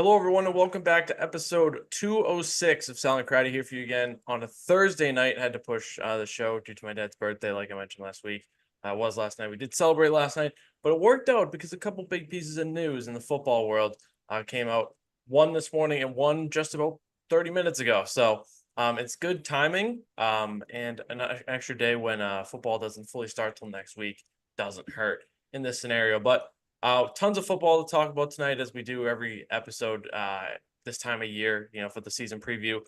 Hello, everyone, and welcome back to episode 206 of Salvaggio and Cratty here for you again on a Thursday night. I had to push the show due to my dad's birthday, like I mentioned last week. It was last night. We did celebrate last night, but it worked out because a couple big pieces of news in the football world came out. One this morning and one just about 30 minutes ago. So it's good timing, and an extra day when football doesn't fully start till next week doesn't hurt in this scenario. But tons of football to talk about tonight, as we do every episode this time of year, for the season preview.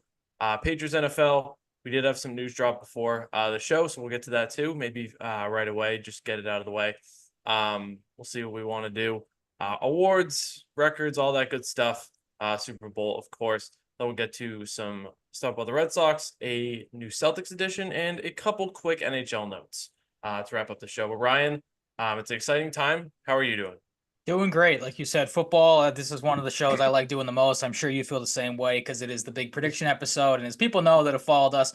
Patriots NFL, we did have some news drop before the show, so we'll get to that too, maybe right away, just get it out of the way. We'll see what we want to do. Awards, records, all that good stuff. Super Bowl, of course. Then we'll get to some stuff about the Red Sox, a new Celtics edition, and a couple quick NHL notes to wrap up the show. But Ryan, it's an exciting time. How are you doing? Doing great. Like you said, football, this is one of the shows I like doing the most. I'm sure you feel the same way because it is the big prediction episode. And as people know that have followed us,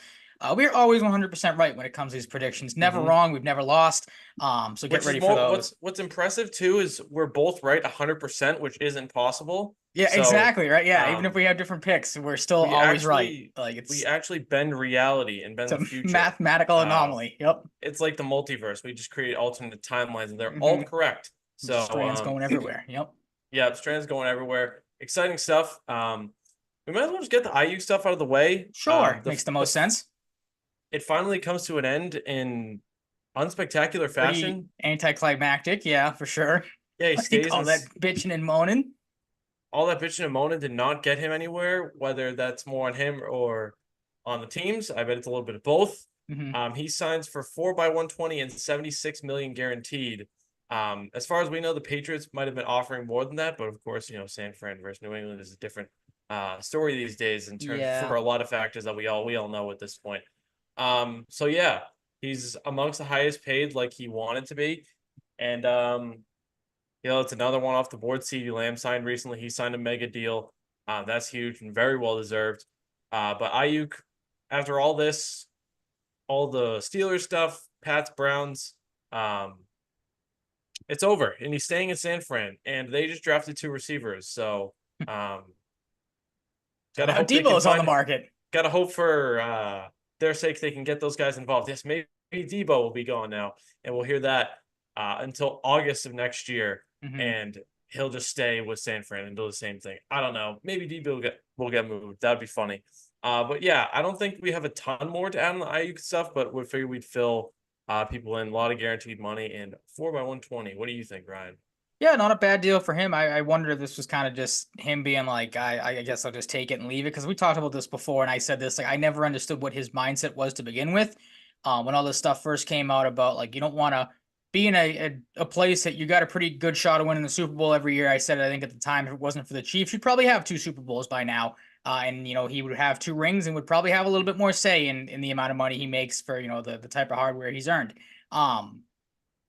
we're always 100% right when it comes to these predictions. Never wrong. We've never lost. So get Which is ready for more those. what's impressive too is we're both right 100%, which isn't possible. Yeah, So exactly. Right. Yeah. Even if um we have different picks, we're still we always right. actually Like we it's, actually bend reality and it's bend a the future. mathematical Uh anomaly. Yep. it's like the multiverse. We just create alternate timelines and they're all hmm correct. Just So strands going everywhere. Yep. yeah, strands going everywhere. Exciting stuff. We might as well just get the IU stuff out of the way. Sure. Makes the most sense. It finally comes to an end in unspectacular Pretty fashion. anticlimactic. Yeah, for sure. Yeah, he Like stays all in that bitching and moaning. all that bitching and moaning did not get him anywhere, whether that's more on him or on the teams. I bet it's a little bit of both. hmm He signs for 4 by 120 and 76 million guaranteed. As far as we know, the Patriots might have been offering more than that, but of course, San Fran versus New England is a different story these days in terms for Yeah. a lot of factors that we all know at this point. So yeah, he's amongst the highest paid like he wanted to be. And it's another one off the board. CeeDee Lamb signed recently. He signed a mega deal. That's huge and very well deserved. But Ayuk, after all this, all the Steelers stuff, Pats, Browns, um, it's over. And he's staying in San Fran. And they just drafted two receivers. So um, So gotta now hope they can Debo's on the find market. gotta hope for their sake they can get those guys involved. Yes, maybe Debo will be gone now. And we'll hear that until August of next year. hmm And he'll just stay with San Fran and do the same thing. I don't know. Maybe Debo will get moved. That'd be funny. But yeah, I don't think we have a ton more to add on the Ayuk stuff, but we figured we'd fill people in a lot of guaranteed money and 4 by 120. What do you think, Ryan? Yeah, not a bad deal for him. I wonder if this was kind of just him being like, I guess I'll just take it and leave it. Because we talked about this before, and I said this, like, I never understood what his mindset was to begin with. When all this stuff first came out about, like, you don't want to be in a place that you got a pretty good shot of winning the Super Bowl every year. I said, I think at the time, if it wasn't for the Chiefs, you'd probably have two Super Bowls by now. And, he would have two rings and would probably have a little bit more say in the amount of money he makes for, the type of hardware he's earned.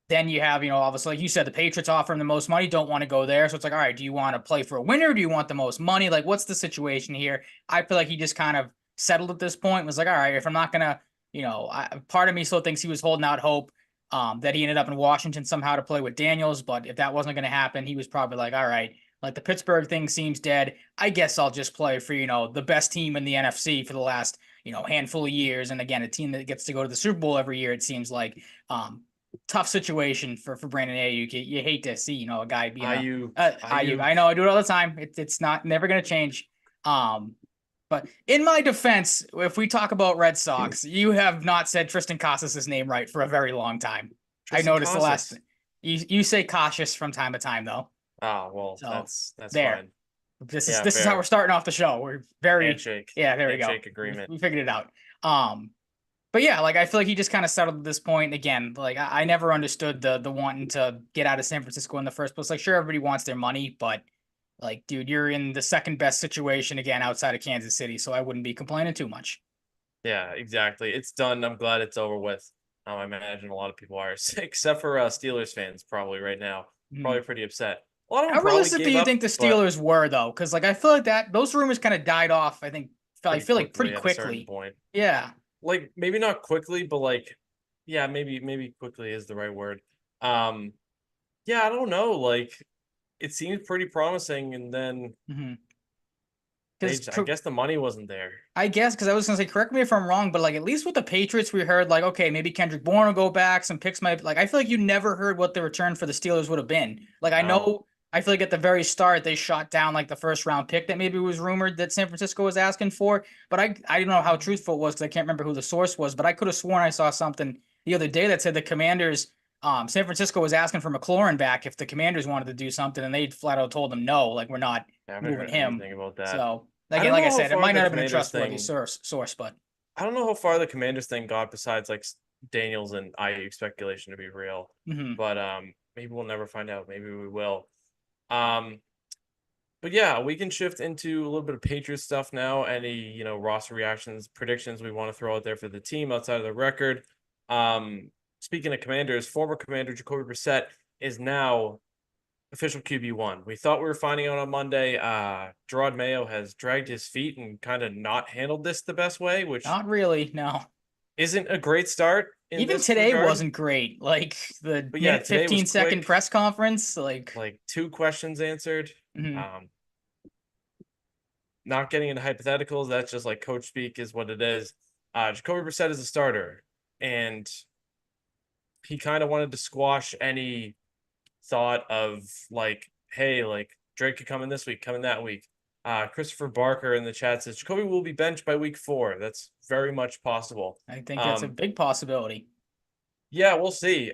Then you have, obviously, like you said, the Patriots offer him the most money, don't want to go there. So it's like, all right, do you want to play for a winner? Do you want the most money? Like, what's the situation here? I feel like he just kind of settled at this point, was like, all right, if I'm not going to, part of me still thinks he was holding out hope that he ended up in Washington somehow to play with Daniels. But if that wasn't going to happen, he was probably like, all right, like the Pittsburgh thing seems dead. I guess I'll just play for, the best team in the NFC for the last, handful of years. And again, a team that gets to go to the Super Bowl every year, it seems like. Tough situation for Brandon Ayuk. You hate to see a guy being Ayuk, Ayuk. I Ayuk. know I do it all the time. It's not never gonna change. Um, but in my defense, if we talk about Red Sox, you have not said Tristan Casas' name right for a very long time. I Tristan noticed the last Casas. you say cautious from time to time though. Ah, well, So that's there. fine. This is Yeah, this is how we're fair. starting off the show. We're very Handshake. yeah, there we go. Handshake agreement. We figured it out. Um, but yeah, like I feel like he just kind of settled at this point. Again, like I never understood the wanting to get out of San Francisco in the first place. Like, sure, everybody wants their money, but like, dude, you're in the second best situation again outside of Kansas City, so I wouldn't be complaining too much. Yeah, exactly. It's done. I'm glad it's over with. I imagine a lot of people are, except for Steelers fans, probably right now, Hmm. probably pretty upset. A lot of them How probably realistic do gave you think up, the but Steelers were though? Because like I feel like that those rumors kind of died off. I pretty feel like pretty quickly at a certain quickly. point. Yeah. Like maybe not quickly, but like, yeah, maybe quickly is the right word. Yeah, I don't know. Like, it seemed pretty promising, and then hmm Because I guess the money wasn't there. I guess because I was gonna say, correct me if I'm wrong, but like at least with the Patriots, we heard like, okay, maybe Kendrick Bourne will go back, some picks might like. I feel like you never heard what the return for the Steelers would have been. Like I No, know, I feel like at the very start they shot down like the first round pick that maybe was rumored that San Francisco was asking for, but I don't know how truthful it was because I can't remember who the source was, but I could have sworn I saw something the other day that said the Commanders, San Francisco was asking for McLaurin back if the Commanders wanted to do something, and they flat out told them no, like we're not I haven't moving heard him. anything about that. So I again, don't like I know how said, it far might the not have been a Commanders trustworthy thing. source, but I don't know how far the Commanders thing got besides like Daniels and IU speculation to be real. mhm. But maybe we'll never find out. Maybe we will. Um, but yeah, we can shift into a little bit of Patriots stuff now. Any, roster reactions, predictions we want to throw out there for the team outside of the record. Speaking of Commanders, former Commander Jacoby Brissett is now official QB1. We thought we were finding out on Monday. Gerard Mayo has dragged his feet and kind of not handled this the best way, which Not really, no. isn't a great start in Even this today regard. wasn't great. Like the But yeah, minute today was 15-second quick, press conference, like like 2 questions answered. mhm. Um, Not getting into hypotheticals, that's just like coach speak is what it is. Jacoby Brissett is a starter, and he kind of wanted to squash any thought of like, hey, like Drake could come in this week, come in that week. Christopher Barker in the chat says Jacoby will be benched by week 4. That's very much possible. I think that's a big possibility. Yeah, we'll see.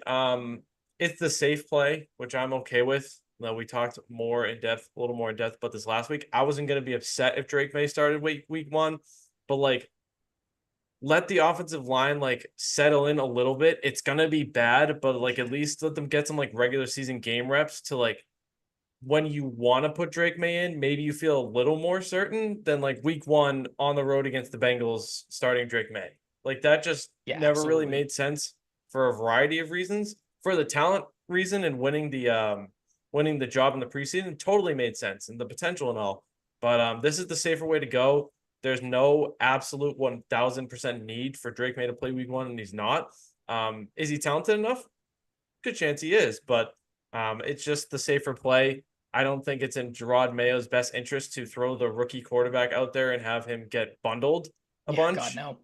It's the safe play, which I'm okay with. We talked more in depth, a little more in depth about this last week. I wasn't going to be upset if Drake May started week 1, but like let the offensive line like settle in a little bit. It's going to be bad, but like at least let them get some like regular season game reps to like when you want to put Drake May in, maybe you feel a little more certain than like week 1 on the road against the Bengals starting Drake May. Like that just Yeah, never really absolutely. made sense for a variety of reasons. For the talent reason and winning the job in the preseason totally made sense and the potential and all. But this is the safer way to go. There's no absolute 1000% need for Drake May to play week 1, and he's not. Is he talented enough? Good chance he is, but it's just the safer play. I don't think it's in Gerard Mayo's best interest to throw the rookie quarterback out there and have him get bundled a Yeah, God bunch no.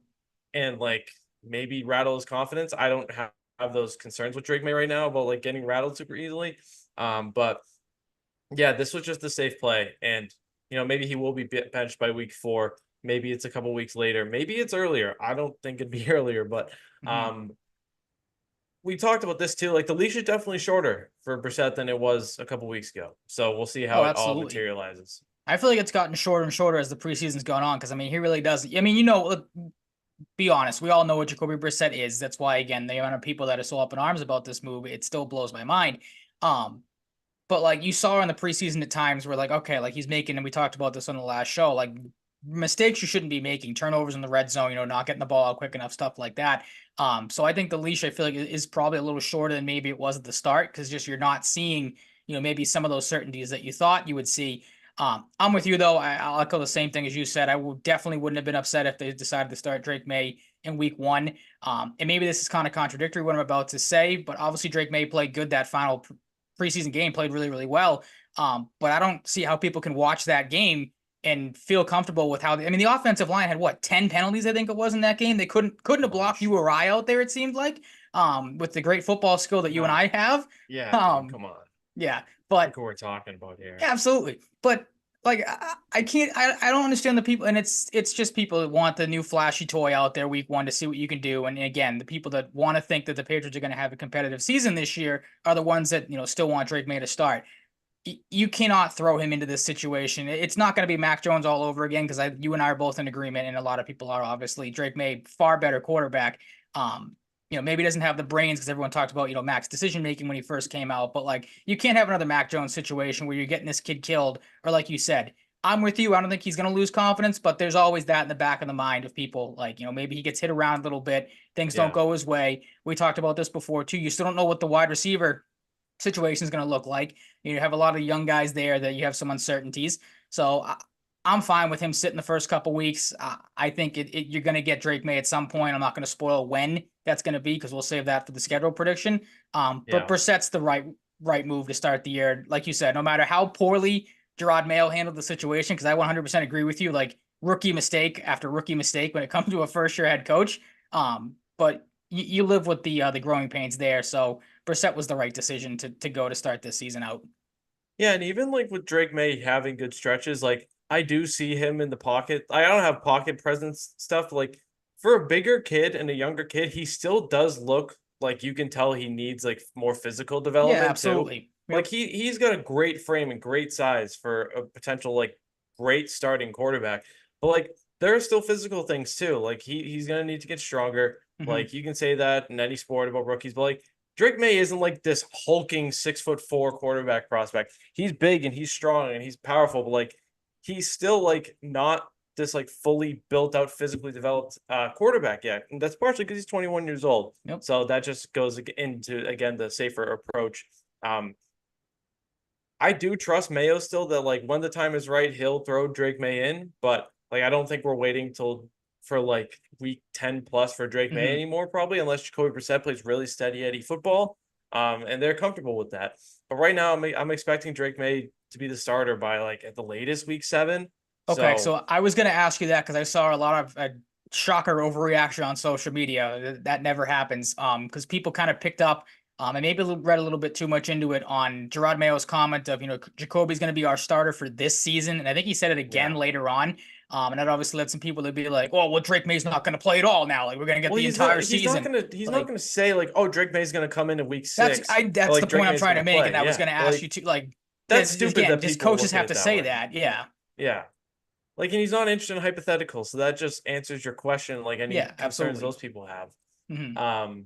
and like maybe rattle his confidence. I don't have those concerns with Drake May right now about like getting rattled super easily. But yeah, this was just a safe play, and maybe he will be benched by week 4. Maybe it's a couple weeks later. Maybe it's earlier. I don't think it'd be earlier, but Mhm. we talked about this too. Like the leash is definitely shorter for Brissett than it was a couple weeks ago. So we'll see how Oh, it all absolutely. materializes. I feel like it's gotten shorter and shorter as the preseason's gone on because I mean he really does. I mean, be honest, we all know what Jacoby Brissett is. That's why again the amount of people that are so up in arms about this move, it still blows my mind. Um, But like you saw in the preseason at times where like, okay, like he's making, and we talked about this on the last show, like mistakes you shouldn't be making, turnovers in the red zone, not getting the ball out quick enough, stuff like that. So I think the leash I feel like is probably a little shorter than maybe it was at the start because just you're not seeing, maybe some of those certainties that you thought you would see. I'm with you though. I'll echo the same thing as you said. I would definitely wouldn't have been upset if they decided to start Drake May in week 1. And maybe this is kind of contradictory what I'm about to say, but obviously Drake May played good that final preseason game, played really, really well. But I don't see how people can watch that game and feel comfortable with how I mean the offensive line had what 10 penalties I think it was in that game. They couldn't have blocked you or I out there, it seemed like. With the great football skill that you and No. I have. Yeah, dude, Um come on. yeah, but Look what we're talking about here. absolutely. But like I can't I don't understand the people, and it's just people that want the new flashy toy out there week 1 to see what you can do. And again, the people that want to think that the Patriots are going to have a competitive season this year are the ones that still want Drake May to start. You cannot throw him into this situation. It's not going to be Mac Jones all over again because you and I are both in agreement, and a lot of people are obviously. Drake May far better quarterback. Maybe doesn't have the brains because everyone talked about Mac's decision making when he first came out, but like you can't have another Mac Jones situation where you're getting this kid killed, or like you said, I'm with you. I don't think he's going to lose confidence, but there's always that in the back of the mind of people like maybe he gets hit around a little bit, things don't Yeah. go his way. We talked about this before too. You still don't know what the wide receiver situation is going to look like. You have a lot of young guys there that you have some uncertainties. So I'm fine with him sitting the first couple weeks. I think you're going to get Drake May at some point. I'm not going to spoil when that's going to be because we'll save that for the schedule prediction. But Yeah. Brissett's the right move to start the year. Like you said, no matter how poorly Gerard Mayo handled the situation, because I 100% agree with you. Like, rookie mistake after rookie mistake when it comes to a first year head coach. But you live with the growing pains there. So Brissett was the right decision to go to start this season out. Yeah, and even like with Drake May having good stretches, like I do see him in the pocket. I don't have pocket presence stuff. Like for a bigger kid and a younger kid, he still does look like you can tell he needs like more physical Yeah, development too. absolutely. Like Yep. he's got a great frame and great size for a potential like great starting quarterback. But like there are still physical things too. Like he's gonna need to get stronger. Hmm. Like you can say that in any sport about rookies, but like Drake May isn't like this hulking 6'4" quarterback prospect. He's big and he's strong and he's powerful, but like he's still like not this like fully built out, physically developed quarterback yet. And that's partially because he's 21 years old. Yep. So that just goes into again the safer approach. Um, I do trust Mayo still that like when the time is right, he'll throw Drake May in, but like I don't think we're waiting till for like week 10 plus for Drake May Hmm. anymore, probably, unless Jacoby Brissett plays really steady Eddie football. And they're comfortable with that. But right now, I'm expecting Drake May to be the starter by like at the latest week 7. Okay, So so I was going to ask you that because I saw a lot of shocker overreaction on social media. That never happens. Because people kind of picked up, and maybe read a little bit too much into it on Gerard Mayo's comment of, Jacoby's going to be our starter for this season, and I think he said it again yeah. later on. And that obviously led some people to be like, "Oh, well, Drake May's not going to play at all now. Like, we're going to get Well, the entire he's not season." gonna he's not Like, gonna say like, oh, Drake May's gonna come in week that's 6, or that's the like Drake point I'm May's trying to gonna make, and play. I was Yeah, going to ask you like to like. that's stupid Again, that just people coaches look at have it to that say way. that. Yeah, Yeah. Like, and he's not interested in hypotheticals, so that just answers your question, like any yeah, concerns absolutely. those people have. Hmm.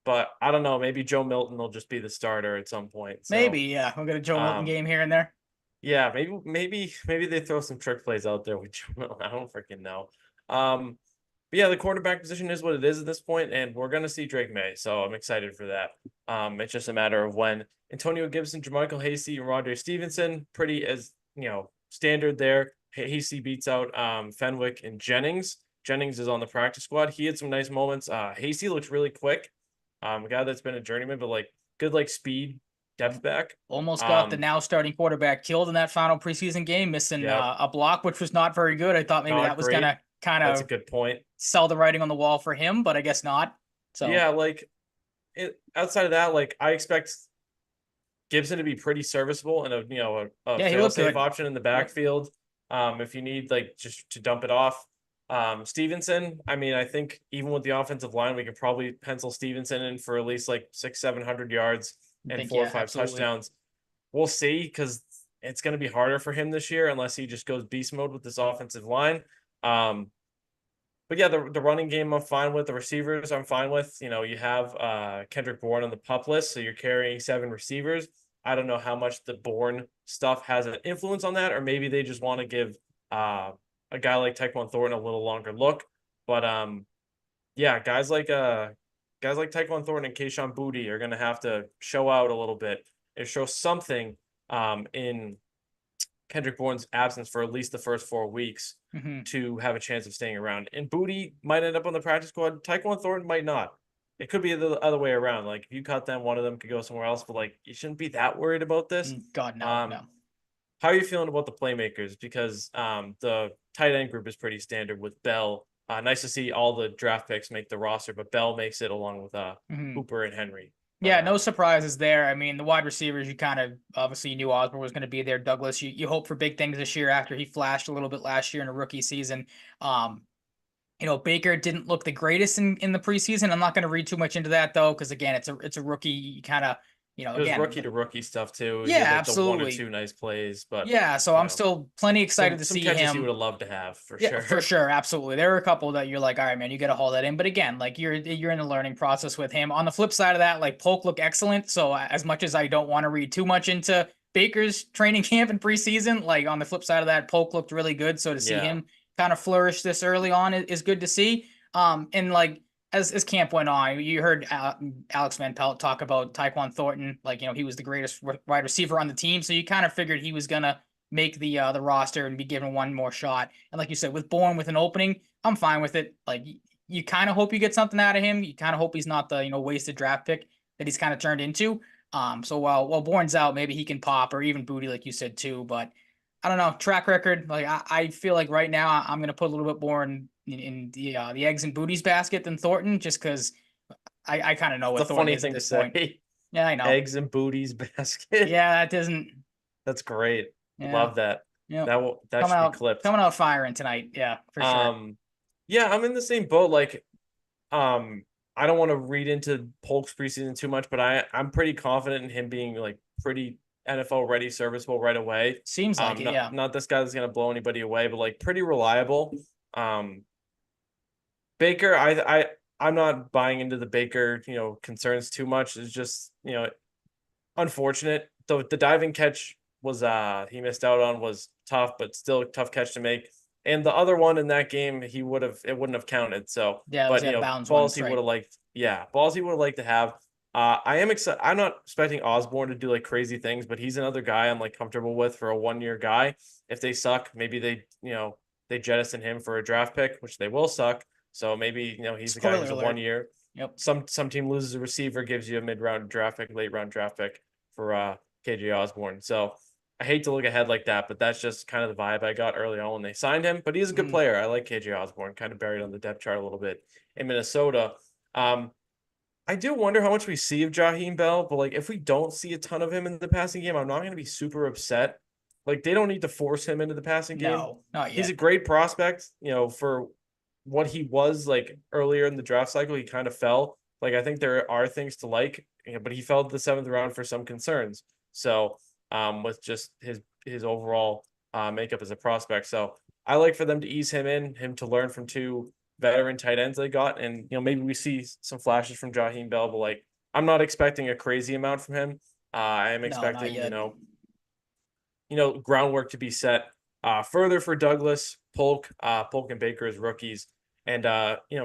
But I don't know, maybe Joe Milton will just be the starter at some point. Maybe, So, yeah, we'll get a Joe Milton um, game here and there. yeah, maybe they throw some trick plays out there with Joe Milton. I don't freaking know. But yeah, the quarterback position is what it is at this point, and we're gonna see Drake May, so I'm excited for that. It's just a matter of when. Antonio Gibson, Jermichael Hasty, and Roger Stevenson, pretty as standard there. Hasty beats out Fenwick and Jennings. Jennings is on the practice squad. He had some nice moments. Hasty looks really quick. A guy that's been a journeyman, but like good like speed, depth back. Almost got the Um, now starting quarterback killed in that final preseason game, missing yeah, a block, which was not very good. I thought maybe not that was great. gonna kind That's a of good point. sell the writing on the wall for him, but I guess not. So Yeah, like outside of that, like I expect Gibson to be pretty serviceable and a yeah, he fail looked safe good. option in the Yep. backfield. If you need like just to dump it off. Stevenson, I mean, I think even with the offensive line, we could probably pencil Stevenson in for at least like 600-700 yards I and think, 4 or yeah, 5 absolutely. touchdowns. We'll see, because it's going to be harder for him this year unless he just goes beast mode with this offensive line. Um, but yeah, the running game I'm fine with. The receivers I'm fine with. You have Kendrick Bourne on the pup list, so you're carrying 7 receivers. I don't know how much the Bourne stuff has an influence on that, or maybe they just want to give uh, a guy like Tyquan Thornton a little longer look. But yeah, guys like Tyquan Thornton and Kayshon Boutte are gonna have to show out a little bit and show something in Kendrick Bourne's absence for at least the first 4 weeks Hmm. to have a chance of staying around. And Booty might end up on the practice squad. Tyquan Thornton might not. It could be the other way around. Like if you cut them, one of them could go somewhere else. But like you shouldn't be that worried about this. God, no, Um, no. how are you feeling about the playmakers? Because the tight end group is pretty standard with Bell. Nice to see all the draft picks make the roster, but Bell makes it along with Hmm. Hooper and Henry. But Yeah, no surprises there. I mean, the wide receivers, you kind of obviously knew Osborne was going to be there. Douglas, you hope for big things this year after he flashed a little bit last year in a rookie season. Um, Baker didn't look the greatest in the preseason. I'm not going to read too much into that though, because again, it's a rookie. You kind of, it was again, rookie to rookie stuff too. He yeah, had like the one or absolutely. two nice plays, but Yeah, so I'm still plenty excited to some see catches he would him. have loved to have for Yeah, for sure. sure, absolutely. There were a couple that you're like, all right, man, you got to hold that in. But again, like you're in the learning process with him. On the flip side of that, like Polk looked excellent. So as much as I don't want to read too much into Baker's training camp and preseason, like on the flip side of that, Polk looked really good. So to see Yeah. him kind of flourish this early on is good to see. And like as camp went on, you heard Alex Van Pelt talk about Tyquan Thornton, like he was the greatest wide receiver on the team. So you kind of figured he was gonna make the roster and be given one more shot. And like you said, with Bourne with an opening, I'm fine with it. Like you kind of hope you get something out of him. You kind of hope he's not the wasted draft pick that he's kind of turned into. So while Bourne's out, maybe he can pop, or even Booty, like you said too. But I don't know, track record. Like I feel like right now I'm gonna put a little bit more in the eggs and booties basket than Thornton, just because I kind of know It's what a Thornton funny is at thing to this point. say. Yeah, I know. Eggs and booties basket. Yeah, that doesn't. That's great. Yeah, Love that. yeah. That should be clipped. Coming out firing tonight. Yeah, for sure. Um, yeah, I'm in the same boat. Like, I don't want to read into Polk's preseason too much, but I'm pretty confident in him being like pretty NFL ready, serviceable right away. Seems like it. Yeah. Not this guy that's gonna blow anybody away, but like pretty reliable. Um, Baker, I'm not buying into the Baker, concerns too much. It's just, unfortunate. The diving catch was he missed out on was tough, but still a tough catch to make. And the other one in that game, it wouldn't have counted. So, Yeah, it was but that bounds one. balls That's he would right. have liked. Yeah, balls he would have liked to have. I am excited. I'm not expecting Osborne to do like crazy things, but he's another guy I'm like comfortable with for a 1 year guy. If they suck, maybe they jettison him for a draft pick, which they will suck. So maybe he's the guy Spoiler who's a one alert. year. Yep. Some team loses a receiver, gives you a mid round draft pick, late round draft pick for KJ Osborne. So I hate to look ahead like that, but that's just kind of the vibe I got early on when they signed him. But he's a good Mm, player. I like KJ Osborne, kind of buried on the depth chart a little bit in Minnesota. Um, I do wonder how much we see of Jaheim Bell, but like if we don't see a ton of him in the passing game, I'm not going to be super upset. Like they don't need to force him into the passing game. no, not He's a yet. great prospect, for what he was like earlier in the draft cycle. He kind of fell. Like I think there are things to like, but he fell to the seventh round for some concerns. So, with just his overall makeup as a prospect, so I like for them to ease him to learn from two veteran tight ends they got, and maybe we see some flashes from Jaheim Bell, but like I'm not expecting a crazy amount from him. I am No, not expecting yet. groundwork to be set further for Douglas, Polk and Baker as rookies, and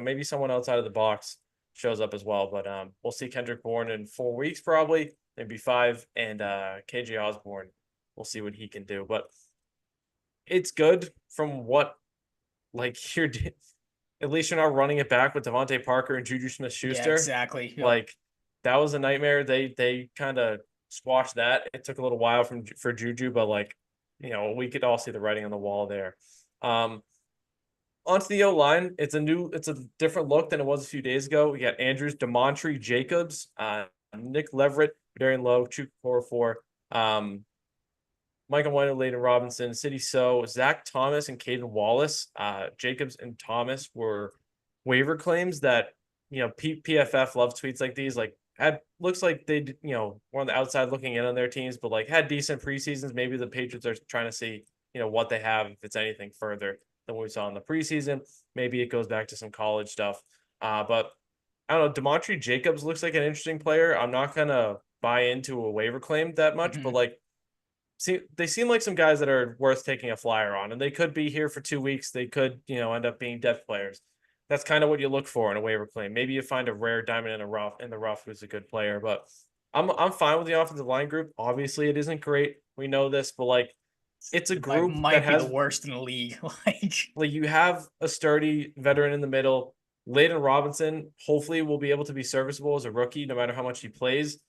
maybe someone outside of the box shows up as well. But we'll see Kendrick Bourne in 4 weeks probably, maybe 5, and KJ Osborne. We'll see what he can do, but it's good from what like you're at least you're not running it back with Devontae Parker and Juju Yeah, Smith-Schuster. exactly. Yep. Like that was a nightmare. They kind of squashed that. It took a little while for Juju, but like we could all see the writing on the wall there. Um, Onto the O line, it's a different look than it was a few days ago. We got Andrews, Demontry Jacobs, Nick Leverett, Darian Lowe, Chukwuemeka Okorafor, Michael White, Layden Robinson, City So, Zach Thomas, and Caden Wallace. Jacobs and Thomas were waiver claims that PFF love tweets like these. Like, looks like they were on the outside looking in on their teams, but like had decent preseasons. Maybe the Patriots are trying to see what they have, if it's anything further than what we saw in the preseason. Maybe it goes back to some college stuff. But I don't know. Demontry Jacobs looks like an interesting player. I'm not gonna buy into a waiver claim that much, but Mhm. like they seem like some guys that are worth taking a flyer on, and they could be here for 2 weeks. They could, end up being depth players. That's kind of what you look for in a waiver claim. Maybe you find a rare diamond in the rough who's a good player, but I'm fine with the offensive line group. Obviously, it isn't great. We know this, but like it's a It might group that might be the has worst in the league. Like, like you have a sturdy veteran in the middle. Layden Robinson hopefully will be able to be serviceable as a rookie, no matter how much he plays.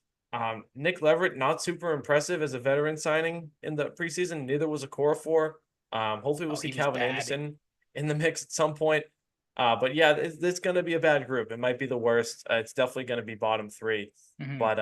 Nick Leverett, not super impressive as a veteran signing in the preseason. Neither was a Okorafor. Hopefully, we'll oh, see he was Calvin bad. Anderson in the mix at some point. But yeah, it's going to be a bad group. It might be the worst. It's definitely going to be bottom three. Mhm. But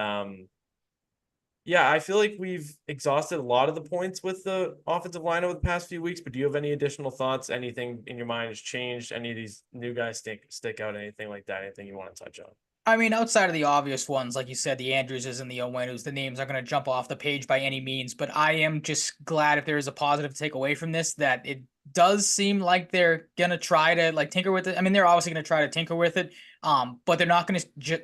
yeah, I feel like we've exhausted a lot of the points with the offensive line over the past few weeks. But do you have any additional thoughts? Anything in your mind has changed? Any of these new guys stick out? Anything like that? Anything you want to touch on? I mean, outside of the obvious ones, like you said, the Andrewses and the Onwenus, the names aren't going to jump off the page by any means. But I am just glad, if there is a positive to take away from this, that it does seem like they're gonna try to like tinker with it. I mean, they're obviously gonna try to tinker with it, but they're not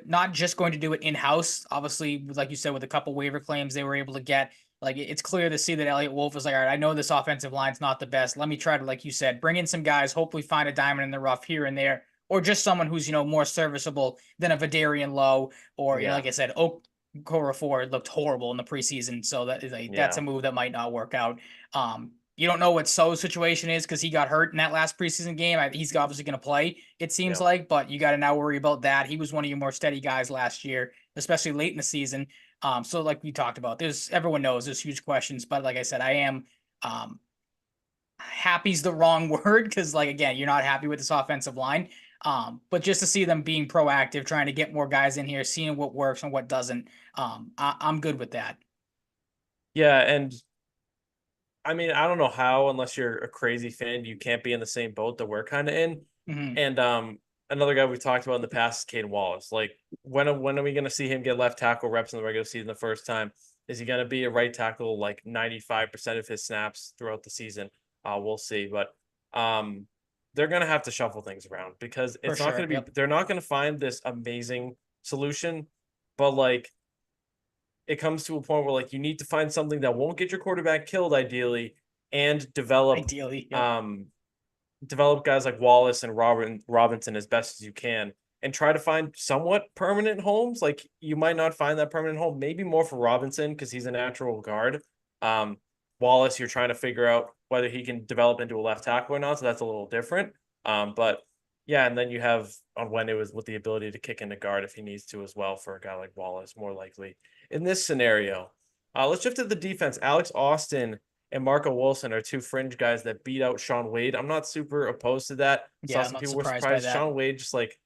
not just going to do it in house. Obviously, like you said, with a couple waiver claims they were able to get. Like it's clear to see that Elliott Wolf is like, all right, I know this offensive line's not the best. Let me try to, like you said, bring in some guys, hopefully find a diamond in the rough here and there, or just someone who's more serviceable than a Vidarian Lowe, or Yeah, like I said, Okorafor looked horrible in the preseason, so that's a yeah, move that might not work out. You don't know what So's situation is because he got hurt in that last preseason game. He's obviously going to play, it seems yeah, like, but you got to now worry about that. He was one of your more steady guys last year, especially late in the season. So like we talked about, everyone knows there's huge questions, but like I said, I am happy's the wrong word because, like, again, you're not happy with this offensive line. But just to see them being proactive, trying to get more guys in here, seeing what works and what doesn't, I'm good with that. Yeah, and I mean, I don't know how, unless you're a crazy fan, you can't be in the same boat that we're kind of in. Hmm. And another guy we've talked about in the past is Caden Wallace. Like, when are we going to see him get left tackle reps in the regular season the first time? Is he going to be a right tackle like 95% of his snaps throughout the season? We'll see. But they're going to have to shuffle things around because For it's not sure. going to be. Yep. They're not going to find this amazing solution. But like, it comes to a point where like you need to find something that won't get your quarterback killed ideally and Ideally. Yep. develop guys like Wallace and Robinson as best as you can and try to find somewhat permanent homes. Like you might not find that permanent home, maybe more for Robinson because he's a natural guard. Um, Wallace, you're trying to figure out whether he can develop into a left tackle or not, so that's a little different. But yeah, and then you have on when it was with the ability to kick into guard if he needs to as well for a guy like Wallace, more likely in this scenario. Let's shift to the defense. Alex Austin and Marco Wilson are two fringe guys that beat out Sean Wade. I'm not super opposed to that. Saw Yeah, I'm some not people were surprised by surprised. that. Sean Wade just like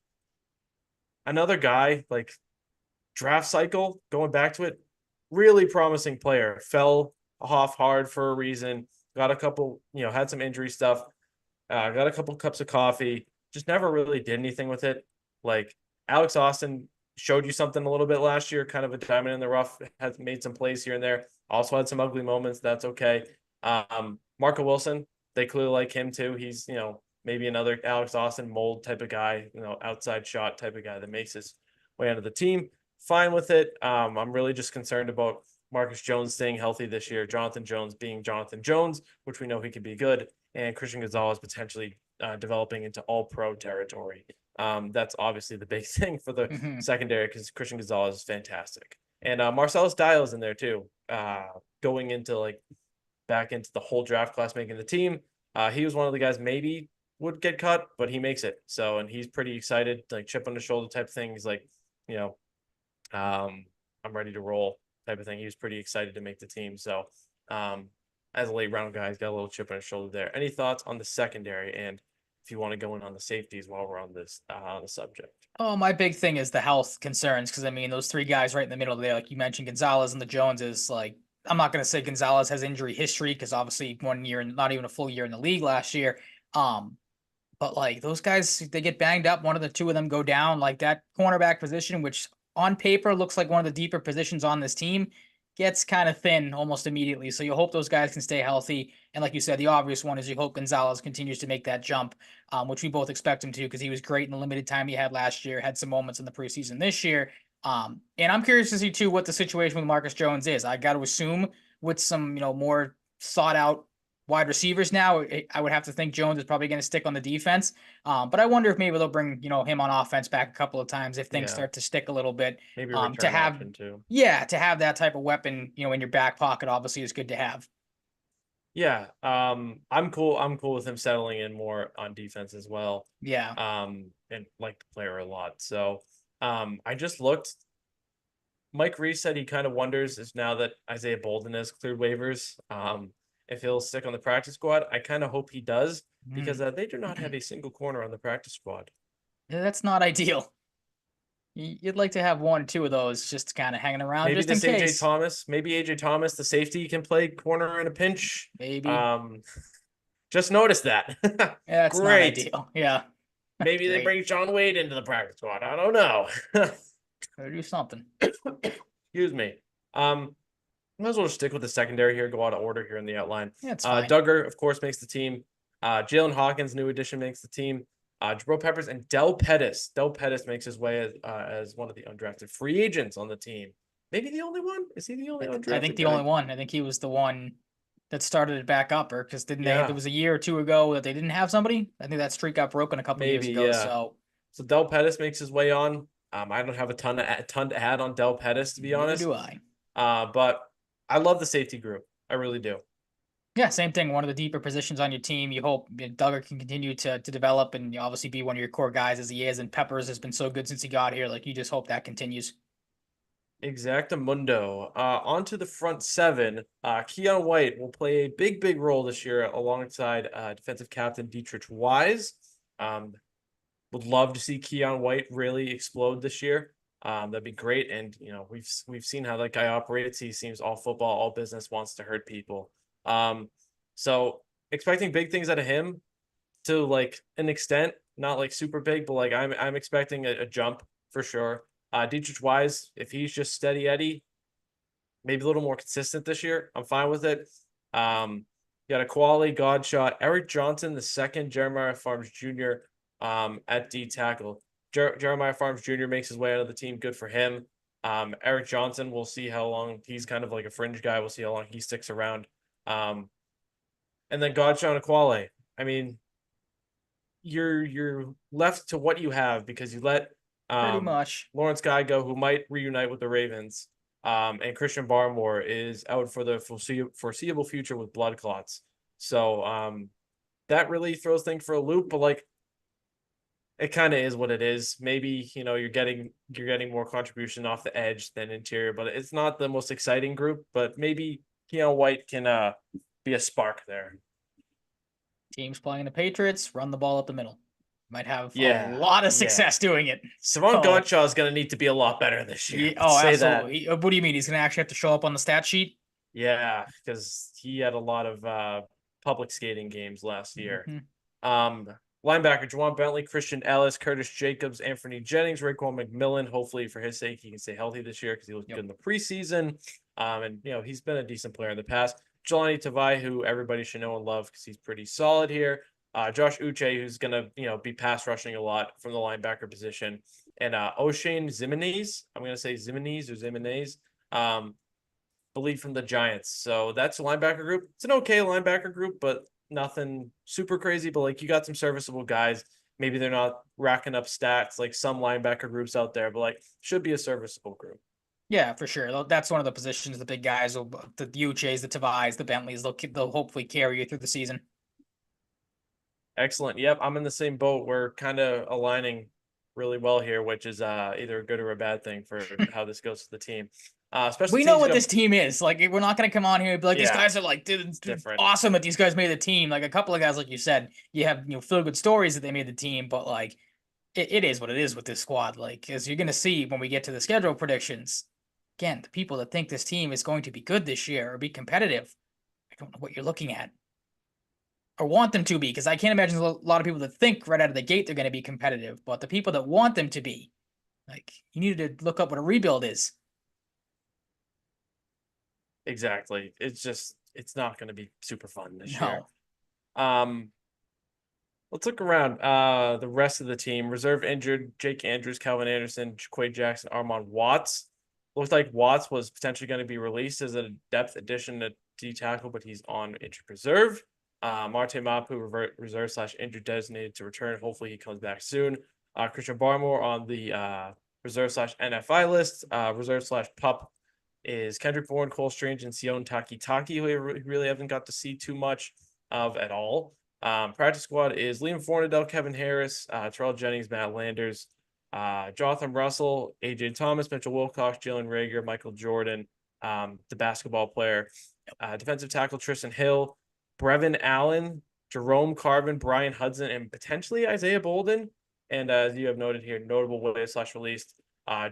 another guy, like draft cycle, going back to it, really promising player. Fell off hard for a reason. Got a couple, had some injury stuff. Got a couple cups of coffee. Just never really did anything with it. Like Alex Austin showed you something a little bit last year, kind of a diamond in the rough. Has made some plays here and there. Also had some ugly moments. That's okay. Marco Wilson, they clearly like him too. He's maybe another Alex Austin mold type of guy. Outside shot type of guy that makes his way onto the team. Fine with it. I'm really just concerned about Marcus Jones staying healthy this year. Jonathan Jones being Jonathan Jones, which we know he can be good, and Christian Gonzalez potentially developing into all pro territory. That's obviously the big thing for the Hmm. secondary because Christian Gonzalez is fantastic. And Marcellus Dial's in there too, going into like back into the whole draft class making the team. He was one of the guys maybe would get cut, but he makes it. So, and he's pretty excited, like chip on the shoulder type thing. He's like, you know, I'm ready to roll type of thing. He was pretty excited to make the team. So, as a late round guy, he's got a little chip on his shoulder there. Any thoughts on the secondary? And if you want to go in on the safeties while we're on this on the subject. Oh, my big thing is the health concerns because I mean those three guys right in the middle there, like you mentioned, Gonzalez and the Joneses. Like I'm not gonna say Gonzalez has injury history because obviously 1 year and not even a full year in the league last year. Um, but like those guys, they get banged up. One of the two of them go down. Like that cornerback position, which on paper looks like one of the deeper positions on this team, gets kind of thin almost immediately. So you hope those guys can stay healthy. And like you said, the obvious one is you hope Gonzalez continues to make that jump, which we both expect him to because he was great in the limited time he had last year, had some moments in the preseason this year. And I'm curious to see too what the situation with Marcus Jones is. I got to assume with some more sought out wide receivers now, I would have to think Jones is probably going to stick on the defense. But I wonder if maybe they'll bring him on offense back a couple of times if things Yeah, start to stick a little bit. maybe a To return have option too. Yeah, to have that type of weapon in your back pocket obviously is good to have. Yeah, I'm cool. I'm cool with him settling in more on defense as well. Yeah. And like the player a lot. So, I just looked. Mike Reese said he kind of wonders if now that Isaiah Bolden has cleared waivers, if he'll stick on the practice squad. I kind of hope he does because Mm. they do not have a single corner on the practice squad. Yeah, that's not ideal. You'd like to have one or two of those just kind of hanging around Maybe just in this AJ case. Thomas, maybe AJ Thomas, the safety can play corner in a pinch. Maybe. Um, just noticed that. Yeah, that's not Great. ideal. Yeah. Maybe they Great. bring Sean Wade into the practice squad. I don't know. Gotta do something. Excuse me. Might as well just stick with the secondary here, go out of order here in the outline. Yeah, it's fine. Duggar, of course, makes the team. Jalen Hawkins, new addition, makes the team. Jabril Peppers and Del Pettis. Del Pettis makes his way as one of the undrafted free agents on the team. Maybe the only one? Is he the only I think undrafted the guy? only one. I think he was the one that started it back up, or because didn't they? Yeah, There was a year or two ago that they didn't have somebody. I think that streak got broken a couple years maybe, ago. yeah. So So Del Pettis makes his way on. I don't have a ton to add on Del Pettis, to be neither honest. do I. But I love the safety group. I really do. Yeah, same thing. One of the deeper positions on your team. You hope Duggar can continue to develop and obviously be one of your core guys as he is. And Peppers has been so good since he got here. Like you just hope that continues. Exactamundo. Onto the front seven. Keon White will play a big role this year alongside defensive captain Dietrich Wise. Would love to see Keon White really explode this year. That'd be great. And we've seen how that guy operates. He seems all football, all business, wants to hurt people. So expecting big things out of him to like an extent, not like super big, but like I'm expecting a jump for sure. Dietrich Wise, if he's just steady Eddie, maybe a little more consistent this year, I'm fine with it. You got a quality Godshot, Eric Johnson the second, Jeremiah Farms Jr. At D tackle. Jeremiah Farms Jr. makes his way out of the team. Good for him. Eric Johnson, we'll see how long he's kind of like a fringe guy. We'll see how long he sticks around. And then Godshot Aquale. I mean, you're left to what you have because you let Pretty much. Lawrence Guy go, who might reunite with the Ravens. And Christian Barmore is out for the foreseeable future with blood clots. So that really throws things for a loop, but like it kind of is what it is. Maybe, you're getting more contribution off the edge than interior, but it's not the most exciting group, but maybe Keon White can be a spark there. Teams playing the Patriots, run the ball up the middle. Might have a Yeah. lot of success doing it. Savon Godshaw is going to need to be a lot better this year. Yeah, oh, say absolutely. What do you mean? He's going to actually have to show up on the stat sheet? Yeah, because he had a lot of public skating games last year. Mm-hmm. Linebacker, Juwan Bentley, Christian Ellis, Curtis Jacobs, Anthony Jennings, Raekwon McMillan. Hopefully, for his sake, he can stay healthy this year because he looked good in the preseason. And he's been a decent player in the past. Jelani Tavai, who everybody should know and love because he's pretty solid here. Josh Uche, who's gonna be pass rushing a lot from the linebacker position, and O'Shane Ximenez. I'm gonna say Ximenez or Ximenez. Believe from the Giants. So that's a linebacker group. It's an okay linebacker group, but nothing super crazy. But like you got some serviceable guys. Maybe they're not racking up stats like some linebacker groups out there, but like should be a serviceable group. Yeah, for sure. That's one of the positions the big guys will, the Uches, the Tavais, the Bentleys, they'll hopefully carry you through the season. Excellent. Yep, I'm in the same boat. We're kind of aligning really well here, which is either a good or a bad thing for how this goes to the team. We know what this team is. Like, we're not going to come on here and be like, these guys are like, dude, awesome that these guys made the team. Like, a couple of guys, like you said, you have feel good stories that they made the team, but like, it is what it is with this squad. Like, as you're going to see when we get to the schedule predictions, again, the people that think this team is going to be good this year or be competitive, I don't know what you're looking at. Or want them to be, because I can't imagine a lot of people that think right out of the gate they're going to be competitive, but the people that want them to be, like, you need to look up what a rebuild is. Exactly. It's not going to be super fun this year. Let's look around the rest of the team. Reserve injured Jake Andrews, Calvin Anderson, Jaquay Jackson, Armand Watts. Looks like Watts was potentially going to be released as a depth addition to D tackle, but he's on injured reserve. Marte Mapu, reserve/injured designated to return. Hopefully he comes back soon. Christian Barmore on the reserve/NFI list. Reserve/pup is Kendrick Bourne, Cole Strange, and Sion Taki, who we really haven't got to see too much of at all. Practice squad is Liam Fornadell, Kevin Harris, Terrell Jennings, Matt Landers, Jonathan Russell, AJ Thomas, Mitchell Wilcox, Jalen Rager, Michael Jordan, the basketball player, defensive tackle Tristan Hill, Brevin Allen, Jerome Carvin, Brian Hudson, and potentially Isaiah Bolden. And as you have noted here, notable waiver/released.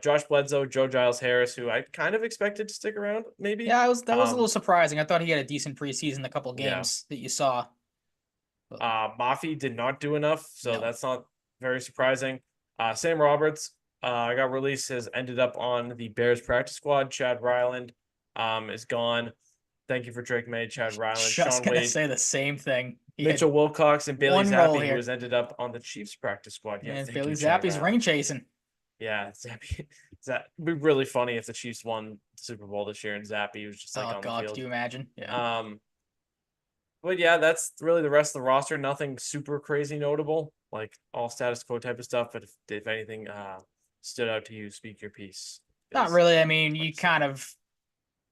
Josh Bledsoe, Joe Giles Harris, who I kind of expected to stick around, maybe. Yeah, that was a little surprising. I thought he had a decent preseason, a couple of games that you saw. Mafi did not do enough, so that's not very surprising. Sam Roberts got released, has ended up on the Bears practice squad. Chad Ryland is gone. Thank you for Drake May, Chad Ryland. Just going to say the same thing. Mitchell Wilcox and Bailey Zappi, who has ended up on the Chiefs practice squad. Yeah, Bailey Zappi's ring chasing. Yeah, Zappy. That'd be really funny if the Chiefs won the Super Bowl this year and Zappy was just like on the field. Could you imagine? Yeah. But yeah, that's really the rest of the roster. Nothing super crazy notable, like all status quo type of stuff. But if anything stood out to you, speak your piece. Not really. I mean, you kind of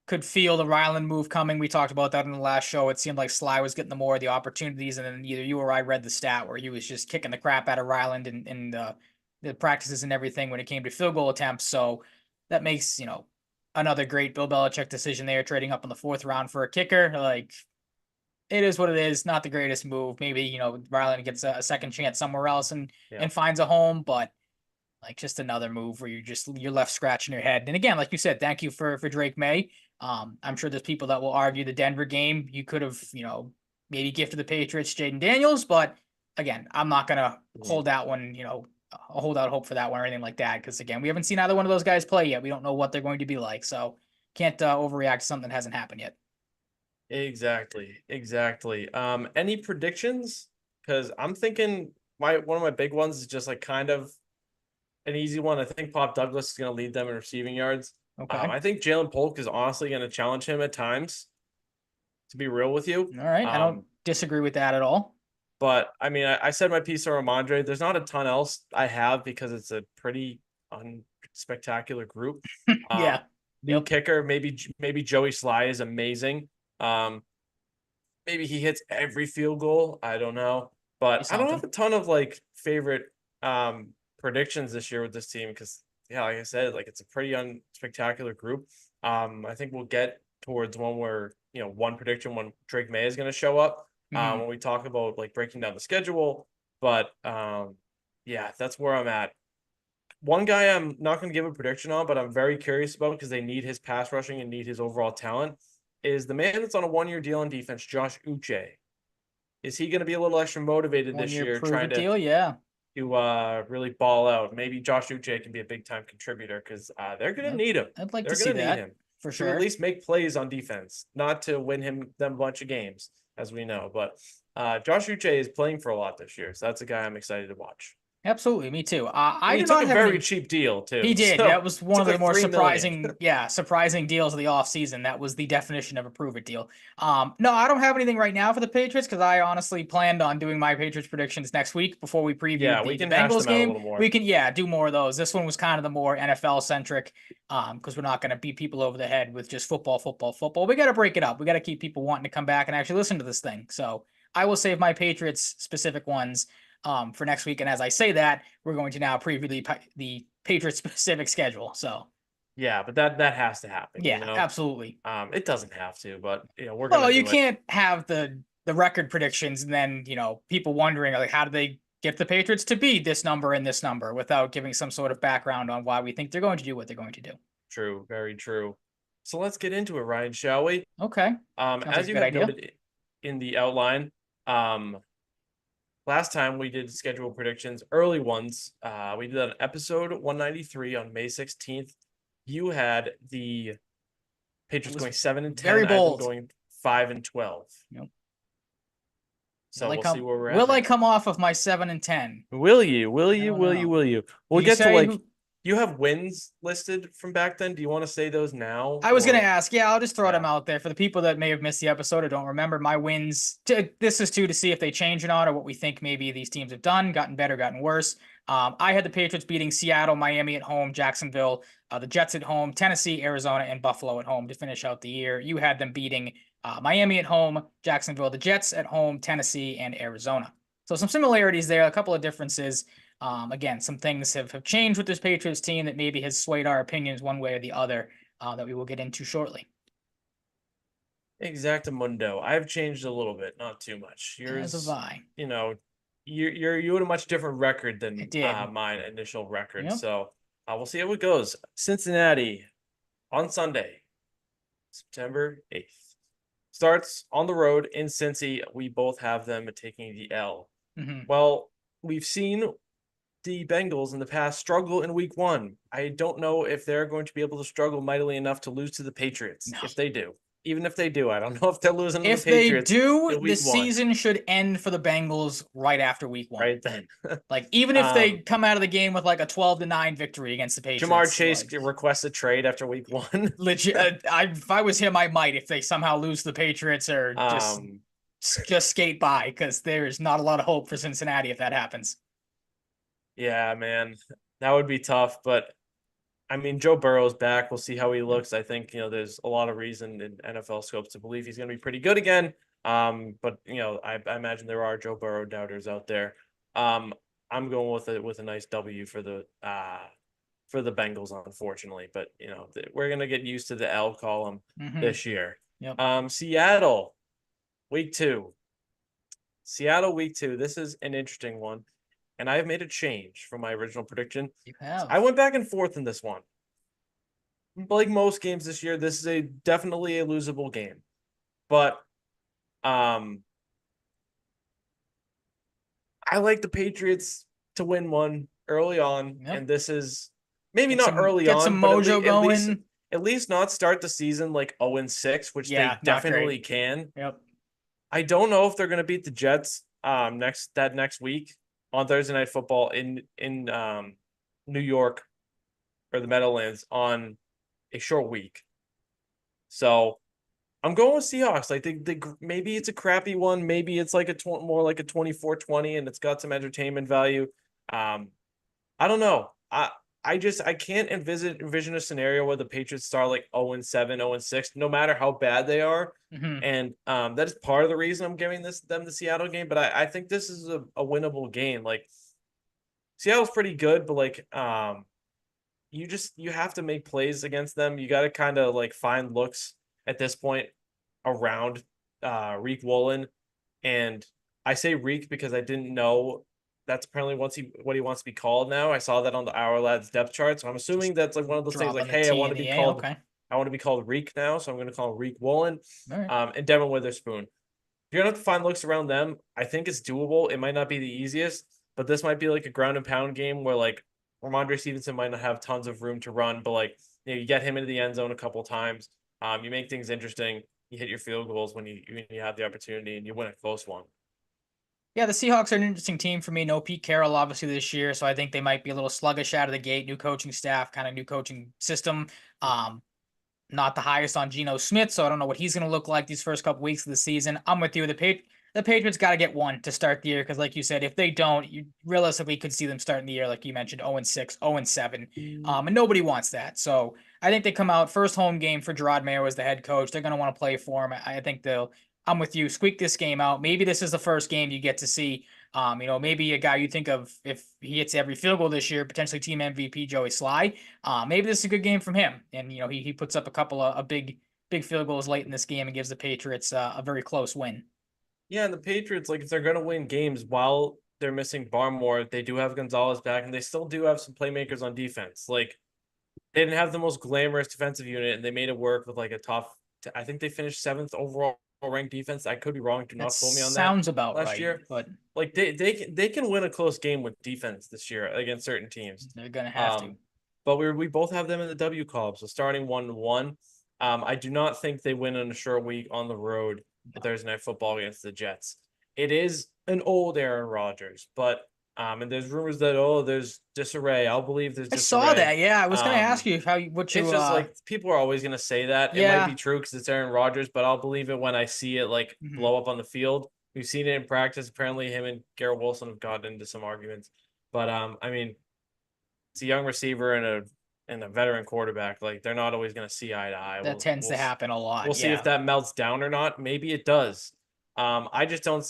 could feel the Ryland move coming. We talked about that in the last show. It seemed like Sly was getting the more of the opportunities, and then either you or I read the stat where he was just kicking the crap out of Ryland in the practices and everything when it came to field goal attempts. So that makes, another great Bill Belichick decision there, trading up in the 4th round for a kicker. Like, it is what it is. Not the greatest move. Maybe, Ryland gets a second chance somewhere else Yeah. and finds a home, but like just another move where you're left scratching your head. And again, like you said, thank you for Drake May. I'm sure there's people that will argue the Denver game. You could have, maybe gifted the Patriots Jaden Daniels, but again, I'm not gonna hold that one, hold out hope for that one or anything like that. Because again, we haven't seen either one of those guys play yet. We don't know what they're going to be like. So can't overreact to something that hasn't happened yet. Exactly. Exactly. Any predictions? Because I'm thinking one of my big ones is just like kind of an easy one. I think Pop Douglas is going to lead them in receiving yards. Okay. I think Jalen Polk is honestly going to challenge him at times, to be real with you. All right. I don't disagree with that at all. But I mean, I said my piece on Ramondre. There's not a ton else I have because it's a pretty unspectacular group. Yeah. New kicker, maybe Joey Sly is amazing. Maybe he hits every field goal. I don't know. But I don't have a ton of like favorite predictions this year with this team because yeah, like I said, like it's a pretty unspectacular group. I think we'll get towards one where one prediction when Drake May is going to show up when we talk about like breaking down the schedule. But yeah, that's where I'm at. One guy I'm not going to give a prediction on, but I'm very curious about because they need his pass rushing and need his overall talent. Is the man that's on a 1-year deal on defense, Josh Uche. Is he going to be a little extra motivated this year trying to deal? Yeah. To really ball out? Maybe Josh Uche can be a big time contributor because they're going to need him. I'd like they're to see gonna that need him for to sure. at least make plays on defense, not to win them a bunch of games, as we know. But Josh Uche is playing for a lot this year, so that's a guy I'm excited to watch. Absolutely, me too. I he do took not a have very any... cheap deal too. He did. So That was one of the like more $3 million. surprising deals of the offseason. That was the definition of a prove it deal. No, I don't have anything right now for the Patriots because I honestly planned on doing my Patriots predictions next week before we previewed We the can hash Bengals them out a game. little more. We can do more of those. This one was kind of the more NFL centric because we're not going to beat people over the head with just football. We got to break it up. We got to keep people wanting to come back and actually listen to this thing. So I will save my Patriots specific ones for next week. And as I say that, we're going to now preview the Patriots specific schedule. So yeah, but that has to happen. yeah, absolutely. It doesn't have to, but we're well, gonna. You can't have the record predictions and then people wondering like how do they get the Patriots to be this number and this number without giving some sort of background on why we think they're going to do what they're going to do. True, very true. So let's get into it, Ryan, shall we? Okay. As you have noted in the outline, last time we did schedule predictions, early ones. We did an episode 193 on May 16th. You had the Patriots going 7-10. Very bold. Going 5-12. Yep. So we'll see where we're at. Will I come off of my 7-10? Will you? Will you? We'll get to like. You have wins listed from back then. Do you want to say those now? I was going to ask. Yeah, I'll just throw them out there for the people that may have missed the episode or don't remember. My wins, this is to see if they change or not or what we think maybe these teams have done, gotten better, gotten worse. I had the Patriots beating Seattle, Miami at home, Jacksonville, the Jets at home, Tennessee, Arizona, and Buffalo at home to finish out the year. You had them beating Miami at home, Jacksonville, the Jets at home, Tennessee, and Arizona. So some similarities there, a couple of differences. Again, some things have changed with this Patriots team that maybe has swayed our opinions one way or the other that we will get into shortly. Exactamundo. I've changed a little bit, not too much. Yours, as have I. You had a much different record than mine initial record. Yep. So we'll see how it goes. Cincinnati on Sunday, September 8th. Starts on the road in Cincy. We both have them taking the L. Well, we've seen the Bengals in the past struggle in week 1. I don't know if they're going to be able to struggle mightily enough to lose to the Patriots. No. If they do. Even if they do, I don't know if they're losing to the Patriots. If they do, the season should end for the Bengals right after week 1. Right then. Like, even if they come out of the game with like a 12-9 victory against the Patriots. Jamar Chase requests a trade after week 1. Legit. If I was him, I might if they somehow lose the Patriots or just skate by because there's not a lot of hope for Cincinnati if that happens. Yeah, man, that would be tough. But I mean, Joe Burrow's back. We'll see how he looks. I think there's a lot of reason in NFL scopes to believe he's going to be pretty good again. But I imagine there are Joe Burrow doubters out there. I'm going with a nice W for the for the Bengals, unfortunately. But we're gonna get used to the L column Mm-hmm. this year. Yep. Seattle, week 2. Seattle week 2. This is an interesting one, and I've made a change from my original prediction. You I have. went back and forth in this one. Like most games this year, this is definitely a losable game. But um I like the Patriots to win one early on, Yep. and this is maybe Get not some early get on, some but mojo going. at least not start the season like 0-6, which Yeah, they not great. definitely can. Yep. I don't know if they're going to beat the Jets next week on Thursday Night Football in New York or the Meadowlands on a short week. So I'm going with Seahawks. Like maybe it's a crappy one. Maybe it's like more like a 24-20 and it's got some entertainment value. Um, I don't know. I can't envision a scenario where the Patriots start like 0-7, 0-6, no matter how bad they are. Mm-hmm. And that is part of the reason I'm giving them the Seattle game. But I think this is a winnable game. Like Seattle's pretty good, but like you have to make plays against them. You got to kind of like find looks at this point around Reek Woolen. And I say Reek because I didn't know that's apparently what he wants to be called now. I saw that on the Our Lads depth chart. So I'm Just assuming that's like one of those things like, dropping the hey, T and the A. Okay. I want to be called Reek now. So I'm going to call him Reek Woolen. All right. And Devin Witherspoon. You're gonna have to find looks around them. I think it's doable. It might not be the easiest, but this might be like a ground and pound game where like Ramondre Stevenson might not have tons of room to run, but like you get him into the end zone a couple times. You make things interesting. You hit your field goals when you have the opportunity, and you win a close one. Yeah, the Seahawks are an interesting team for me. No Pete Carroll, obviously, this year, so I think they might be a little sluggish out of the gate. New coaching staff, kind of new coaching system. Not the highest on Geno Smith, so I don't know what he's going to look like these first couple weeks of the season. I'm with you. The Patriots got to get one to start the year because, like you said, if they don't, you realistically could see them starting the year, like you mentioned, 0-6, 0-7, and nobody wants that. So I think they come out first home game for Gerard Mayo as the head coach. They're going to want to play for him. I think they'll. I'm with you. Squeak this game out. Maybe this is the first game you get to see. Maybe a guy you think of if he hits every field goal this year, potentially team MVP Joey Sly. Maybe this is a good game from him, and he puts up a couple of big field goals late in this game and gives the Patriots a very close win. Yeah, and the Patriots, like if they're gonna win games while they're missing Barmore, they do have Gonzalez back, and they still do have some playmakers on defense. Like they didn't have the most glamorous defensive unit, and they made it work with like a top. I think they finished 7th overall ranked defense. I could be wrong. Do That not quote me on that. sounds about Last right, year, but like they can win a close game with defense this year against certain teams. they're gonna have to. Um, but we both have them in the W column, so starting 1-1. I do not think they win in a short week on the road for Thursday Night Football against the Jets. It is an old Aaron Rodgers, but and there's rumors that there's disarray. I'll believe there's I saw disarray. that. Yeah, I was gonna ask Um, you what it's you. just like people are always gonna say that. It might Yeah. be true because it's Aaron Rodgers, but I'll believe it when I see it like Mhm. blow up on the field. We've seen it in practice. Apparently, him and Garrett Wilson have gotten into some arguments. But I mean, it's a young receiver and a veteran quarterback. Like they're not always gonna see eye to eye. That tends to happen a We'll lot. see if Yeah. that melts down or not. Maybe it does. I don't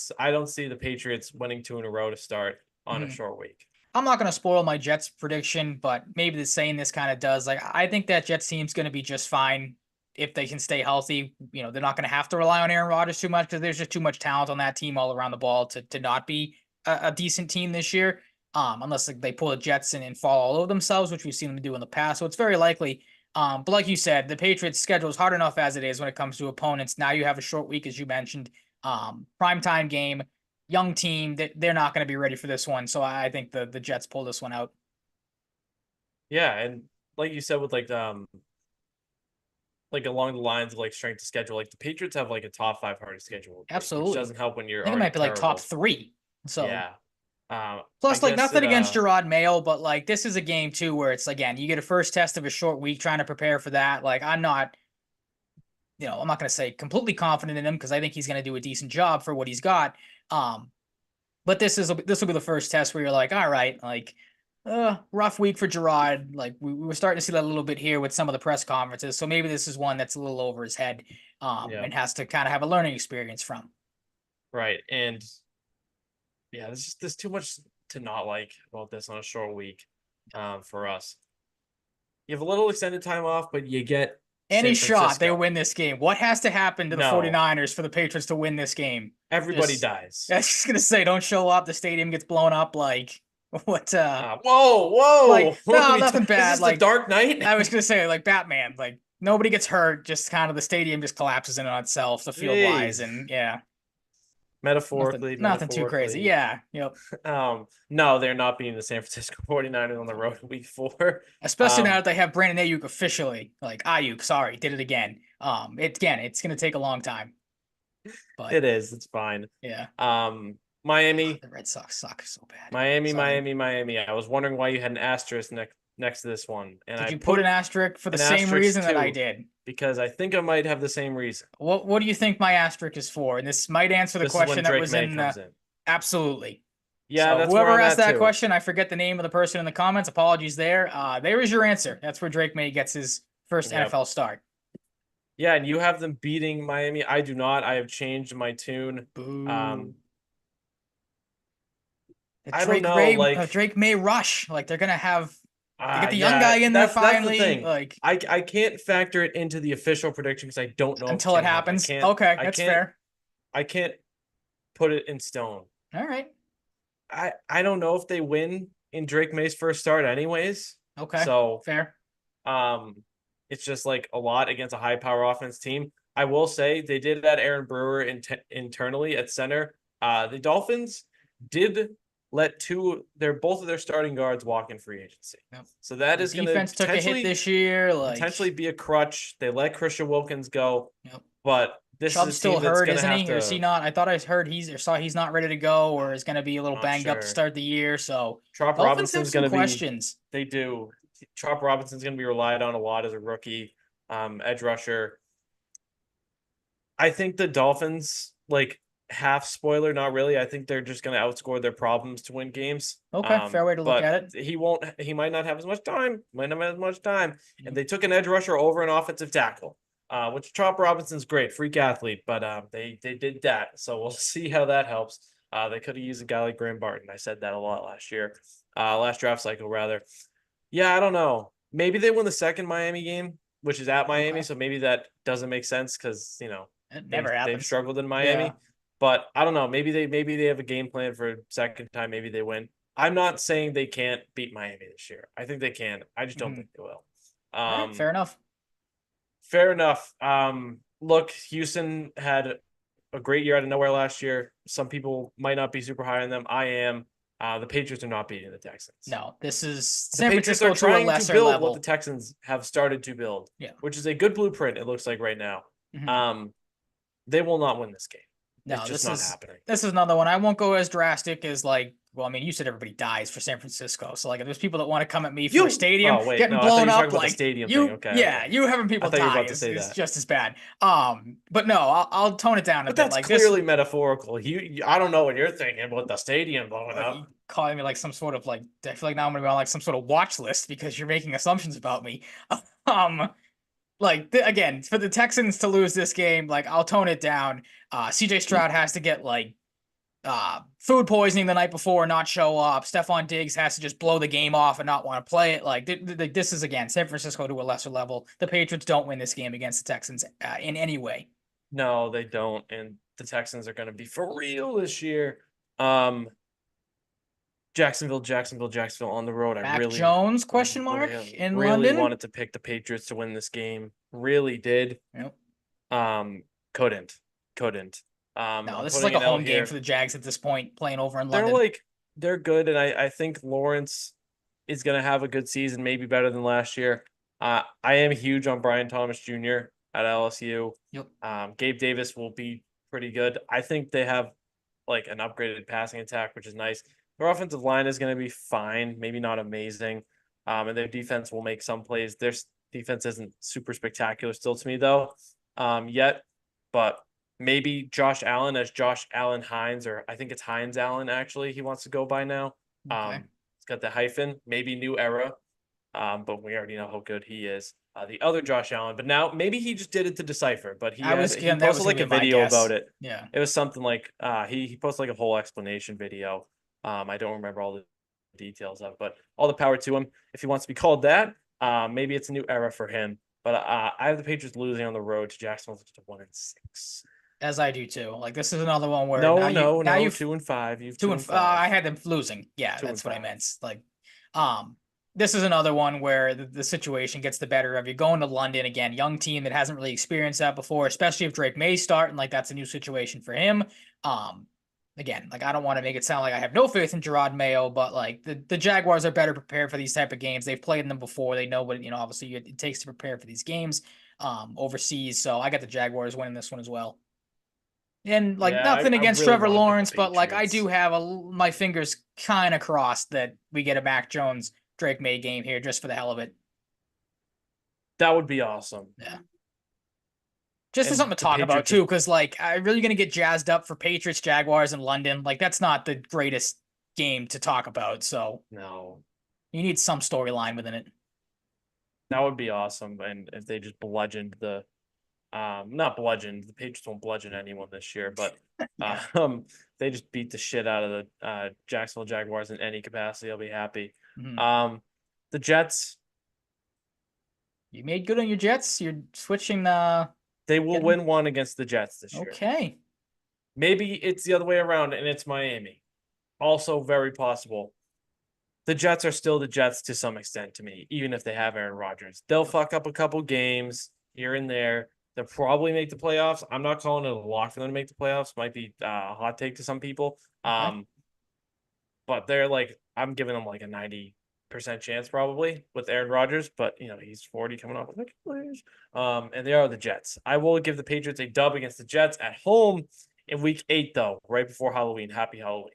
see the Patriots winning 2 in a row to start on a Mhm. short week. I'm not going to spoil my Jets prediction, but maybe the saying this kind of does. Like, I think that Jets team's going to be just fine if they can stay healthy. They're not going to have to rely on Aaron Rodgers too much because there's just too much talent on that team all around the ball to not be a decent team this year. Unless like, they pull the Jets and fall all over themselves, which we've seen them do in the past. So it's very likely. But like you said, the Patriots' schedule is hard enough as it is when it comes to opponents. Now you have a short week, as you mentioned. Primetime game, young team, that they're not going to be ready for this one. So I think the Jets pull this one out. Yeah, and like you said with like along the lines of like strength of schedule, like the Patriots have like a top 5 hardest schedule, which Absolutely. doesn't help when I you're think it already might be like top terrible. 3. So Yeah. I plus, like guess nothing it against Gerard Mayo, but like this is a game too where it's again you get a first test of a short week trying to prepare for that. Like I'm not, I'm not going to say completely confident in him because I think he's going to do a decent job for what he's got. Um, but this will be the first test where you're like, all right, like rough week for Gerard. Like we were starting to see that a little bit here with some of the press conferences. So maybe this is one that's a little over his head, Yeah, and has to kind of have a learning experience from. right. And yeah, there's too much to not like about this on a short week for us. You have a little extended time off, but you get Any San shot they Francisco. win this game. What has to happen to the No, 49ers for the Patriots to win this game? everybody Just dies. I was just gonna say, don't show up. The stadium gets blown up. Like what? Whoa, whoa! Like What are no, we nothing is bad. this the Like Dark Knight? I was gonna say, like Batman. Like nobody gets hurt. Just kind of the stadium just collapses in on itself, the field wise, Jeez. and yeah, Metaphorically, nothing too crazy. metaphorically. Yeah, yep. No, they're not beating the San Francisco 49ers on the road in week 4. Especially now that they have Brandon Ayuk officially. Like Ayuk, sorry, did it again. It's gonna take a long time, but It is. It's fine. yeah. Miami, The Red Sox suck so bad. Miami, Sorry. Miami, Miami. I was wondering why you had an asterisk next to this one, and Did I you put put an asterisk for the an same asterisk reason that I too, did? because I think I might have the same reason. What do you think my asterisk is for? And this might answer the This is when question that Drake was May in comes in. absolutely. Yeah, So that's where whoever I'm asked at that too. question, I forget the name of the person in the comments. Apologies there. There is your answer. That's where Drake May gets his first Yep. NFL start. Yeah, and you have them beating Miami. I do not. I have changed my tune. Boo. I don't know, like Drake May rush. Like they're gonna have they get the young yeah, guy in there that's the finally. thing. Like I can't factor it into the official prediction because I don't know if it's until it gonna happen. happens. Okay, I that's can't fair. I can't put it in stone. All right. I don't know if they win in Drake May's first start anyways. Okay. So Fair. it's just like a lot against a high power offense team. I will say they did add Aaron Brewer internally at center. The Dolphins did let both of their starting guards walk in free agency. Yep. So that is going to Defense took a hit this year. Like potentially be a crutch. They let Christian Wilkins go. Yep. But this Chubb's is a still team that's hurt, going to isn't have he? to. Or is he not? I thought I heard he's not ready to go, or is going to be a little Not banged up to sure. start the year. So Trop Dolphins have Robinson's some going to be. questions. They do. Trop Robinson's going to be relied on a lot as a rookie edge rusher. I think the Dolphins, like half spoiler, not really. I think they're just going to outscore their problems to win games. Okay, fair way to look at it. He might not have as much time. And they took an edge rusher over an offensive tackle, which Trop Robinson's great, freak athlete, but they did that. So we'll see how that helps. They could have used a guy like Graham Barton. I said that a lot last draft cycle rather. Yeah, I don't know. Maybe they win the second Miami game, which is at Miami. Okay. So maybe that doesn't make sense because It never happens. they've struggled in Miami. Yeah. But I don't know. Maybe they have a game plan for a second time. Maybe they win. I'm not saying they can't beat Miami this year. I think they can. I just don't think they will. All right, fair enough. Fair enough. Look, Houston had a great year out of nowhere last year. Some people might not be super high on them. I am. The Patriots are not beating the Texans. No, this is San Francisco Francisco to a lesser build level. what the Texans have started to build. Yeah. Which is a good blueprint, it looks like right now. Mm-hmm. They will not win this game. No, it's just not happening. This is another one. I won't go as drastic as like. Well, I mean, you said everybody dies for San Francisco, so like, if there's people that want to come at me for a stadium getting blown up, like the stadium you, thing. Okay, yeah, you having people die is just as bad. But no, I'll tone it down a bit. That's like clearly metaphorical. I don't know what you're thinking about the stadium blowing up. You calling me like some sort of like, I feel like now I'm gonna be on like some sort of watch list because you're making assumptions about me. Again, for the Texans to lose this game, like I'll tone it down. CJ Stroud has to get like food poisoning the night before, not show up. Stephon Diggs has to just blow the game off and not want to play it. Like this is again San Francisco to a lesser level. The Patriots don't win this game against the Texans in any way. No, they don't, and the Texans are going to be for real this year. Jacksonville on the road. Mac Jones question mark in really London. Wanted to pick the Patriots to win this game. Really did. Yep. Couldn't. No, this is like a home game for the Jags at this point, playing over in London. They're good, and I think Lawrence is going to have a good season, maybe better than last year. I am huge on Brian Thomas Jr. at LSU. Yep. Gabe Davis will be pretty good. I think they have like an upgraded passing attack, which is nice. Their offensive line is going to be fine, maybe not amazing. And their defense will make some plays. Their defense isn't super spectacular still to me, though, yet. But maybe Josh Allen as Josh Allen Hines, or I think it's Hines Allen, actually, he wants to go by now. Okay. It's got the hyphen, maybe new era. But we already know how good he is. The other Josh Allen, but now maybe he just did it to decipher. But he posted like a video about it. Yeah, it was something like he posted like a whole explanation video. I don't remember all the details of, but all the power to him. If he wants to be called that, Maybe it's a new era for him. But I have the Patriots losing on the road to Jacksonville to 1-6. As I do too. Like this is another one where No, now you no, now no. you've 2-5. You've two two and and five. I had them losing. Yeah, Two and that's what I five. meant. Like, um, this is another one where the situation gets the better of you. Going to London again, young team that hasn't really experienced that before, especially if Drake May's starting. Like that's a new situation for him. Um, Again, like I don't want to make it sound like I have no faith in Gerard Mayo, but like the Jaguars are better prepared for these type of games. They've played in them before. They know what obviously it takes to prepare for these games overseas. So I got the Jaguars winning this one as well. And like Yeah, nothing I against really Trevor want to pick the Lawrence, but like I do Patriots. have my fingers kind of crossed that we get a Mac Jones Drake May game here just for the hell of it. That would be awesome. Yeah. Just as And something to the talk about Patriots too, are because like I'm really gonna get jazzed up for Patriots Jaguars in London. Like that's not the greatest game to talk about, so no. you need some storyline within it. That would be awesome. And if they just bludgeoned the not bludgeoned, the Patriots won't bludgeon anyone this year, but Yeah. they just beat the shit out of the Jacksonville Jaguars in any capacity, I'll be happy. Mhm. The Jets, You made good on your Jets. You're switching they will getting win one against the Jets this year. okay. Maybe it's the other way around and it's Miami. Also very possible. The Jets are still the Jets to some extent to me, even if they have Aaron Rodgers. They'll fuck up a couple games here and there. They'll probably make the playoffs. I'm not calling it a lock for them to make the playoffs. Might be a hot take to some people. Okay. But they're like, I'm giving them like a 90% chance probably with Aaron Rodgers, but he's 40 coming off with Achilles. And they are the Jets. I will give the Patriots a dub against the Jets at home in week 8, though, right before Halloween. Happy Halloween.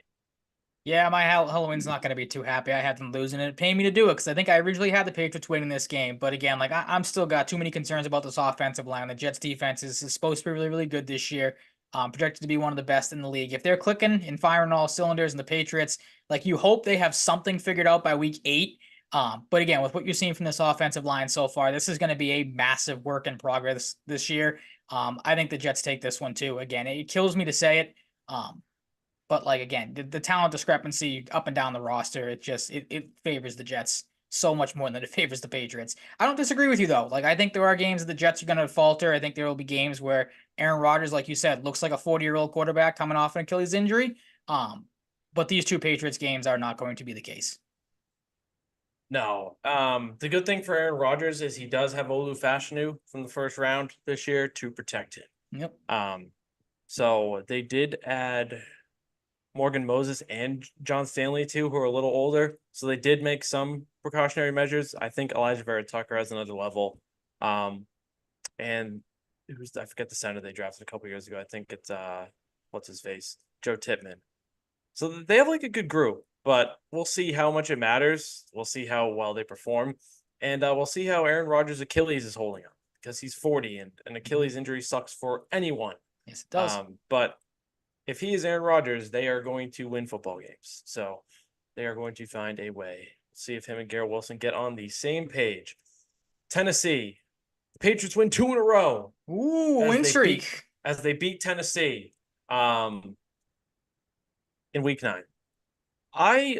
Yeah, my Halloween's not going to be too happy. I had them losing it, paying me to do it because I think I originally had the Patriots winning this game. But again, like I'm still got too many concerns about this offensive line. The Jets defense is supposed to be really, really good this year. Projected to be one of the best in the league. If they're clicking and firing all cylinders, and the Patriots, like you hope they have something figured out by week 8. But again, with what you're seeing from this offensive line so far, this is going to be a massive work in progress this year. I think the Jets take this one too. Again, it kills me to say it. But like again, the talent discrepancy up and down the roster, it favors the Jets so much more than it favors the Patriots. I don't disagree with you though. Like I think there are games that the Jets are going to falter. I think there will be games where Aaron Rodgers, like you said, looks like a 40-year-old quarterback coming off an Achilles injury. But these two Patriots games are not going to be the case. No. The good thing for Aaron Rodgers is he does have Olu Fashanu from the first round this year to protect him. Yep. So they did add Morgan Moses and John Stanley too, who are a little older. So they did make some precautionary measures. I think Elijah Vera Tucker has another level. And I forget the center they drafted a couple years ago. I think it's what's his face? Joe Tippmann. So they have like a good group, but we'll see how much it matters. We'll see how well they perform. And we'll see how Aaron Rodgers' Achilles is holding up because he's 40 and an Achilles injury sucks for anyone. Yes, it does. But if he is Aaron Rodgers, they are going to win football games. So they are going to find a way. See if him and Garrett Wilson get on the same page. Tennessee, the Patriots win 2 in a row. Ooh, win streak. As they beat Tennessee in week 9. I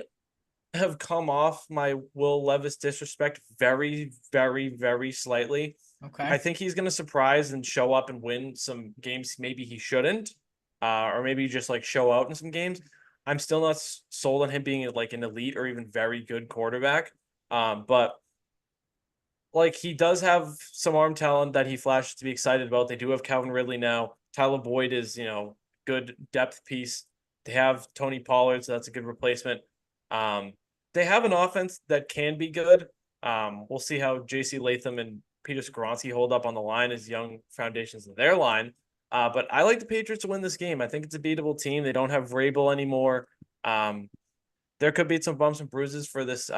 have come off my Will Levis disrespect very, very, very slightly. Okay. I think he's going to surprise and show up and win some games maybe he shouldn't. Or maybe just like show out in some games. I'm still not sold on him being like an elite or even very good quarterback. But like he does have some arm talent that he flashes to be excited about. They do have Calvin Ridley now. Tyler Boyd is, good depth piece. They have Tony Pollard, so that's a good replacement. They have an offense that can be good. We'll see how J.C. Latham and Peter Skoronski hold up on the line as young foundations of their line. But I like the Patriots to win this game. I think it's a beatable team. They don't have Vrabel anymore. There could be some bumps and bruises for this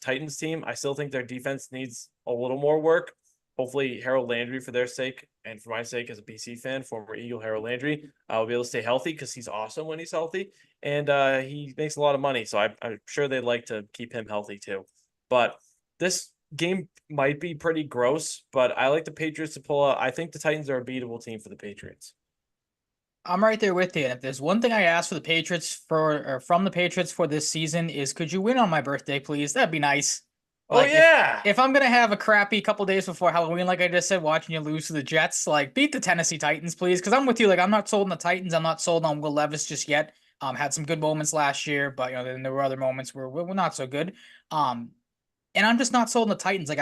Titans team. I still think their defense needs a little more work. Hopefully, Harold Landry, for their sake and for my sake as a BC fan, former Eagle Harold Landry, will be able to stay healthy because he's awesome when he's healthy, and he makes a lot of money. So I'm sure they'd like to keep him healthy too. But this game might be pretty gross, but I like the Patriots to pull out. I think the Titans are a beatable team for the Patriots. I'm right there with you. And if there's one thing I ask for the Patriots from the Patriots for this season is, could you win on my birthday, please? That'd be nice. Oh Like yeah. if I'm gonna have a crappy couple days before Halloween, like I just said, watching you lose to the Jets, like beat the Tennessee Titans, please. Because I'm with you. Like I'm not sold on the Titans. I'm not sold on Will Levis just yet. Had some good moments last year, but then there were other moments where we're not so good. Um, and I'm just not sold on the Titans. Like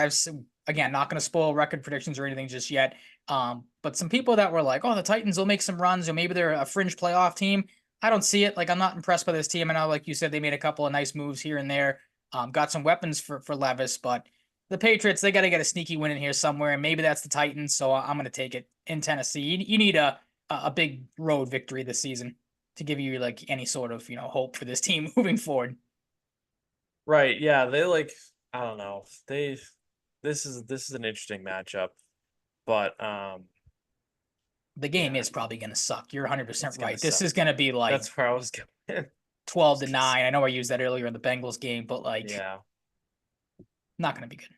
again, not gonna spoil record predictions or anything just yet. But some people that were like, oh, the Titans will make some runs, or maybe they're a fringe playoff team. I don't see it. Like I'm not impressed by this team. I know, like you said, they made a couple of nice moves here and there. Got some weapons for Levis, but the Patriots, they got to get a sneaky win in here somewhere, and maybe that's the Titans. So I'm going to take it in Tennessee. You need a big road victory this season to give you like any sort of hope for this team moving forward. Right. Yeah. They like. I don't know. They. This is an interesting matchup, but The game yeah, is probably going to suck. You're 100% it's gonna right. This suck. is going to be like That's where I was going. 12-9. I know I used that earlier in the Bengals game, but like Yeah. not going to be good.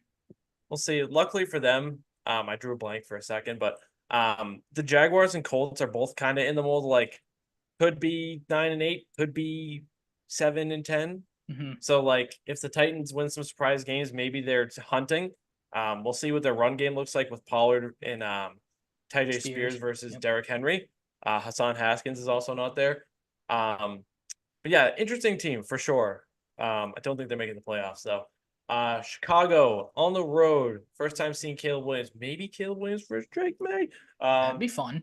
We'll see. Luckily for them, I drew a blank for a second, but the Jaguars and Colts are both kind of in the mold. Like, could be 9-8, could be 7-10. Mm-hmm. So, like, if the Titans win some surprise games, maybe they're hunting. We'll see what their run game looks like with Pollard and Tyjae Spears versus Yep. Derrick Henry. Hassan Haskins is also not there. But yeah, interesting team for sure. I don't think they're making the playoffs though. Chicago on the road. First time seeing Caleb Williams. Maybe Caleb Williams versus Drake May. That'd be fun.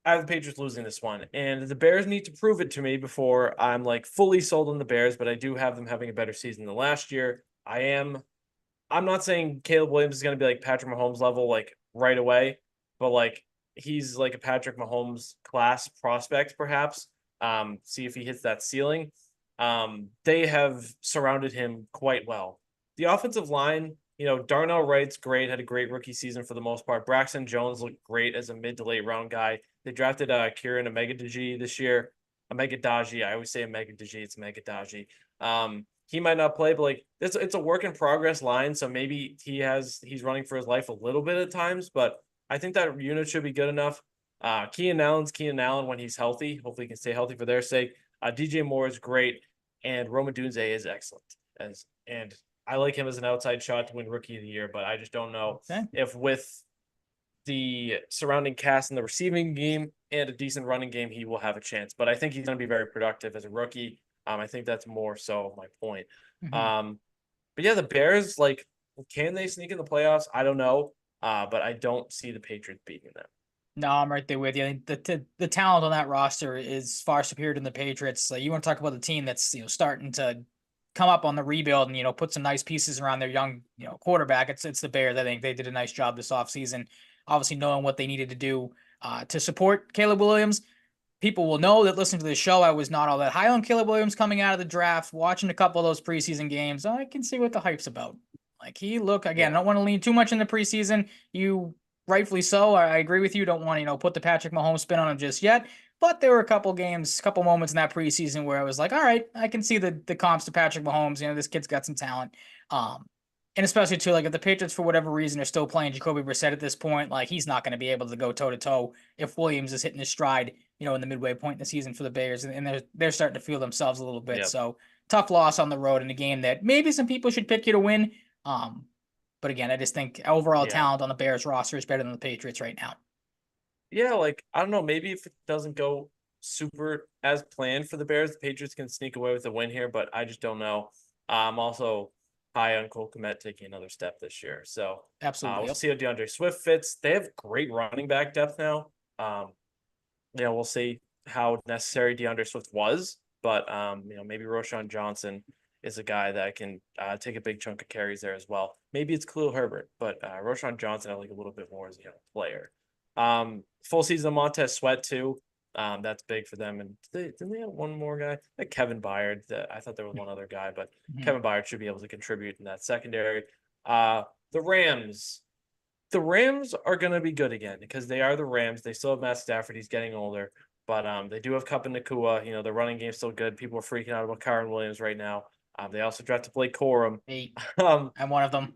I have the Patriots losing this one, and the Bears need to prove it to me before I'm like fully sold on the Bears. But I do have them having a better season than last year. I'm not saying Caleb Williams is going to be like Patrick Mahomes level like right away, but like he's like a Patrick Mahomes class prospect perhaps. See if he hits that ceiling. They have surrounded him quite well. The offensive line, Darnell Wright's great, had a great rookie season for the most part. Braxton Jones looked great as a mid to late round guy. They drafted Kieran Omegadaji this year. Omegadaji, I always say Omegadaji, it's Omegadaji. He might not play, but like it's a work in progress line. So maybe he's running for his life a little bit at times, but I think that unit should be good enough. Keenan Allen when he's healthy. Hopefully he can stay healthy for their sake. DJ Moore is great, and Rome Odunze is excellent. And I like him as an outside shot to win Rookie of the Year, but I just don't know if with the surrounding cast in the receiving game and a decent running game, he will have a chance. But I think he's going to be very productive as a rookie. I think that's more so my point. Mm-hmm. But yeah, the Bears, like, can they sneak in the playoffs? I don't know. But I don't see the Patriots beating them. No, I'm right there with you. The talent on that roster is far superior to the Patriots. You want to talk about the team that's starting to come up on the rebuild and put some nice pieces around their young quarterback. It's the Bears. I think they did a nice job this offseason, obviously knowing what they needed to do to support Caleb Williams. People will know that listening to the show, I was not all that high on Caleb Williams coming out of the draft. Watching a couple of those preseason games, I can see what the hype's about. Like I don't want to lean too much in the preseason. You rightfully so. I agree with you. Don't want to put the Patrick Mahomes spin on him just yet. But there were a couple games, couple moments in that preseason where I was like, all right, I can see the comps to Patrick Mahomes. This kid's got some talent. And especially too, like if the Patriots for whatever reason are still playing Jacoby Brissett at this point, like he's not going to be able to go toe to toe if Williams is hitting his stride, in the midway point in the season for the Bears, and they're starting to feel themselves a little bit. Yep. So tough loss on the road in a game that maybe some people should pick you to win. But again, I just think overall talent on the Bears roster is better than the Patriots right now. Yeah, like I don't know, maybe if it doesn't go super as planned for the Bears, the Patriots can sneak away with a win here, but I just don't know. I'm also high on Cole Kmet taking another step this year. So Absolutely. we'll see how DeAndre Swift fits. They have great running back depth now. We'll see how necessary DeAndre Swift was, but maybe Roshan Johnson is a guy that can take a big chunk of carries there as well. Maybe it's Khalil Herbert, but Roshan Johnson I like a little bit more as a player. Full season of Montez Sweat too. That's big for them. And didn't they have one more guy? Like Kevin Byard. I thought there was one other guy, but Kevin Byard should be able to contribute in that secondary. The Rams. The Rams are going to be good again because they are the Rams. They still have Matt Stafford. He's getting older, but they do have Kupp and Nakua. The running game's still good. People are freaking out about Kyron Williams right now. They also drafted Blake Corum. I'm one of them.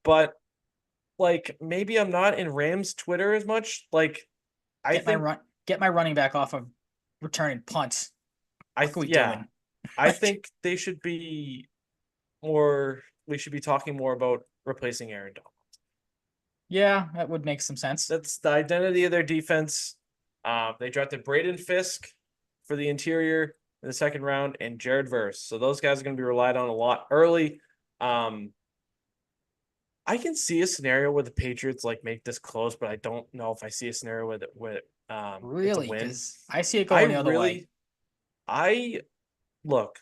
But like maybe I'm not in Rams Twitter as much. Like get my running back off of returning punts. What are we doing? I think they should be or we should be talking more about replacing Aaron Donald. Yeah, that would make some sense. That's the identity of their defense. They drafted Braden Fisk for the interior in the second round and Jared Verse. So those guys are going to be relied on a lot early. I can see a scenario where the Patriots like make this close, but I don't know if I see a scenario with it's a Really, win. because I see it I going the other way. really I look,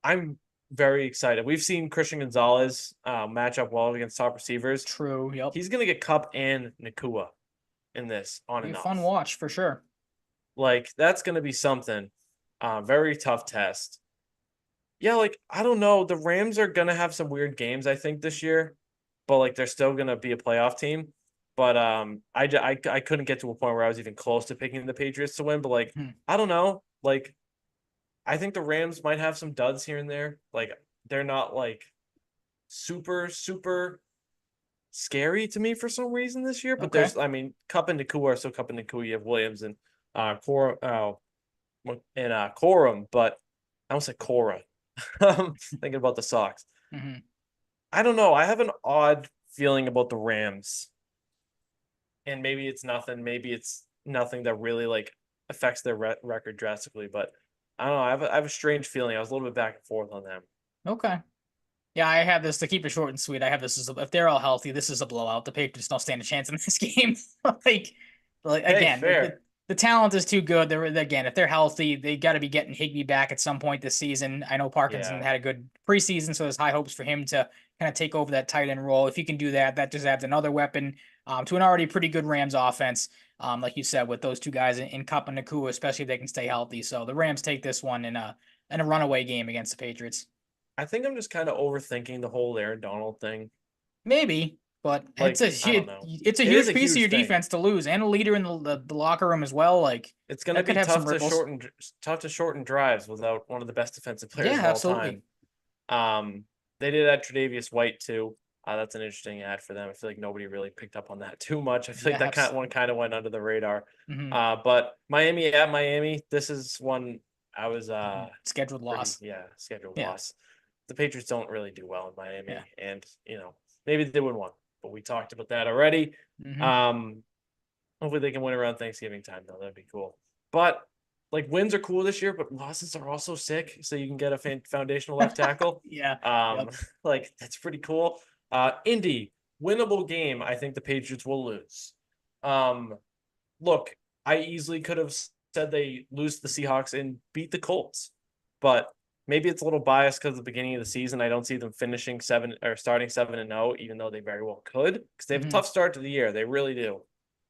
I'm very excited. We've seen Christian Gonzalez match up well against top receivers. True. Yep. He's gonna get Cup and Nakua in this on Be a and fun off. watch for sure. Like that's gonna be something. Very tough test. Yeah, like I don't know. The Rams are gonna have some weird games, I think, this year, but like they're still gonna be a playoff team. But I couldn't get to a point where I was even close to picking the Patriots to win. But like Hmm. I don't know. Like I think the Rams might have some duds here and there. Like they're not like super scary to me for some reason this year. But Okay. there's, I mean, Cup and Nakua are still Cup and Nakua. You have Williams and Corum, but I almost said Cora. Thinking about the Sox. Hmm. I don't know. I have an odd feeling about the Rams, and maybe it's nothing. Maybe it's nothing that really like affects their record drastically. But I don't know. I have a strange feeling. I was a little bit back and forth on them. Okay. Yeah, I have this to keep it short and sweet. I have this as if they're all healthy, this is a blowout. The Patriots don't stand a chance in this game. like, like Hey, again, fair. the talent is too good. They're again, if they're healthy, they got to be getting Higbee back at some point this season. I know Parkinson Yeah, had a good preseason, so there's high hopes for him to kind of take over that tight end role. If he can do that, that just adds another weapon to an already pretty good Rams offense. Like you said, with those two guys in Cup and Nakua, especially if they can stay healthy. So the Rams take this one in a runaway game against the Patriots. I think I'm just kind of overthinking the whole Aaron Donald thing. Maybe, but Like, I don't know. it's a It is huge a piece of huge your thing. defense to lose, and a leader in the locker room as well. Like It's going to that could be have some ripples. tough to shorten drives without one of the best defensive players Yeah, of all absolutely. time. They did add Tre'Davious White too. That's an interesting ad for them. I feel like nobody really picked up on that too much. I feel like Yeah, that one kind of went under the radar. mm-hmm. But Miami at Miami, this is one I was Scheduled pretty loss. scheduled Yeah, loss. The Patriots don't really do well in yeah. Miami, and maybe they would win, but we talked about that already. Mm-hmm. Um, Hopefully they can win around Thanksgiving time though. That'd be cool. But like wins are cool this year, but losses are also sick. So you can get a foundational left tackle. Yeah. Um, Yep. like that's pretty cool. Indy, winnable game. I think the Patriots will lose. Um, Look, I easily could have said they lose the Seahawks and beat the Colts, but maybe it's a little biased because the beginning of the season, I don't see them finishing starting 7-0, even though they very well could, because they have a Mm-hmm. tough start to the year. They really do.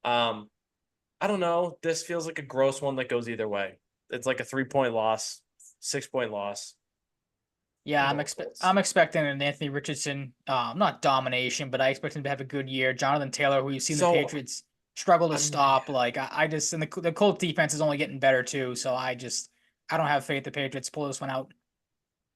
Um, I don't know. This feels like a gross one that goes either way. It's like a 3-point loss, 6-point loss. Yeah, I'm going Colts. I'm expecting an Anthony Richardson, not domination, but I expect him to have a good year. Jonathan Taylor, who you've seen the So Patriots struggle to I'm stop. Like I just and the Colts defense is only getting better too. So I don't have faith the Patriots pull this one out.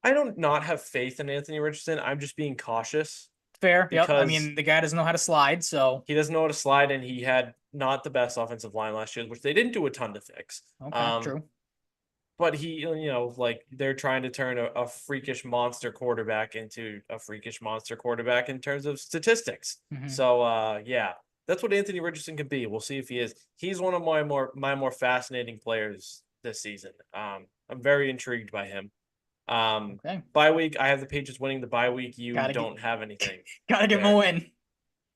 I don't not have faith in Anthony Richardson. I'm just being cautious Fair. Yep. I because mean, the guy doesn't know how to slide, so he doesn't know how to slide, and he had not the best offensive line last year, which they didn't do a ton to fix. okay, true. But like they're trying to turn a freakish monster quarterback into a freakish monster quarterback in terms of statistics. Hmm. So yeah, that's what Anthony Richardson could be. We'll see if he is. He's one of my more fascinating players this season. I'm very intrigued by him. Okay, Bye week, I have the Patriots winning the bye week. You gotta get don't have anything gotta give him a there. win.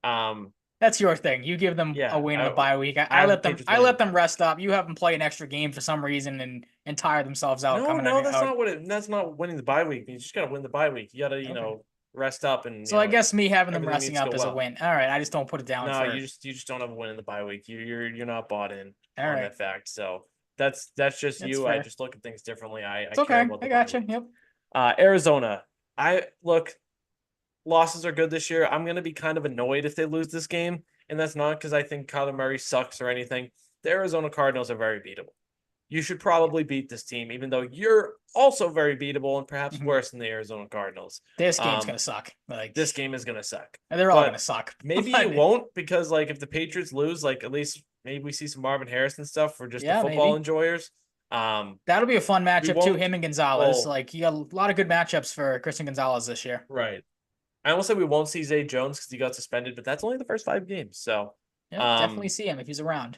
Um, That's your thing. You give them a yeah, win in the bye week. I have the Patriots I winning the let bye them week. rest up. You have them play an extra game for some reason and tire themselves out No, coming no, that's out. not what it. That's not winning the bye week. You just gotta win the bye week. You gotta, Okay. rest up and So I guess me having them everything resting needs to up go is a well. win. All right, I just don't put it down No, for. you just don't have a win in the bye week. You're not bought in All on right, that fact. So that's just that's you. I fair. just look at things differently. I It's care okay. about I the bye gotcha. week. Yep. Arizona. I look, losses are good this year. I'm gonna be kind of annoyed if they lose this game, and that's not because I think Kyler Murray sucks or anything. The Arizona Cardinals are very beatable. You should probably beat this team, even though you're also very beatable and perhaps Hmm. worse than the Arizona Cardinals. This game's Um, gonna suck. Like this game is gonna suck. they're all gonna But suck. maybe it But won't because like if the Patriots lose, like at least maybe we see some Marvin Harrison stuff for just the yeah, football maybe. enjoyers. That'll be a fun We matchup too. won't. Him and Gonzalez. Well, Like you got a lot of good matchups for Christian Gonzalez this year. right. I almost said we won't see Zay Jones because he got suspended, but that's only the first 5 games. So, Yep, definitely um, see him if he's around.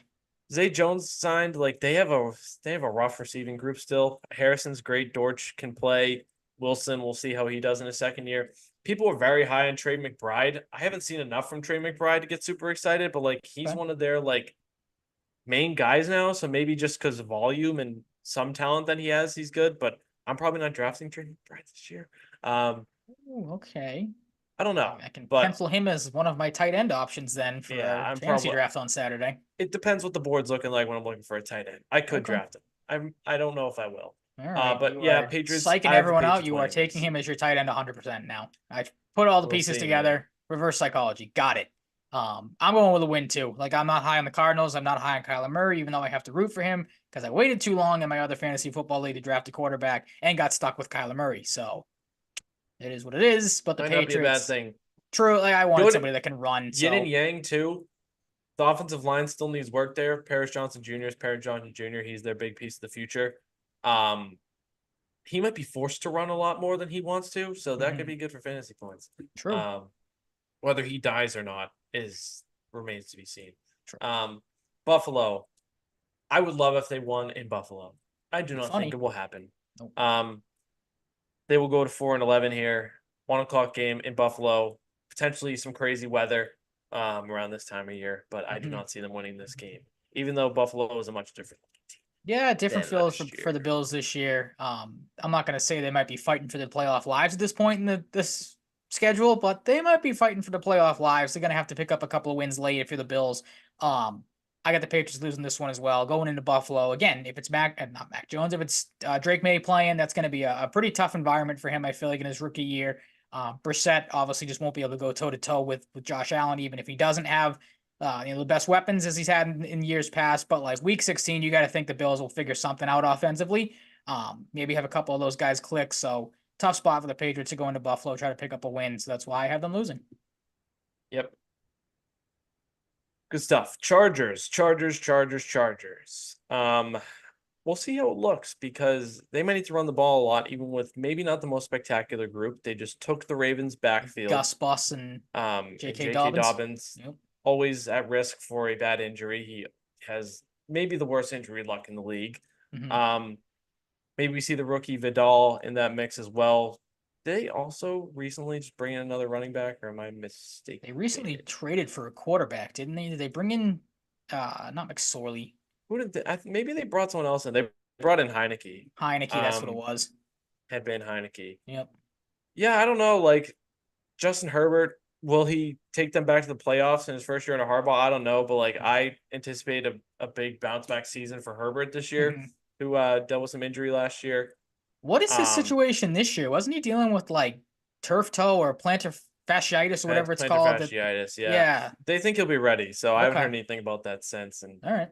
Zay Jones signed. Like they have a rough receiving group still. Harrison's great. Dortch can play. Wilson, we'll see how he does in his second year. People are very high on Trey McBride. I haven't seen enough from Trey McBride to get super excited, but like he's Okay. one of their like main guys now. So maybe just because of volume and some talent that he has, he's good. But I'm probably not drafting Trey McBride this year. Ooh, okay. I don't know, I can but pencil him as one of my tight end options then for yeah, our I'm fantasy probably. draft on Saturday. It depends what the board's looking like when I'm looking for a tight end. I could Okay. draft him. I don't know if I will. All right. But You yeah, are Patriots. psyching I have the everyone out. Patriots You are winning taking this. him as your tight end 100% now. I put all the We'll pieces see. Yeah. together. Reverse psychology. Got it. I'm going with a win too. Like I'm not high on the Cardinals. I'm not high on Kyler Murray, even though I have to root for him because I waited too long in my other fantasy football league to draft a quarterback and got stuck with Kyler Murray. So it is what it is. But the Might not be a bad Patriots, thing. true. Like I wanted Good somebody that can run. yin and So yang too. The offensive line still needs work there. Paris Johnson Jr. is Paris Johnson Jr. He's their big piece of the future. He might be forced to run a lot more than he wants to, so that could be good for fantasy points. true. Whether he dies or not is remains to be seen. True. Buffalo. I would love if they won in Buffalo. I do not think Funny. it will happen. Nope. They will go to 4-11 here. 1 o'clock game in Buffalo. Potentially some crazy weather around this time of year, but I do not see them winning this game, even though Buffalo is a much different team Yeah, different than feels last for the year. Bills this year. I'm not going to say they might be fighting for the playoff lives at this point in this schedule, but they might be fighting for the playoff lives. They're going to have to pick up a couple of wins late if you're the Bills. I got the Patriots losing this one as well. Going into Buffalo again, if it's not Mac Jones, if it's Drake May playing, that's going to be a pretty tough environment for him. I feel like in his rookie year, Brissett obviously just won't be able to go toe to toe with Josh Allen, even if he doesn't have the best weapons as he's had in years past. But like week 16, you got to think the Bills will figure something out offensively. Maybe have a couple of those guys click. So tough spot for the Patriots to go into Buffalo, try to pick up a win. So that's why I have them losing. Yep. Good stuff. Chargers. We'll see how it looks because they might need to run the ball a lot, even with maybe not the most spectacular group. They just took the Ravens backfield. Gus Bus and J.K. Dobbins. Dobbins, Yep. always at risk for a bad injury. He has maybe the worst injury luck in the league. Maybe we see the rookie Vidal in that mix as well. They also recently just bring in another running back, or am I mistaken? They recently traded for a quarterback, didn't they? Did they bring in not McSorley? Who did they, maybe they brought someone else in? They brought in Heineke. Heineke, that's what it was. Had been Heineke. Yep. Yeah, I don't know. Like Justin Herbert, will he take them back to the playoffs in his first year in a Harbaugh? I don't know, but like I anticipate a big bounce back season for Herbert this year, who dealt with some injury last year. What is his situation this year? Wasn't he dealing with like turf toe or plantar fasciitis or whatever it's Plantar called? fasciitis, yeah. Yeah. They think he'll be ready, so I haven't Okay. heard anything about that since. And All right.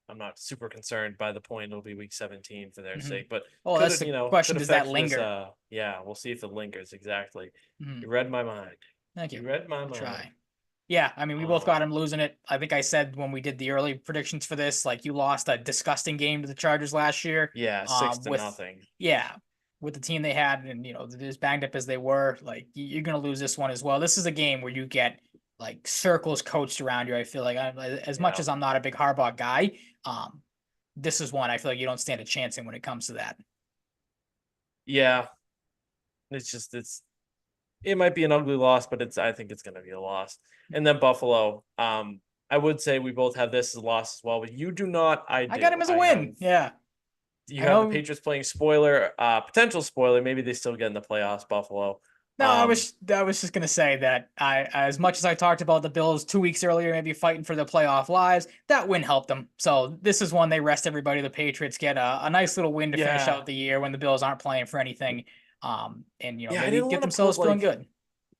I'm not super concerned by the point it'll be week 17 for their sake. But Oh, that's the question. could Does that affect linger? this, yeah, we'll see if it lingers. Exactly. You read my mind. Thank you. You read my mind. Try. Yeah, I mean, we both got him losing it. I think I said when we did the early predictions for this, like you lost a disgusting game to the Chargers last year. Yeah, 6-0. Yeah, with the team they had, and as banged up as they were, like you're gonna lose this one as well. This is a game where you get like circles coached around you. I feel like as much as I'm not a big Harbaugh guy, this is one I feel like you don't stand a chance in when it comes to that. Yeah, it might be an ugly loss, but I think it's going to be a loss. And then Buffalo, I would say we both have this as a loss as well, but you do not. I got him as a win. Yeah. You have the Patriots playing potential spoiler. Maybe they still get in the playoffs, Buffalo. No, I was just gonna say that as much as I talked about the Bills 2 weeks earlier, maybe fighting for the playoff lives, that win helped them. So this is one they rest everybody. The Patriots get a nice little win to finish out the year when the Bills aren't playing for anything. Maybe get themselves feeling good.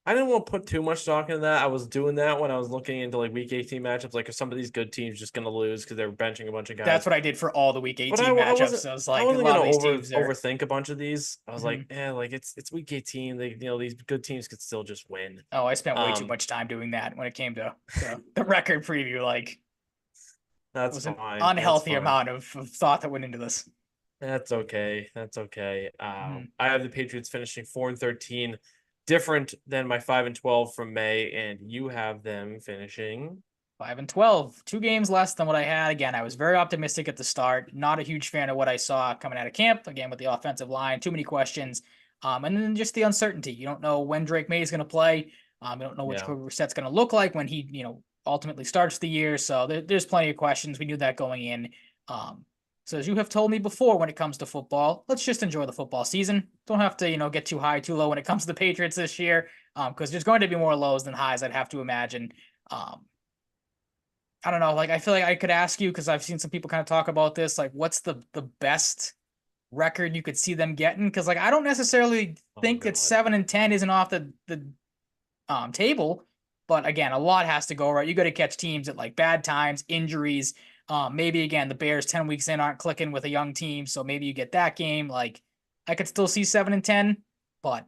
I didn't want to put too much stock into that. I was doing that when I was looking into like week 18 matchups. Like, are some of these good teams just going to lose because they were benching a bunch of guys? That's what I did for all the week 18 matchups. I was like, I wasn't going to overthink a bunch of these. I was like, like it's week 18. These good teams could still just win. Oh, I spent way too much time doing that when it came to the record preview. Like, It That's was an fine. That's unhealthy fine. amount of thought that went into this. That's okay. That's okay. Mhm. I have the Patriots finishing 4-13, different than my 5-12 from May, and you have them finishing. 5-12, 2 games less than what I had. Again, I was very optimistic at the start. Not a huge fan of what I saw coming out of camp. Again, with the offensive line, too many questions, and then just the uncertainty. You don't know when Drake May is going to play. You don't know which Yeah. Brissett's going to look like when he, ultimately starts the year. So there's plenty of questions. We knew that going in. Um, so as you have told me before, when it comes to football, let's just enjoy the football season. Don't have to, get too high, too low when it comes to the Patriots this year, because there's going to be more lows than highs. I'd have to imagine. Um, I don't know. Like, I feel like I could ask you because I've seen some people kind of talk about this. Like, what's the best record you could see them getting? Because like, I don't necessarily Oh think that God. 7-10 isn't off the table, but again, a lot has to go right. You got to catch teams at like bad times, injuries. Maybe again, the Bears 10 weeks in aren't clicking with a young team, so maybe you get that game. Like, I could still see 7-10, but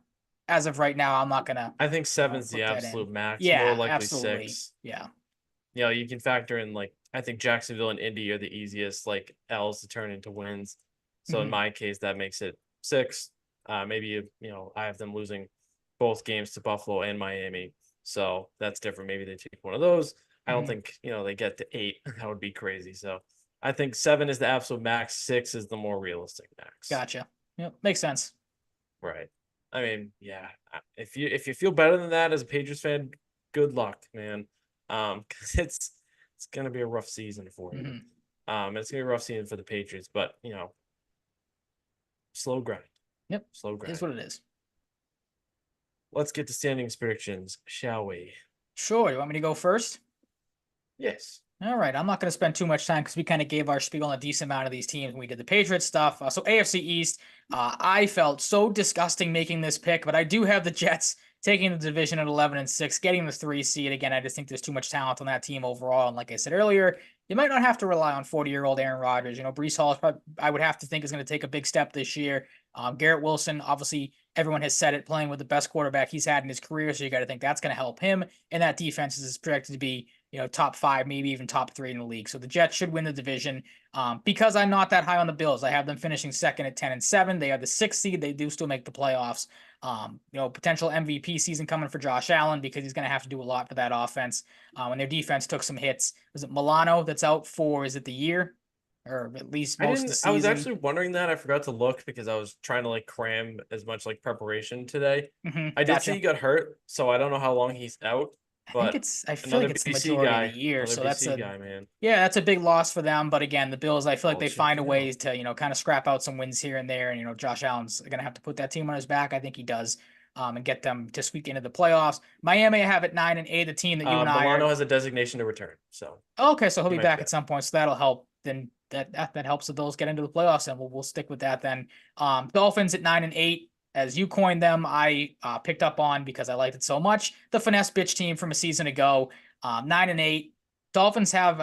as of right now, I'm not gonna I think seven's the put that in. absolute max. More Yeah, likely absolutely. 6. Yeah. You can factor in like I think Jacksonville and Indy are the easiest like L's to turn into wins. So in Mhm. my case, that makes it 6. Maybe I have them losing both games to Buffalo and Miami, so that's different. Maybe they take one of those. I don't Mhm. think they get to 8. That would be crazy. So I think 7 is the absolute max. 6 is the more realistic max. Gotcha. Yep, makes sense. Right. I mean, yeah. If you feel better than that as a Patriots fan, good luck, man. Because it's gonna be a rough season for you. Mhm. It's gonna be a rough season for the Patriots, but slow grind, Yep, slow is grind. what it is. Let's get to standings predictions, shall we? Sure. You want me to go first? Yes. All right. I'm not going to spend too much time because we kind of gave our spiel on a decent amount of these teams when we did the Patriots stuff. So AFC East, I felt so disgusting making this pick, but I do have the Jets taking the division at 11-6, getting the 3 seed. Again, I just think there's too much talent on that team overall. And like I said earlier, you might not have to rely on 40-year-old Aaron Rodgers. Brees Hall, I would have to think, is going to take a big step this year. Garrett Wilson, obviously, everyone has said it, playing with the best quarterback he's had in his career. So you got to think that's going to help him. And that defense is projected to be top 5, maybe even top 3 in the league. So the Jets should win the division. Because I'm not that high on the Bills, I have them finishing second at 10-7. They are the 6th seed. They do still make the playoffs. Potential MVP season coming for Josh Allen because he's going to have to do a lot for that offense. When their defense took some hits, was it Milano that's out for? Is it the year, or at least I most of the didn't. I was season? actually wondering that. I forgot to look because I was trying to like cram as much like preparation today. I did see Gotcha. he got hurt, so I don't know how long he's out. I think But it's. I feel like another it's the BC majority of the guy, year. another So that's BC a guy, man. yeah, that's a big loss for them. But again, the Bills, I feel like All they find a chicken out. way to kind of scrap out some wins here and there. And Josh Allen's gonna have to put that team on his back. I think he does, and get them to squeak into the playoffs. Miami, I have at 9-8, the team that you and I Milano are. has a designation to return, so Okay, so he'll he be might be back at back. some point, so that'll help. Then that helps the Bills get into the playoffs, and we'll stick with that then. Dolphins at 9-8, as you coined them, I picked up on because I liked it so much. The finesse bitch team from a season ago, 9-8. Dolphins have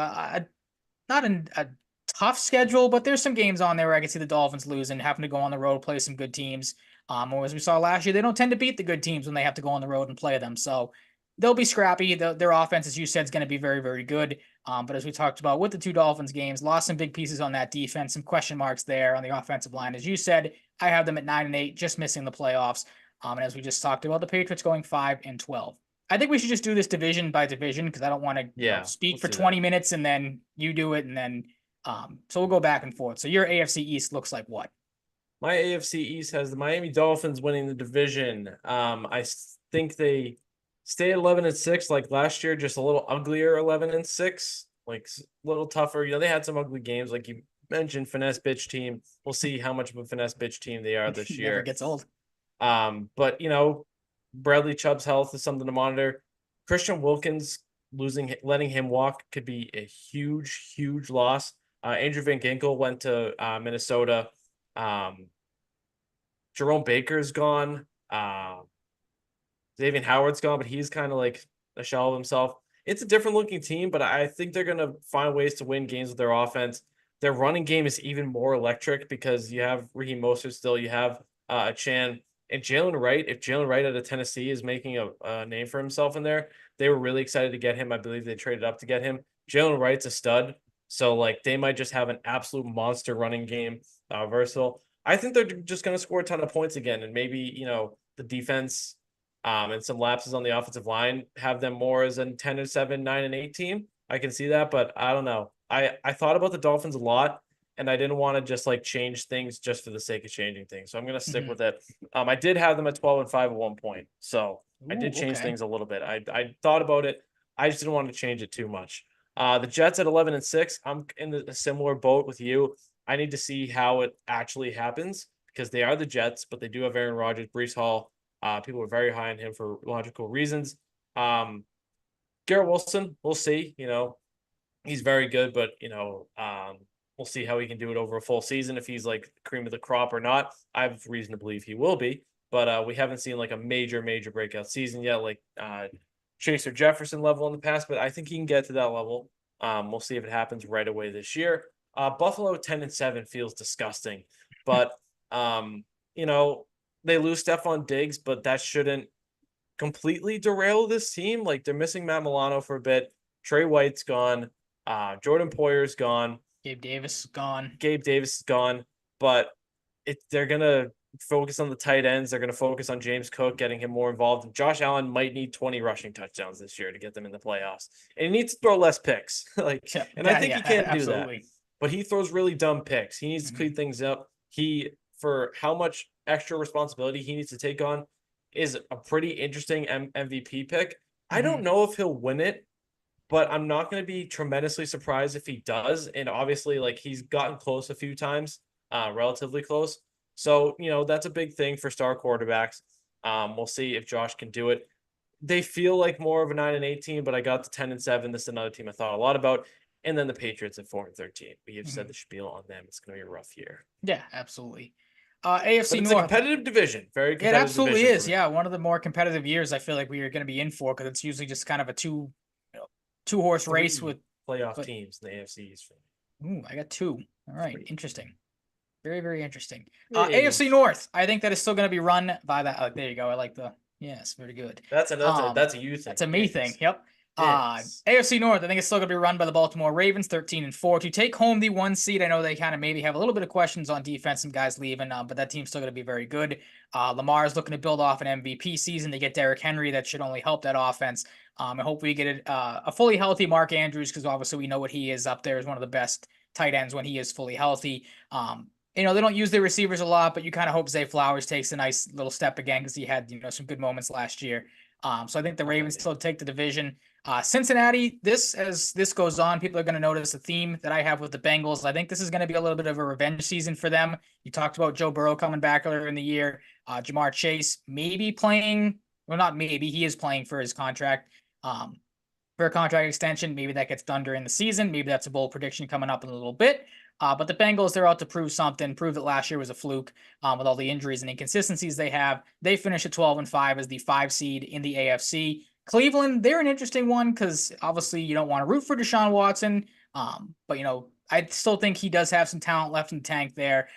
not a tough schedule, but there's some games on there where I can see the Dolphins losing, having to go on the road, play some good teams. Or as we saw last year, they don't tend to beat the good teams when they have to go on the road and play them. So they'll be scrappy. Their offense, as you said, is going to be very, very good. But as we talked about with the 2 Dolphins games, lost some big pieces on that defense, some question marks there on the offensive line. As you said, I have them at 9-8, just missing the playoffs. And as we just talked about, the Patriots going 5-12. I think we should just do this division by division because I don't want to, Yeah, speak let's for do 20 that. minutes and then you do it and then so we'll go back and forth. So your AFC East looks like what? My AFC East has the Miami Dolphins winning the division. I think they stay at 11-6 like last year, just a little uglier 11-6, like a little tougher. They had some ugly games, like you mentioned, finesse bitch team. We'll see how much of a finesse bitch team they are this Never year. gets old. But Bradley Chubb's health is something to monitor. Christian Wilkins letting him walk could be a huge, huge loss. Andrew Van Ginkel went to Minnesota. Um, Jerome Baker's gone. Xavier Howard's gone, but he's kind of like a shell of himself. It's a different looking team, but I think they're going to find ways to win games with their offense. Their running game is even more electric because you have Raheem Mostert still, you have Chan and Jalen Wright. If Jalen Wright out of Tennessee is making a name for himself in there, they were really excited to get him. I believe they traded up to get him. Jalen Wright's a stud. So like they might just have an absolute monster running game, versatile. I think they're just going to score a ton of points again, and maybe the defense, and some lapses on the offensive line have them more as a 10-7, 9-8 team. I can see that, but I don't know. I thought about the Dolphins a lot, and I didn't want to just like change things just for the sake of changing things. So I'm going to stick with it. I did have them at 12-5 at one point, so I did Ooh, change okay. things a little bit. I thought about it. I just didn't want to change it too much. The Jets at 11-6. I'm in a similar boat with you. I need to see how it actually happens because they are the Jets, but they do have Aaron Rodgers, Brees Hall. People are very high on him for logical reasons. Garrett Wilson, we'll see. He's very good, but we'll see how he can do it over a full season if he's like cream of the crop or not. I have reason to believe he will be, but we haven't seen like a major breakout season yet, like Chase or Jefferson level in the past. But I think he can get to that level. We'll see if it happens right away this year. Buffalo 10-7 feels disgusting, but um, you know they lose Stephon Diggs, but that shouldn't completely derail this team. Like they're missing Matt Milano for a bit. Trey White's gone. Jordan Poyer's gone. Gabe Davis is gone. Gabe Davis is gone. But they're gonna focus on the tight ends. They're gonna focus on James Cook, getting him more involved. And Josh Allen might need 20 rushing touchdowns this year to get them in the playoffs. And he needs to throw less picks. And I think he can do that. Absolutely. But he throws really dumb picks. He needs to clean things up. For how much extra responsibility he needs to take on, is a pretty interesting MVP pick. I don't know if he'll win it, but I'm not going to be tremendously surprised if he does. And obviously, like he's gotten close a few times, relatively close. So, that's a big thing for star quarterbacks. We'll see if Josh can do it. They feel like more of a 9-8 team, but I got the 10-7. This is another team I thought a lot about. And then the Patriots at 4-13. We have said the spiel on them. It's going to be a rough year. Yeah, absolutely. But AFC it's North. a competitive division. Very It competitive absolutely division is. Yeah, one of the more competitive years I feel like we are going to be in for because it's usually just kind of a two horse race with playoff teams in the AFC East. Ooh, I got two. All right, interesting. Very, very interesting. Very AFC North. I think that is still going to be run by that. Oh, there you go. I like the yes, very good. That's a you thing. That's a me thing. Yep. Yes. AFC North, I think it's still going to be run by the Baltimore Ravens, 13-4. To take home the 1 seed, I know they kind of maybe have a little bit of questions on defense, some guys leaving, but that team's still going to be very good. Lamar is looking to build off an MVP season. They get Derrick Henry. That should only help that offense. And hopefully we get a fully healthy Mark Andrews because obviously we know what he is up there as one of the best tight ends when he is fully healthy. They don't use their receivers a lot, but you kind of hope Zay Flowers takes a nice little step again because he had some good moments last year. So I think the Ravens still take the division. Cincinnati, as this goes on, people are going to notice a theme that I have with the Bengals. I think this is going to be a little bit of a revenge season for them. You talked about Joe Burrow coming back earlier in the year. Jamar Chase maybe playing, well, not maybe, he is playing for his contract, for a contract extension. Maybe that gets done during the season. Maybe that's a bold prediction coming up in a little bit. But the Bengals, they're out to prove something, prove that last year was a fluke with all the injuries and inconsistencies they have. They finish at 12-5 as the 5 seed in the AFC. Cleveland, they're an interesting one because obviously you don't want to root for Deshaun Watson. But I still think he does have some talent left in the tank there.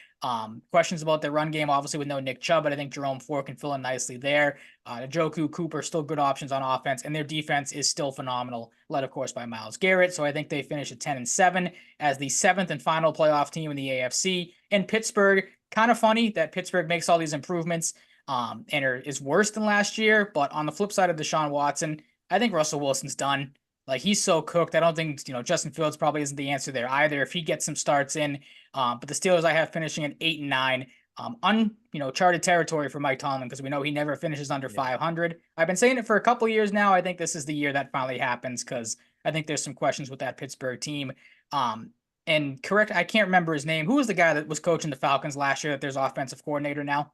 Questions about their run game, obviously with no Nick Chubb, but I think Jerome Ford can fill in nicely there. Njoku, Cooper, still good options on offense, and their defense is still phenomenal, led of course by Myles Garrett. So I think they finish at 10-7 as the 7th and final playoff team in the AFC. And Pittsburgh, kind of funny that Pittsburgh makes all these improvements and is worse than last year. But on the flip side of Deshaun Watson, I think Russell Wilson's done. Like he's so cooked. I don't think Justin Fields probably isn't the answer there either if he gets some starts in. But the Steelers I have finishing at 8-9. Charted territory for Mike Tomlin because we know he never finishes under 500. I've been saying it for a couple of years now. I think this is the year that finally happens because I think there's some questions with that Pittsburgh team. And correct, I can't remember his name. Who was the guy that was coaching the Falcons last year that there's offensive coordinator now?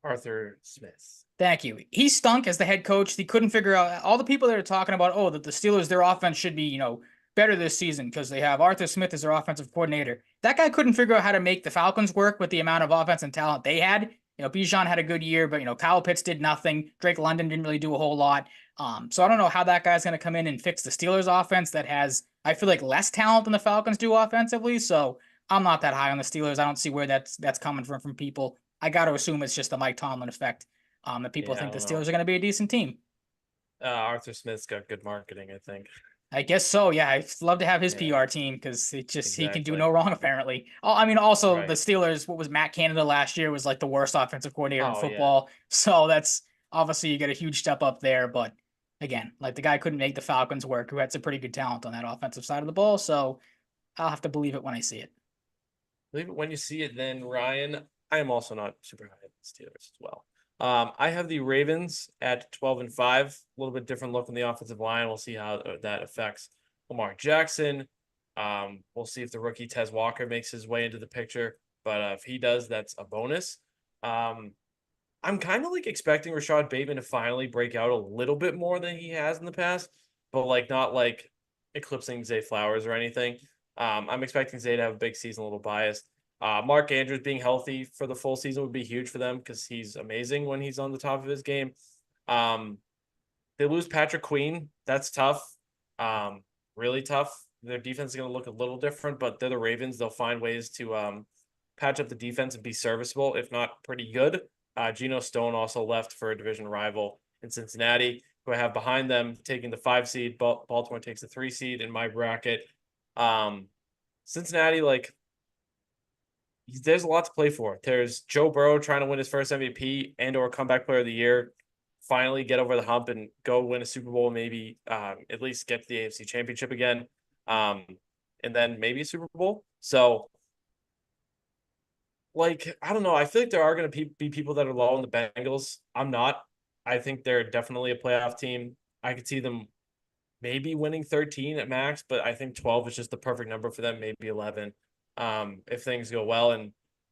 Arthur Smith. Thank you. He stunk as the head coach. He couldn't figure out all the people that are talking about, that the Steelers, their offense should be, better this season because they have Arthur Smith as their offensive coordinator. That guy couldn't figure out how to make the Falcons work with the amount of offense and talent they had. Bijan had a good year, but, Kyle Pitts did nothing. Drake London didn't really do a whole lot. So I don't know how that guy's going to come in and fix the Steelers offense that has, I feel like, less talent than the Falcons do offensively. So I'm not that high on the Steelers. I don't see where that's coming from people. I got to assume it's just the Mike Tomlin effect. That people think the Steelers are going to be a decent team. Arthur Smith's got good marketing, I think. I guess so. Yeah, I'd love to have his Yeah, PR team because he can do exactly. no wrong apparently. Oh, I mean, also the Right. Steelers. What was Matt Canada last year was like the worst offensive coordinator in Oh yeah. football. So that's obviously you get a huge step up there. But again, like the guy couldn't make the Falcons work, who had some pretty good talent on that offensive side of the ball. So I'll have to believe it when I see it. Believe it when you see it. Then Ryan, I am also not super high on the Steelers as well. I have the Ravens at 12-5. A little bit different look in the offensive line. We'll see how that affects Lamar Jackson. We'll see if the rookie Tez Walker makes his way into the picture. But if he does, that's a bonus. Um, I'm kind of like expecting Rashad Bateman to finally break out a little bit more than he has in the past, but like not like eclipsing Zay Flowers or anything. I'm expecting Zay to have a big season, a little biased. Mark Andrews being healthy for the full season would be huge for them because he's amazing when he's on the top of his game. Um, they lose Patrick Queen. That's tough. Really tough. Their defense is going to look a little different, but they're the Ravens. They'll find ways to patch up the defense and be serviceable, if not pretty good. Geno Stone also left for a division rival in Cincinnati, who I have behind them taking the 5 seed. Baltimore takes the 3 seed in my bracket. Um, Cincinnati, like, there's a lot to play for. There's Joe Burrow trying to win his first MVP and or comeback player of the year, finally get over the hump and go win a Super Bowl, maybe at least get to the AFC Championship again, um, and then maybe a Super Bowl. So, like, I don't know. I feel like there are going to be people that are low on the Bengals. I'm not. I think they're definitely a playoff team. I could see them maybe winning 13 at max, but I think 12 is just the perfect number for them, maybe 11. If things go well. And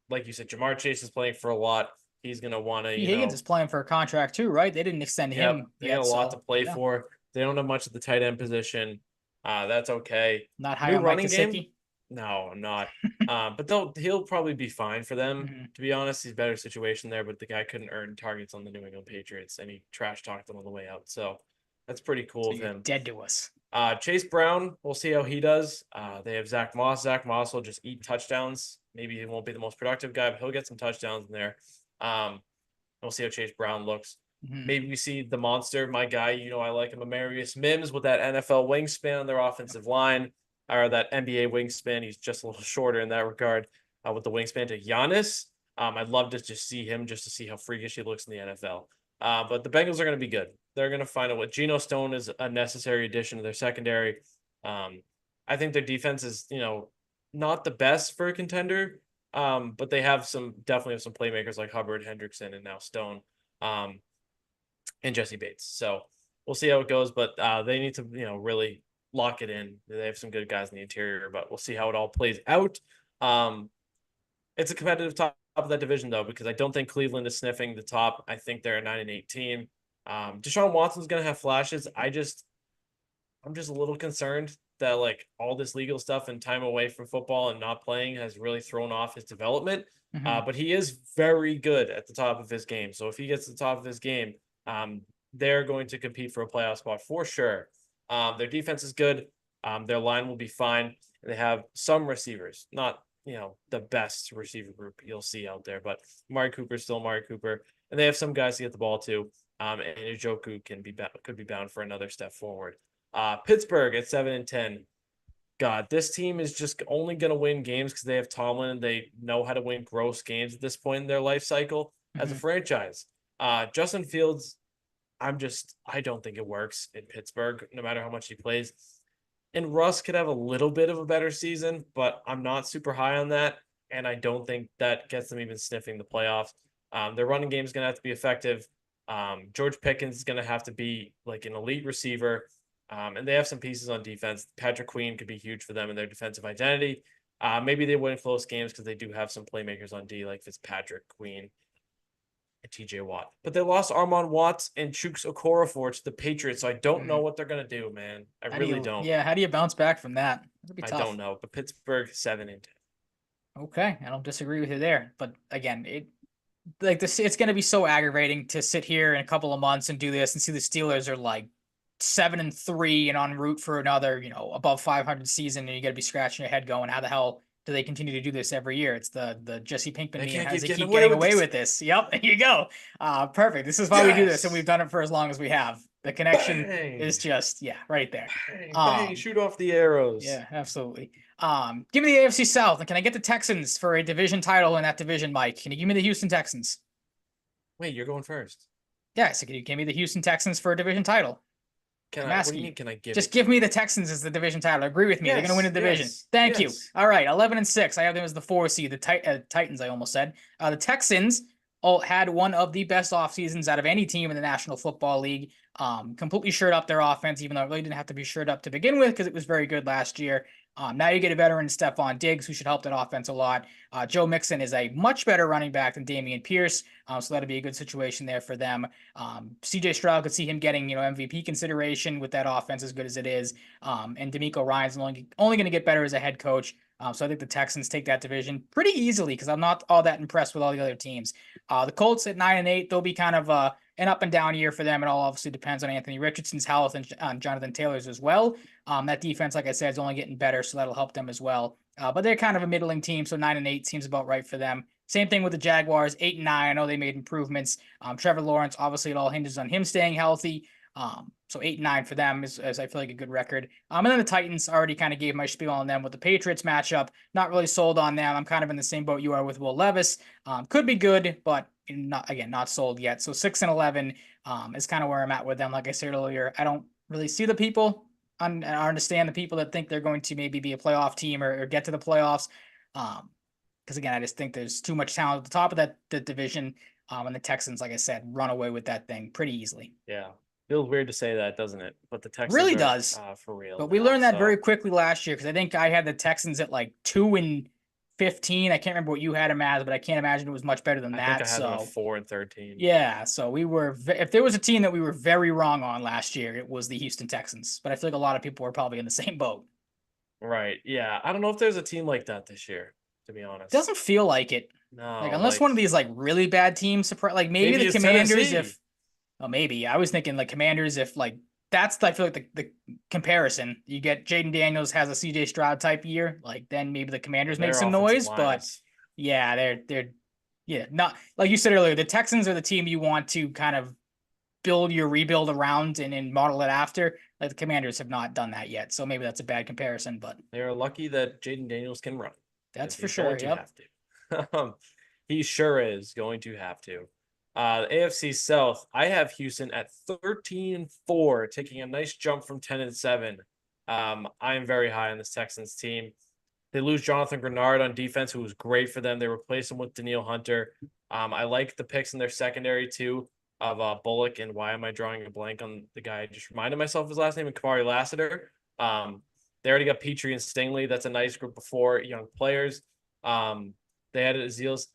like you said, Jamar Chase is playing for a lot. He's going to want to, T. Higgins is playing for a contract too, right? They didn't extend yep, him they got a yet, lot to so play yeah. for. They don't have much at the tight end position. That's okay. Not high New on Mike running game? Gesicki. No, I'm not. But he'll probably be fine for them. Mhm. To be honest, he's better situation there, but the guy couldn't earn targets on the New England Patriots and he trash talked them on the way out. So that's pretty cool So of you're him. dead to us. Chase Brown, we'll see how he does. They have Zach Moss. Zach Moss will just eat touchdowns. Maybe he won't be the most productive guy, but he'll get some touchdowns in there. We'll see how Chase Brown looks. Mhm. Maybe we see the monster, my guy. You know, I like him, Amarius Mims, with that NFL wingspan on their offensive line, or that NBA wingspan. He's just a little shorter in that regard with the wingspan to Giannis. I'd love to just see him just to see how freakish he looks in the NFL. But the Bengals are going to be good. They're going to find out what Geno Stone is a necessary addition to their secondary. I think their defense is, not the best for a contender, but they have definitely have some playmakers like Hubbard, Hendrickson, and now Stone, and Jesse Bates. So we'll see how it goes, but they need to, really lock it in. They have some good guys in the interior, but we'll see how it all plays out. It's a competitive top of that division though, because I don't think Cleveland is sniffing the top. I think they're a 9-8 team. Deshaun Watson's going to have flashes. I'm just a little concerned that like all this legal stuff and time away from football and not playing has really thrown off his development. Mhm. But he is very good at the top of his game. So if he gets to the top of his game, they're going to compete for a playoff spot for sure. Their defense is good. Their line will be fine. They have some receivers, not the best receiver group you'll see out there, but Amari Cooper is still Amari Cooper, and they have some guys to get the ball to. And Njoku could be bound for another step forward. Pittsburgh at 7-10. God, this team is just only going to win games because they have Tomlin and they know how to win gross games at this point in their life cycle as a Mhm. franchise. Justin Fields, I don't think it works in Pittsburgh, no matter how much he plays. And Russ could have a little bit of a better season, but I'm not super high on that. And I don't think that gets them even sniffing the playoffs. Their running game is going to have to be effective. George Pickens is going to have to be like an elite receiver. And they have some pieces on defense. Patrick Queen could be huge for them in their defensive identity. Maybe they win close games because they do have some playmakers on D, like Fitzpatrick, Queen, and TJ Watt. But they lost Armon Watts and Chooks Okorafor to the Patriots, so I don't know Mhm. what they're going to do, man. I How do really you? don't. Yeah, how do you bounce back from that? It'd be I tough. don't know. But Pittsburgh, 7-10. Okay, I don't disagree with you there. But again, it's going to be so aggravating to sit here in a couple of months and do this and see the Steelers are like 7-3 and en route for another, above 500 season, and you got to be scratching your head going, how the hell do they continue to do this every year? It's the Jesse Pinkman They meme. can't How does keep he getting keep away getting with away this. with this? Yep, there you go. Perfect. This is why we do this, and we've Yes. done it for as long as we have. The connection Bang, is just right there. bang, bang, Um, shoot off the arrows. yeah, absolutely. Give me the AFC South, and can I get the Texans for a division title in that division, Mike? Can you give me the Houston Texans? Wait, you're going first. Yeah, so can you give me the Houston Texans for a division title? Can I'm I? What do you asking you. mean? Can I give Just it to give me you? the Texans as the division title. Agree with me. They're going to win Yes, the division. yes, Thank you. yes. All right, 11-6. I have them as the 4 seed. The Titans, I almost said. The Texans all had one of the best off seasons out of any team in the National Football League. Completely shored up their offense, even though it really didn't have to be shored up to begin with because it was very good last year. Now you get a veteran, Stephon Diggs, who should help that offense a lot. Joe Mixon is a much better running back than Damian Pierce, so that'll be a good situation there for them. CJ Stroud could see him getting MVP consideration with that offense as good as it is. And D'Amico Ryan's only going to get better as a head coach. So I think the Texans take that division pretty easily because I'm not all that impressed with all the other teams. The Colts at 9-8, they'll be kind of an up and down year for them. It all obviously depends on Anthony Richardson's health and on Jonathan Taylor's as well. That defense, like I said, is only getting better, so that'll help them as well. But they're kind of a middling team, so 9-8 seems about right for them. Same thing with the Jaguars, 8-9. I know they made improvements. Trevor Lawrence, obviously, it all hinges on him staying healthy. So 8-9 for them is I feel like a good record. And then the Titans already kind of gave my spiel on them with the Patriots matchup. Not really sold on them. I'm kind of in the same boat you are with Will Levis. Could be good, but not sold yet. So 6-11 is kind of where I'm at with them. Like I said earlier, I don't really see the people. I understand the people that think they're going to maybe be a playoff team or get to the playoffs. Because again, I just think there's too much talent at the top of the division. And the Texans, like I said, run away with that thing pretty easily. Yeah, feels weird to say that, doesn't it? But the Texans Really are does. for real But we now. learned that very So quickly last year because I think I had the Texans at like 2-15. I can't remember what you had them as, but I can't imagine it was much better than I think that. I had them at So 4-13. yeah, so we were. If there was a team that we were very wrong on last year, it was the Houston Texans. But I feel like a lot of people were probably in the same boat. Right. Yeah. I don't know if there's a team like that this year, to be honest. Doesn't feel like it. Like No, unless one of these like really bad teams, like maybe the it's Commanders. Tennessee. If maybe I was thinking like Commanders. If like that's I feel like the comparison. You get Jaden Daniels has a CJ Stroud type year, like then maybe the Commanders make Their some offensive noise. line But is- yeah, they're not like you said earlier. The Texans are the team you want to kind of build your rebuild around and model it after. Like the Commanders have not done that yet, so maybe that's a bad comparison. But they're lucky that Jaden Daniels can run. that's 'Cause for he's sure. going to Yep. have to. He sure is going to have to. The AFC South, I have Houston at 13-4, taking a nice jump from 10-7. I am very high on this Texans team. They lose Jonathan Grenard on defense, who was great for them. They replace him with Daniil Hunter. I like the picks in their secondary too of Bullock, and why am I drawing a blank on the guy? I just reminded myself of his last name, Kamari Lassiter. They already got Petrie and Stingley. That's a nice group of 4 young players. They added Aziz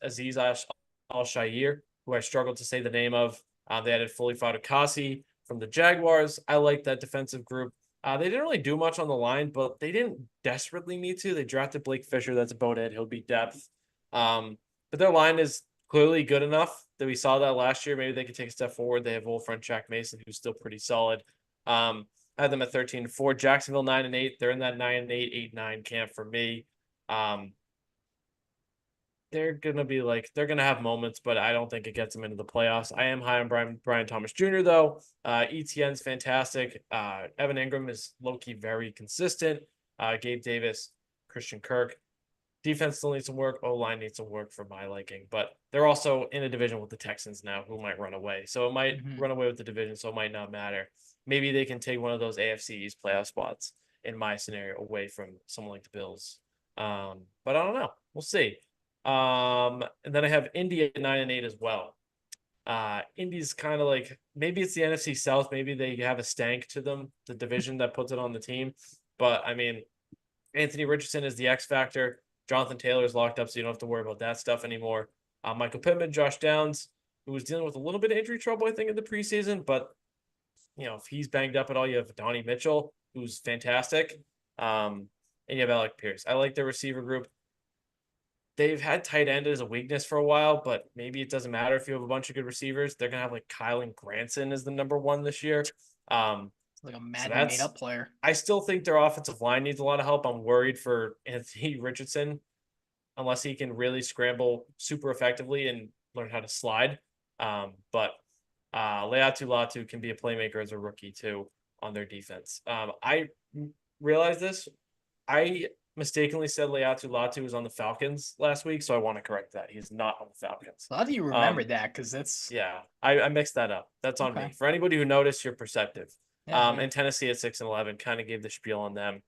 Al-Shair, who I struggled to say the name of. They added Fully Fatukasi from the Jaguars. I like that defensive group. They didn't really do much on the line, but they didn't desperately need to. They drafted Blake Fisher. That's about it. He'll be depth. But their line is clearly good enough that we saw that last year. Maybe they could take a step forward. They have old friend Jack Mason, who's still pretty solid. I had them at 13-4. Jacksonville 9-8. They're in that 9-8, 8-9 camp for me. They're gonna have moments, but I don't think it gets them into the playoffs. I am high on Brian Thomas Jr. though. ETN's fantastic. Evan Ingram is low-key very consistent. Gabe Davis, Christian Kirk. Defense still needs some work. O-line needs some work for my liking, but they're also in a division with the Texans now, who might run away. So it might run away with the division, so it might not matter. Maybe they can take one of those AFC East playoff spots in my scenario away from someone like the Bills. But I don't know. We'll see. And then I have Indy at 9-8 as well. Indy's kind of like, maybe it's the NFC South, maybe they have a stank to them, the division that puts it on the team. But I mean, Anthony Richardson is the X factor. Jonathan Taylor is locked up, so you don't have to worry about that stuff anymore. Michael Pittman, Josh Downs, who was dealing with a little bit of injury trouble, I think, in the preseason, but if he's banged up at all, you have Donnie Mitchell, who's fantastic. And you have Alec Pierce. I like their receiver group. They've had tight end as a weakness for a while, but maybe it doesn't matter if you have a bunch of good receivers. They're gonna have like Kylan Granson as the number 1 this year. Like a Madden made up player. I still think their offensive line needs a lot of help. I'm worried for Anthony Richardson, unless he can really scramble super effectively and learn how to slide. But Leatu Latu can be a playmaker as a rookie too on their defense. I realized this. I mistakenly said Leatu Latu was on the Falcons last week, so I want to correct that. He's not on the Falcons. How do you remember that? Because that's Yeah, I mixed that up. That's on okay. me. For anybody who noticed, you're perceptive. Yeah, And Tennessee at 6-11 kind of gave the spiel on them.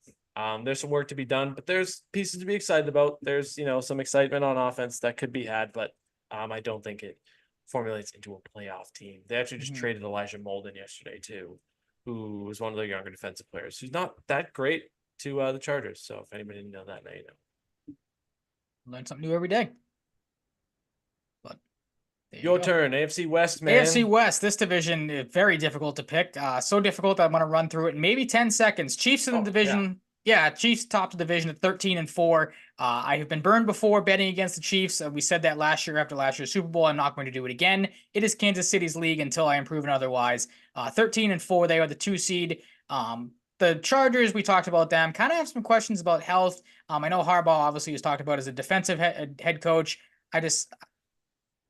There's some work to be done, but there's pieces to be excited about. There's some excitement on offense that could be had, but I don't think it formulates into a playoff team. They actually just traded Elijah Molden yesterday too, who was one of their younger defensive players. Who's not that great to the Chargers. So if anybody didn't know that, now you know. learn something new every day. But Your turn, AFC West, man. AFC West, this division is very difficult to pick. So difficult that I'm going to run through it in maybe 10 seconds. Chiefs in the division. Yeah, Chiefs top the division at 13-4. I have been burned before betting against the Chiefs. We said that last year after last year's Super Bowl. I'm not going to do it again. It is Kansas City's league until I am proven otherwise. 13-4, they are the 2 seed. The Chargers, we talked about them. Kind of have some questions about health. I know Harbaugh obviously was talked about as a defensive head coach. I just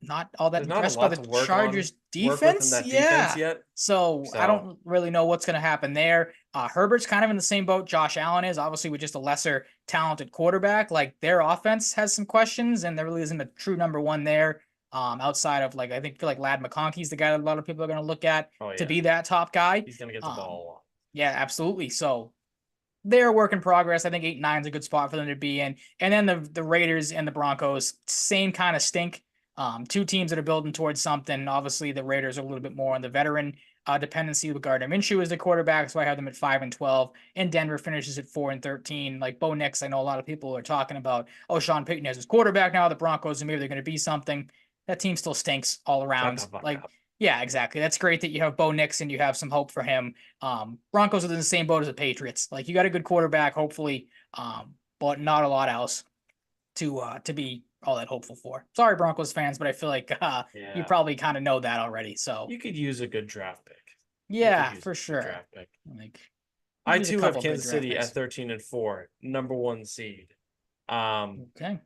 not all that impressed by the Chargers defense. Defense yet. So I don't really know what's going to happen there. Herbert's kind of in the same boat Josh Allen is, obviously with just a lesser talented quarterback. Like their offense has some questions, and there really isn't a true number one there. Outside of I feel like Ladd McConkey's the guy that a lot of people are going to look at to be that top guy. He's going to get the ball a lot. Yeah, absolutely. So they're a work in progress. I think 8-9 is a good spot for them to be in. And then the Raiders and the Broncos, same kind of stink. 2 teams that are building towards something. Obviously, the Raiders are a little bit more on the veteran dependency with Gardner Minshew as the quarterback, so I have them at 5-12. And Denver finishes at 4-13. Like Bo Nix, I know a lot of people are talking about, oh, Sean Payton has his quarterback now, the Broncos, and maybe they're going to be something. That team still stinks all around. Yeah, exactly. That's great that you have Bo Nix and you have some hope for him. Broncos are in the same boat as the Patriots. Like you got a good quarterback, hopefully, but not a lot else to be all that hopeful for. Sorry, Broncos fans, but I feel like you probably kind of know that already. So you could use a good draft pick. Yeah, for sure. Draft pick. Like I too have Kansas City at 13-4, number 1 seed. Okay.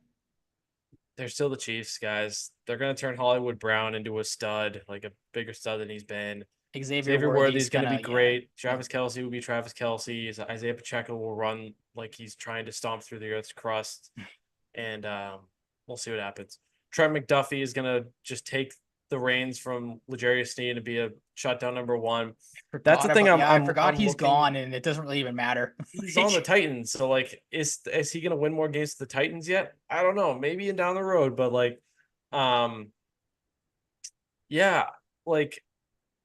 They're still the Chiefs, guys. They're going to turn Hollywood Brown into a stud, like a bigger stud than he's been. Xavier Worthy's going to be great. Travis Kelce will be Travis Kelce. Isaiah Pacheco will run like he's trying to stomp through the earth's crust. And we'll see what happens. Trent McDuffie is going to just take the reins from L'Jarius Sneed and be a shutdown number 1. That's the thing. I forgot he's gone, and it doesn't really even matter. He's on the Titans, so is he gonna win more games to the Titans yet? I don't know. Maybe in down the road, but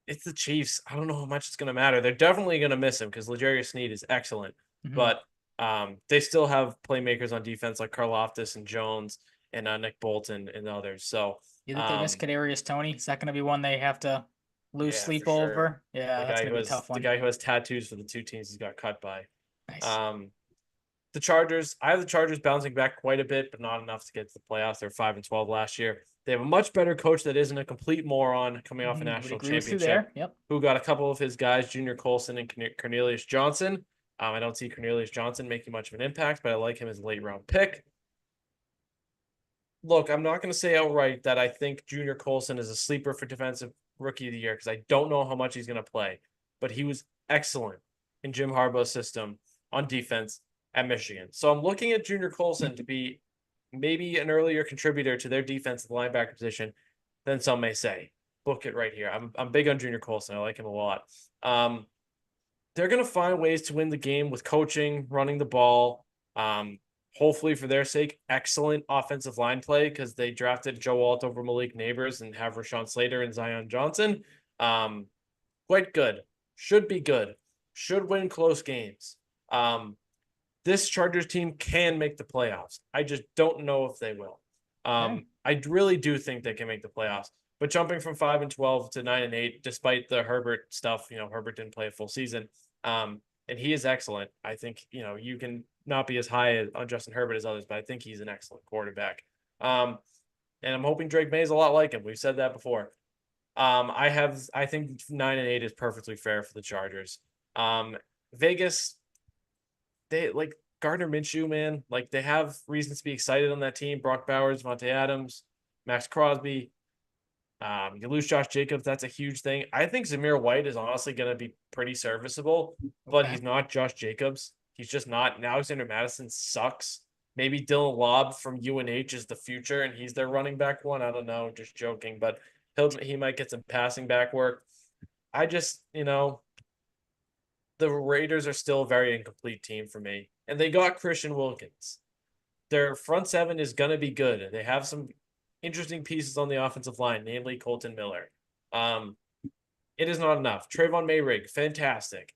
it's the Chiefs. I don't know how much it's gonna matter. They're definitely gonna miss him because L'Jarius Sneed is excellent, but they still have playmakers on defense like Karlaftis and Jones and Nick Bolton and others. So you think they miss Kadarius Toney? Is that gonna be one they have to lose sleep over? Sure. Yeah, that's gonna be a tough one. The guy who has tattoos for the 2 teams he's got cut by. Nice. The Chargers, I have the Chargers bouncing back quite a bit, but not enough to get to the playoffs. They're 5-12 last year. They have a much better coach that isn't a complete moron coming off a national championship. Who got a couple of his guys, Junior Colson and Cornelius Johnson. I don't see Cornelius Johnson making much of an impact, but I like him as a late round pick. Look, I'm not going to say outright that I think Junior Colson is a sleeper for defensive rookie of the year because I don't know how much he's going to play, but he was excellent in Jim Harbaugh's system on defense at Michigan. So I'm looking at Junior Colson to be maybe an earlier contributor to their defense at the linebacker position than some may say. Book it right here. I'm big on Junior Colson. I like him a lot. They're going to find ways to win the game with coaching, running the ball. Hopefully for their sake, excellent offensive line play because they drafted Joe Alt over Malik Neighbors and have Rashawn Slater and Zion Johnson. Quite good. Should be good. Should win close games. This Chargers team can make the playoffs. I just don't know if they will. I really do think they can make the playoffs. But jumping from 5-12 to 9-8, despite the Herbert stuff, Herbert didn't play a full season. And he is excellent. I think, you can not be as high on Justin Herbert as others, but I think he's an excellent quarterback. And I'm hoping Drake May is a lot like him. We've said that before. I think 9-8 is perfectly fair for the Chargers. Vegas, they Gardner Minshew, man. They have reasons to be excited on that team. Brock Bowers, Vontae Adams, Max Crosby. You lose Josh Jacobs, that's a huge thing. I think Zamir White is honestly going to be pretty serviceable, but Okay. he's not Josh Jacobs. He's just not. Now Alexander Madison sucks. Maybe Dylan Lobb from UNH is the future, and he's their running back one. I don't know, just joking, but he might get some passing back work. I just, the Raiders are still a very incomplete team for me, and they got Christian Wilkins. Their front seven is going to be good. They have some interesting pieces on the offensive line, namely Colton Miller. Um, it is not enough. Trayvon Mayrig, fantastic.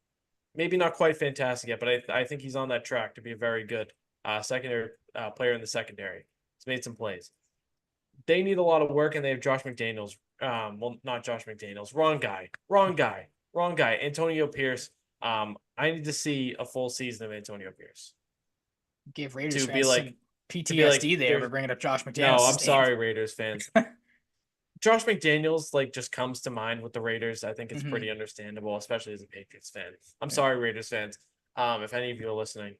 Maybe not quite fantastic yet, but I think he's on that track to be a very good secondary player in the secondary. He's made some plays. They need a lot of work, and they have Josh McDaniels. Well, not Josh McDaniels. Wrong guy. Wrong guy. Wrong guy. Antonio Pierce. I need to see a full season of Antonio Pierce Gave Raiders to be fans some like PTSD there there's for bringing up Josh no. I'm McDaniels' name. sorry, Raiders fans. Josh McDaniels just comes to mind with the Raiders. I think it's Mm-hmm. pretty understandable, especially as a Patriots fan. I'm Yeah. sorry, Raiders fans. If any of you are listening,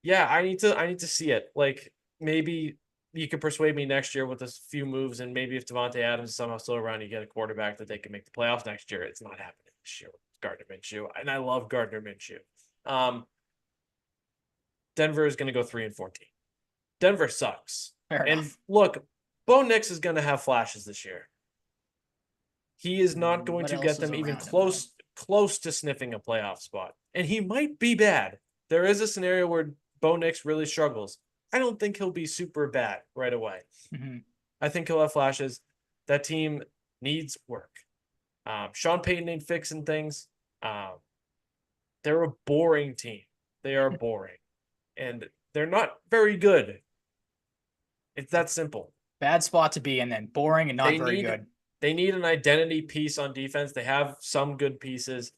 yeah, I need to see it. Like maybe you could persuade me next year with a few moves, and maybe if Devontae Adams is somehow still around, you get a quarterback that they can make the playoffs next year. It's not happening this year with Gardner Minshew, and I love Gardner Minshew. Denver is going to go 3-14. Denver sucks. Fair And enough. look, Bo Nix is going to have flashes this year. He is not going What to else get is them even around him, though? close to sniffing a playoff spot. And he might be bad. There is a scenario where Bo Nix really struggles. I don't think he'll be super bad right away. Mm-hmm. I think he'll have flashes. That team needs work. Sean Payton ain't fixing things. They're a boring team. They are boring. And they're not very good. It's that simple. Bad spot to be in, then boring and not They very need good. they need an identity piece on defense. They have some good pieces.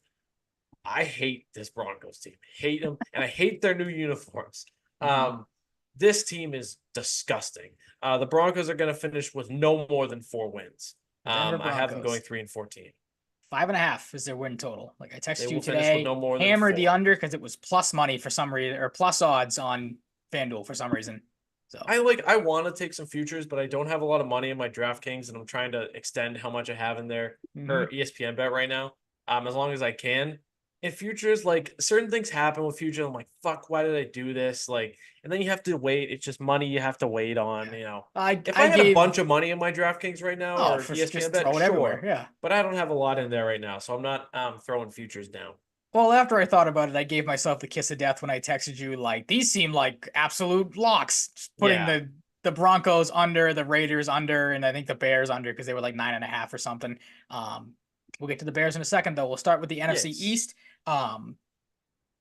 I hate this Broncos team. Hate them, and I hate their new uniforms. Mm-hmm. This team is disgusting. The Broncos are going to finish with no more than 4 wins. The Denver I have them going Broncos. 3-14. 5.5 is their win total. Like I They texted you will finish with today, no more than hammered the 4. under because it was plus money for some reason, or plus odds on FanDuel for some reason. So I want to take some futures, but I don't have a lot of money in my DraftKings, and I'm trying to extend how much I have in there or ESPN bet right now. As long as I can. In futures, like certain things happen with futures. I'm like, fuck, why did I do this? Like, and then you have to wait. It's just money you have to wait on, If I I had a gave bunch of money in my DraftKings right now or for ESPN just bet, throw it everywhere. sure. Yeah. But I don't have a lot in there right now, so I'm not throwing futures down. Well, after I thought about it, I gave myself the kiss of death when I texted you. Like these seem like absolute locks. Just putting Yeah. the Broncos under, the Raiders under, and I think the Bears under because they were like 9.5 or something. We'll get to the Bears in a second though. We'll start with the NFC Yes. East.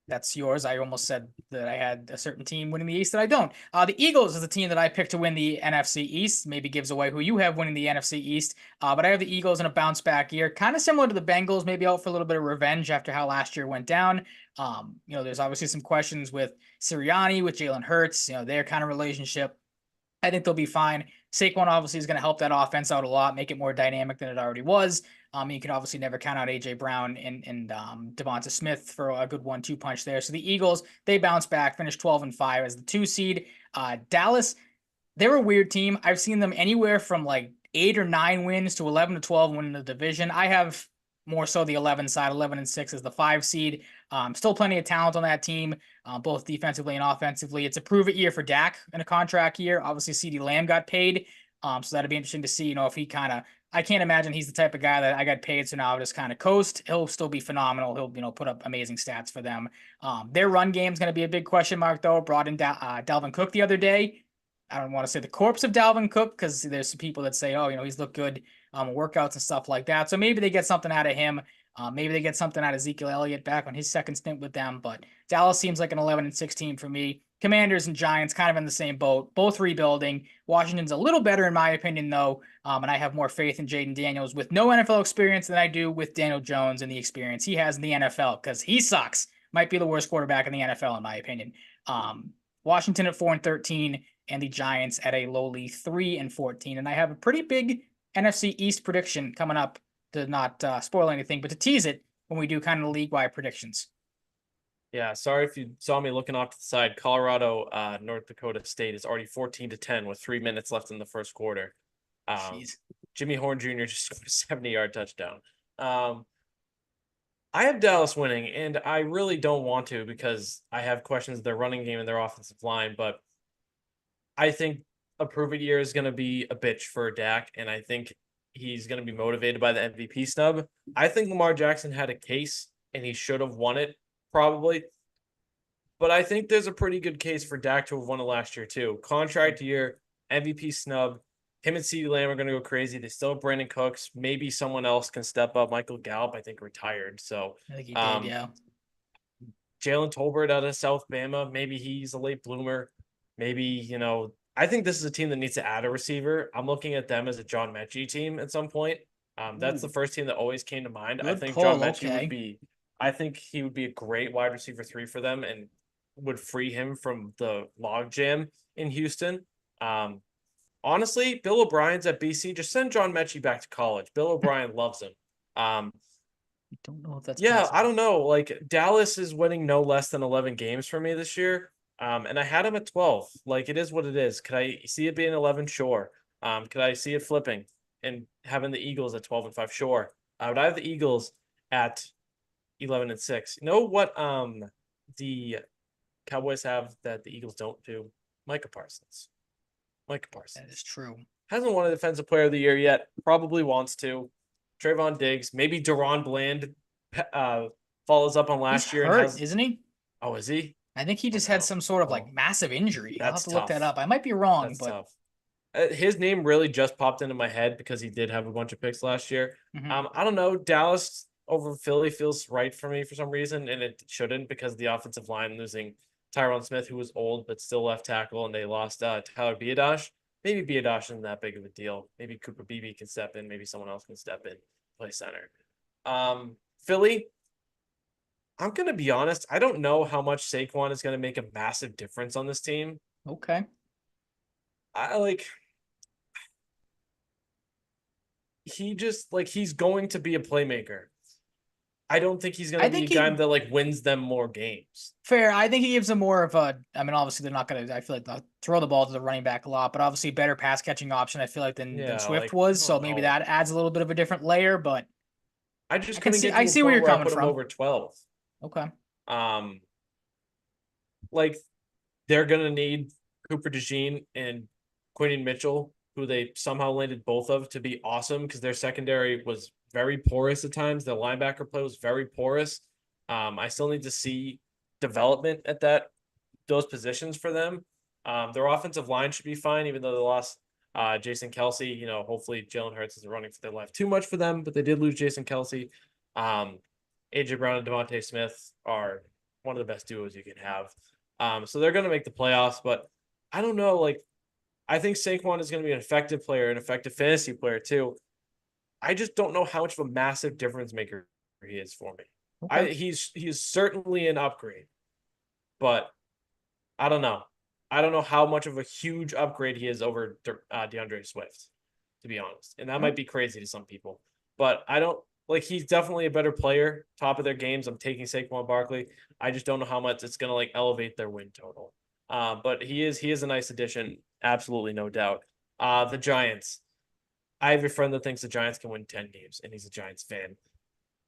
That's yours. I almost said that I had a certain team winning the East that I don't. The Eagles is the team that I picked to win the NFC East. Maybe gives away who you have winning the NFC East. But I have the Eagles in a bounce back year, kind of similar to the Bengals, maybe out for a little bit of revenge after how last year went down. There's obviously some questions with Sirianni, with Jalen Hurts, their kind of relationship. I think they'll be fine. Saquon obviously is going to help that offense out a lot, make it more dynamic than it already was. You can obviously never count out AJ Brown and Devonta Smith for a good 1-2 punch there. So the Eagles, they bounce back, finish 12-5 as the 2 seed. Dallas, they're a weird team. I've seen them anywhere from like 8 or 9 wins to 11-12 winning the division. I have more so the 11 side, 11-6 as the 5 seed. Still plenty of talent on that team, both defensively and offensively. It's a prove it year for Dak in a contract year. Obviously, CeeDee Lamb got paid. So that'd be interesting to see, if he I can't imagine he's the type of guy that I got paid, so now I'll just kind of coast. He'll still be phenomenal. He'll, put up amazing stats for them. Their run game is going to be a big question mark, though. Brought in Dalvin Cook the other day. I don't want to say the corpse of Dalvin Cook because there's some people that say, he's looked good workouts and stuff like that. So maybe they get something out of him. Maybe they get something out of Ezekiel Elliott back on his second stint with them. But Dallas seems like an 11-16 for me. Commanders and Giants kind of in the same boat, both rebuilding. Washington's a little better in my opinion, though, and I have more faith in Jaden Daniels with no NFL experience than I do with Daniel Jones and the experience he has in the NFL because he sucks. Might be the worst quarterback in the NFL in my opinion. Washington at 4-13 and the Giants at a lowly 3-14, and I have a pretty big NFC East prediction coming up to not spoil anything, but to tease it when we do kind of league-wide predictions. Yeah, sorry if you saw me looking off to the side. Colorado, North Dakota State is already 14-10 with 3 minutes left in the first quarter. Jeez. Jimmy Horn Jr. just scored a 70-yard touchdown. I have Dallas winning, and I really don't want to because I have questions of their running game and their offensive line, but I think a prove-it year is going to be a bitch for Dak, and I think he's going to be motivated by the MVP snub. I think Lamar Jackson had a case, and he should have won it, probably. But I think there's a pretty good case for Dak to have won it last year, too. Contract year, MVP snub. Him and CeeDee Lamb are going to go crazy. They still have Brandon Cooks. Maybe someone else can step up. Michael Gallup, I think, retired. So I think he did, yeah. Jalen Tolbert out of South Bama, maybe he's a late bloomer. Maybe, I think this is a team that needs to add a receiver. I'm looking at them as a John Mechie team at some point. That's the first team that always came to mind. I Good think pull, John Mechie okay. would be, I think he would be a great wide receiver 3 for them and would free him from the logjam in Houston. Honestly, Bill O'Brien's at BC. Just send John Mechie back to college. Bill O'Brien loves him. I don't know if that's Yeah, possible. I don't know. Like Dallas is winning no less than 11 games for me this year. And I had him at 12. Like it is what it is. Could I see it being 11? Sure. Could I see it flipping and having the Eagles at 12-5? Sure. Would I have the Eagles at 11-6? You know what the Cowboys have that the Eagles don't do? Micah Parsons. Micah Parsons. That is true. Hasn't won a defensive player of the year yet. Probably wants to. Trayvon Diggs, maybe Deron Bland follows up on last He's year hurt, and has. isn't he? Oh, is he? I think he Oh just had no. some sort of Oh, massive injury. I'll have that's to look that tough. up. I might be wrong, That's but tough. His name really just popped into my head because he did have a bunch of picks last year. mhm. I don't know. Dallas over Philly feels right for me for some reason, and it shouldn't because of the offensive line losing Tyron Smith, who was old but still left tackle, and they lost Tyler Biadasz. Maybe Biadasz isn't that big of a deal. Maybe Cooper Beebe can step in. Maybe someone else can step in, play center. Philly, I'm gonna be honest. I don't know how much Saquon is gonna make a massive difference on this team. Okay. I like he's going to be a playmaker. I don't think he's I gonna be a think guy he that wins them more games. fair. I think he gives them more of a. I mean, obviously they're not gonna. I feel like they'll throw the ball to the running back a lot, but obviously better pass catching option. I feel like than Yeah, Swift I was. So don't maybe know. that adds a little bit of a different layer. But I just I can couldn't see. get I to a see where point you're where I coming put him from. over 12. Okay. Um, like they're gonna need Cooper DeJean and Quinton Mitchell, who they somehow landed both of, to be awesome because their secondary was very porous at times. Their linebacker play was very porous. I still need to see development at those positions for them. Their offensive line should be fine, even though they lost Jason Kelsey. Hopefully Jalen Hurts isn't running for their life too much for them, but they did lose Jason Kelsey. AJ Brown and Devontae Smith are one of the best duos you can have. So they're going to make the playoffs, but I don't know. I think Saquon is going to be an effective player, an effective fantasy player too. I just don't know how much of a massive difference maker he is for me. Okay. He's certainly an upgrade, but I don't know. I don't know how much of a huge upgrade he is over DeAndre Swift, to be honest. And that might be crazy to some people, but I don't he's definitely a better player, top of their games. I'm taking Saquon Barkley. I just don't know how much it's going to elevate their win total. But he is a nice addition. Absolutely. No doubt. The Giants. I have a friend that thinks the Giants can win 10 games and he's a Giants fan.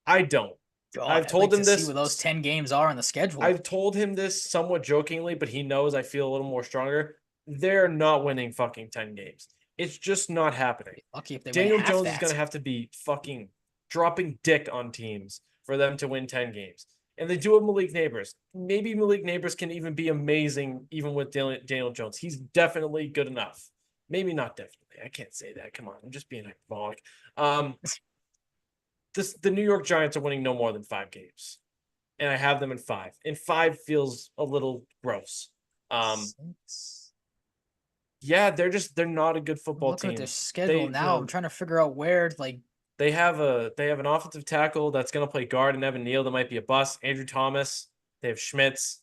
I don't. God, I've I'd like told to him see what those this 10 games are on the schedule. I've told him this somewhat jokingly, but he knows I feel a little more stronger. They're not winning fucking 10 games. It's just not happening. Lucky if they win Daniel half Jones is that. going to have to be fucking dropping dick on teams for them to win 10 games. And they do have Malik Neighbors. Maybe Malik Neighbors can even be amazing even with Daniel Jones. He's definitely good enough. Maybe not definitely. I can't say that. Come on. I'm just being hyperbolic. The New York Giants are winning no more than 5 games. And I have them in 5. And 5 feels a little gross. Six. Yeah, they're not a good I'm football looking at team. their schedule now. I'm trying to figure out where They have an offensive tackle that's going to play guard and Evan Neal that might be a bust. Andrew Thomas. They have Schmitz.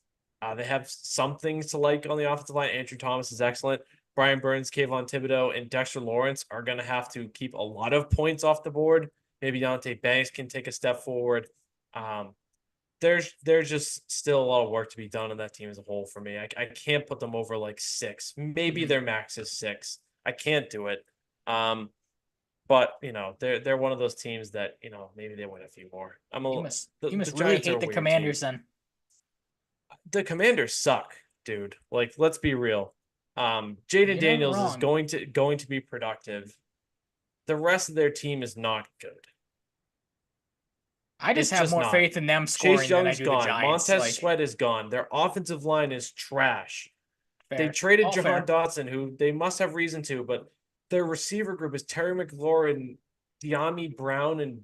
They have some things to like on the offensive line. Andrew Thomas is excellent. Brian Burns, Kayvon Thibodeau, and Dexter Lawrence are going to have to keep a lot of points off the board. Maybe Deontay Banks can take a step forward. There's just still a lot of work to be done on that team as a whole for me. I can't put them over 6. Maybe their max is 6. I can't do it. But but they're one of those teams that maybe they win a few more. You must The really Giants are hate a the weird Commanders team. then. The Commanders suck, dude. Like, let's be real. Jaden You're not Daniels is wrong. going to be productive. The rest of their team is not good. I just It's have just more not. faith in them Chase scoring than I Young's do the gone. Giants. Montez Like, Sweat is gone. Their offensive line is trash. They fair. traded All Jahan fair. Dotson, who they must have reason to, but their receiver group is Terry McLaurin, De'Ami Brown, and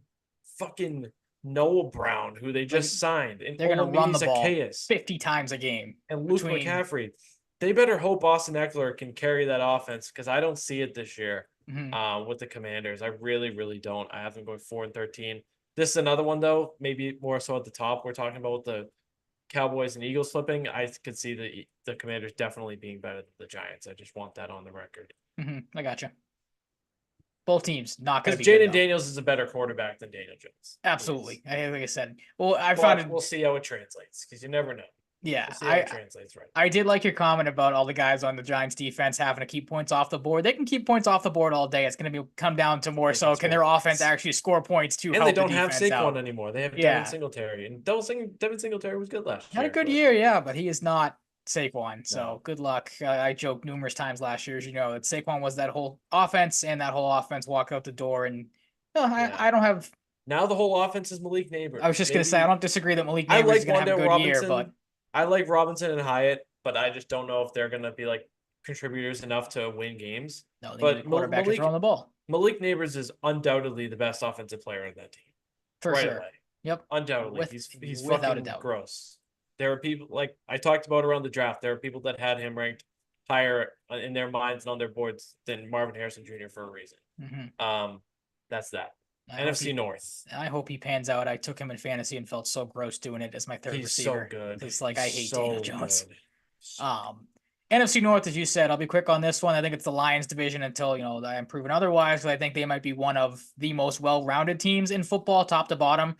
fucking Noah Brown, who they Like, just signed, and they're gonna run Olamide the ball Zaccheaus 50 times a game and Luke between. McCaffrey. They better hope Austin Eckler can carry that offense because I don't see it this year Mhm. with the Commanders. I really, really don't. I have them going 4-13. This is another one though, maybe more so at the top. We're talking about the Cowboys and Eagles flipping. I could see the Commanders definitely being better than the Giants. I just want that on the record. I gotcha. Both teams not going to Because be good Jaden though. Daniels is a better quarterback than Daniel Jones. Absolutely. Like I said, well, I But found it. we'll see how it translates because you never know. Yeah, We'll see how it translates, right? I did like your comment about all the guys on the Giants defense having to keep points off the board. They can keep points off the board all day. It's going to come down to more so can their offense actually score points to And help they the don't have defense Saquon out. anymore. They have Devin Yeah, Singletary, and Devin Singletary was good last had a year. good but year, yeah, but he is not Saquon. So No. good luck. I joked numerous times last year, as you know, that Saquon was that whole offense, and that whole offense walked out the door. And Yeah. I don't have. Now the whole offense is Malik Neighbors. I was just going to say I don't disagree that Malik I Neighbors is like going to have a Wandale good year, but Robinson. I like Robinson and Hyatt, but I just don't know if they're going to be like contributors enough to win games. no, they need a But quarterback to throw on the ball Malik Neighbors is undoubtedly the best offensive player on that team. for right sure. away. Yep, Undoubtedly. He's without fucking a doubt. gross. There are people like I talked about around the draft. There are people that had him ranked higher in their minds and on their boards than Marvin Harrison Jr. for a reason. That's that. NFC North. I hope he pans out. I took him in fantasy and felt so gross doing it as my third receiver. So good. It's like I hate so Daniel Jones. Good. NFC North, as you said, I'll be quick on this one. I think it's the Lions division until I am proven otherwise. Because I think they might be one of the most well-rounded teams in football, top to bottom.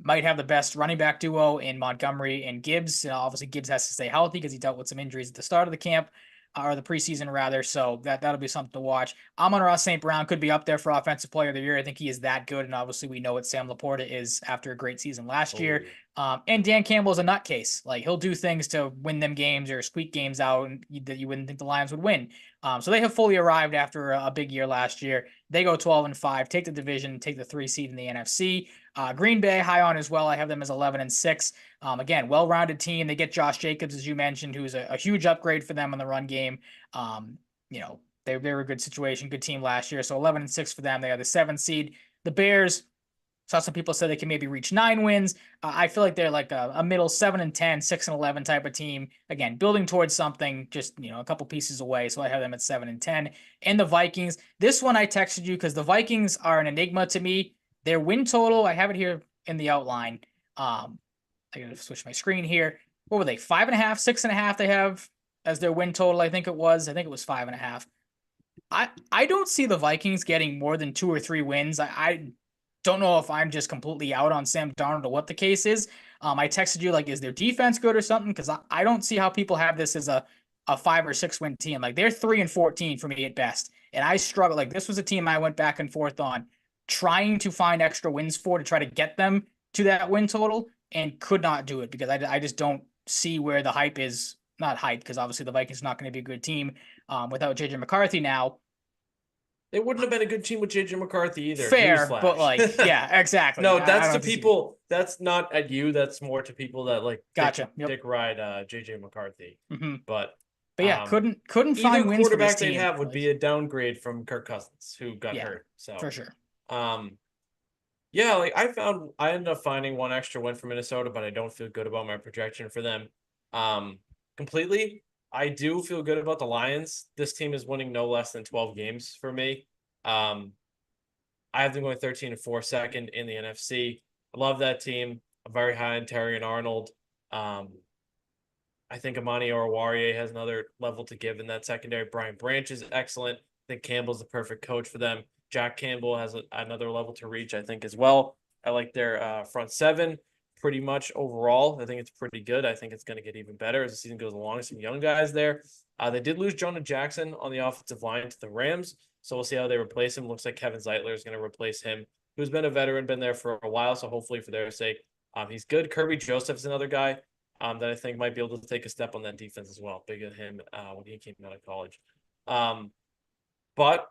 Might have the best running back duo in Montgomery and Gibbs. Obviously, Gibbs has to stay healthy because he dealt with some injuries at the start of the camp. Or the preseason rather, so that'll be something to watch. Amon-Ra St. Brown could be up there for Offensive Player of the Year. I think he is that good, and obviously we know what Sam Laporta is after a great season last year. And Dan Campbell is a nutcase. Like he'll do things to win them games or squeak games out that you wouldn't think the Lions would win. So they have fully arrived after a big year last year. They go 12-5, take the division, take the 3 seed in the NFC. Green Bay high on as well. I have them as 11-6. Again, well-rounded team. They get Josh Jacobs, as you mentioned, who's a huge upgrade for them in the run game. They were a good situation, good team last year. So 11-6 for them. They are the 7th seed. The Bears, saw some people say they can maybe reach 9 wins. I feel like they're like a middle 7-10, 6-11 type of team. Again, building towards something, just a couple pieces away. So I have them at 7-10. And the Vikings. This one I texted you because the Vikings are an enigma to me. Their win total, I have it here in the outline. I gotta switch my screen here. What were they? 5.5, 6.5? They have as their win total. I think it was 5.5. I don't see the Vikings getting more than 2 or 3 wins. I don't know if I'm just completely out on Sam Darnold or what the case is. I texted you like, is their defense good or something? Because I don't see how people have this as a 5 or 6 win team. Like they're 3-14 for me at best, and I struggle. Like this was a team I went back and forth on, trying to find extra wins for to try to get them to that win total, and could not do it because I just don't see where the hype is. Not hype, because obviously the Vikings are not going to be a good team without JJ McCarthy now. They wouldn't have been a good team with JJ McCarthy either. Fair, Newsflash. but like, yeah, exactly. No, that's to people. That's not at you. That's more to people that like. Gotcha. Dick ride JJ McCarthy. But yeah, couldn't find wins for this team. They'd have would be a downgrade from Kirk Cousins, who got hurt. So for sure. Yeah, like I ended up finding one extra win for Minnesota, but I don't feel good about my projection for them. Completely. I do feel good about the Lions. This team is winning no less than 12 games for me. I have them going 13-4 second in the NFC. I love that team. I'm very high on Terry and Arnold. I think Amani Oruwariye has another level to give in that secondary. Brian Branch is excellent. I think Campbell's the perfect coach for them. Jack Campbell has another level to reach, I think, as well. I like their front 7 pretty much overall. I think it's pretty good. I think it's going to get even better as the season goes along. Some young guys there. They did lose Jonah Jackson on the offensive line to the Rams. So we'll see how they replace him. Looks like Kevin Zeitler is going to replace him, who's been a veteran, been there for a while. So hopefully for their sake, he's good. Kirby Joseph's another guy that I think might be able to take a step on that defense as well. Big of him when he came out of college. But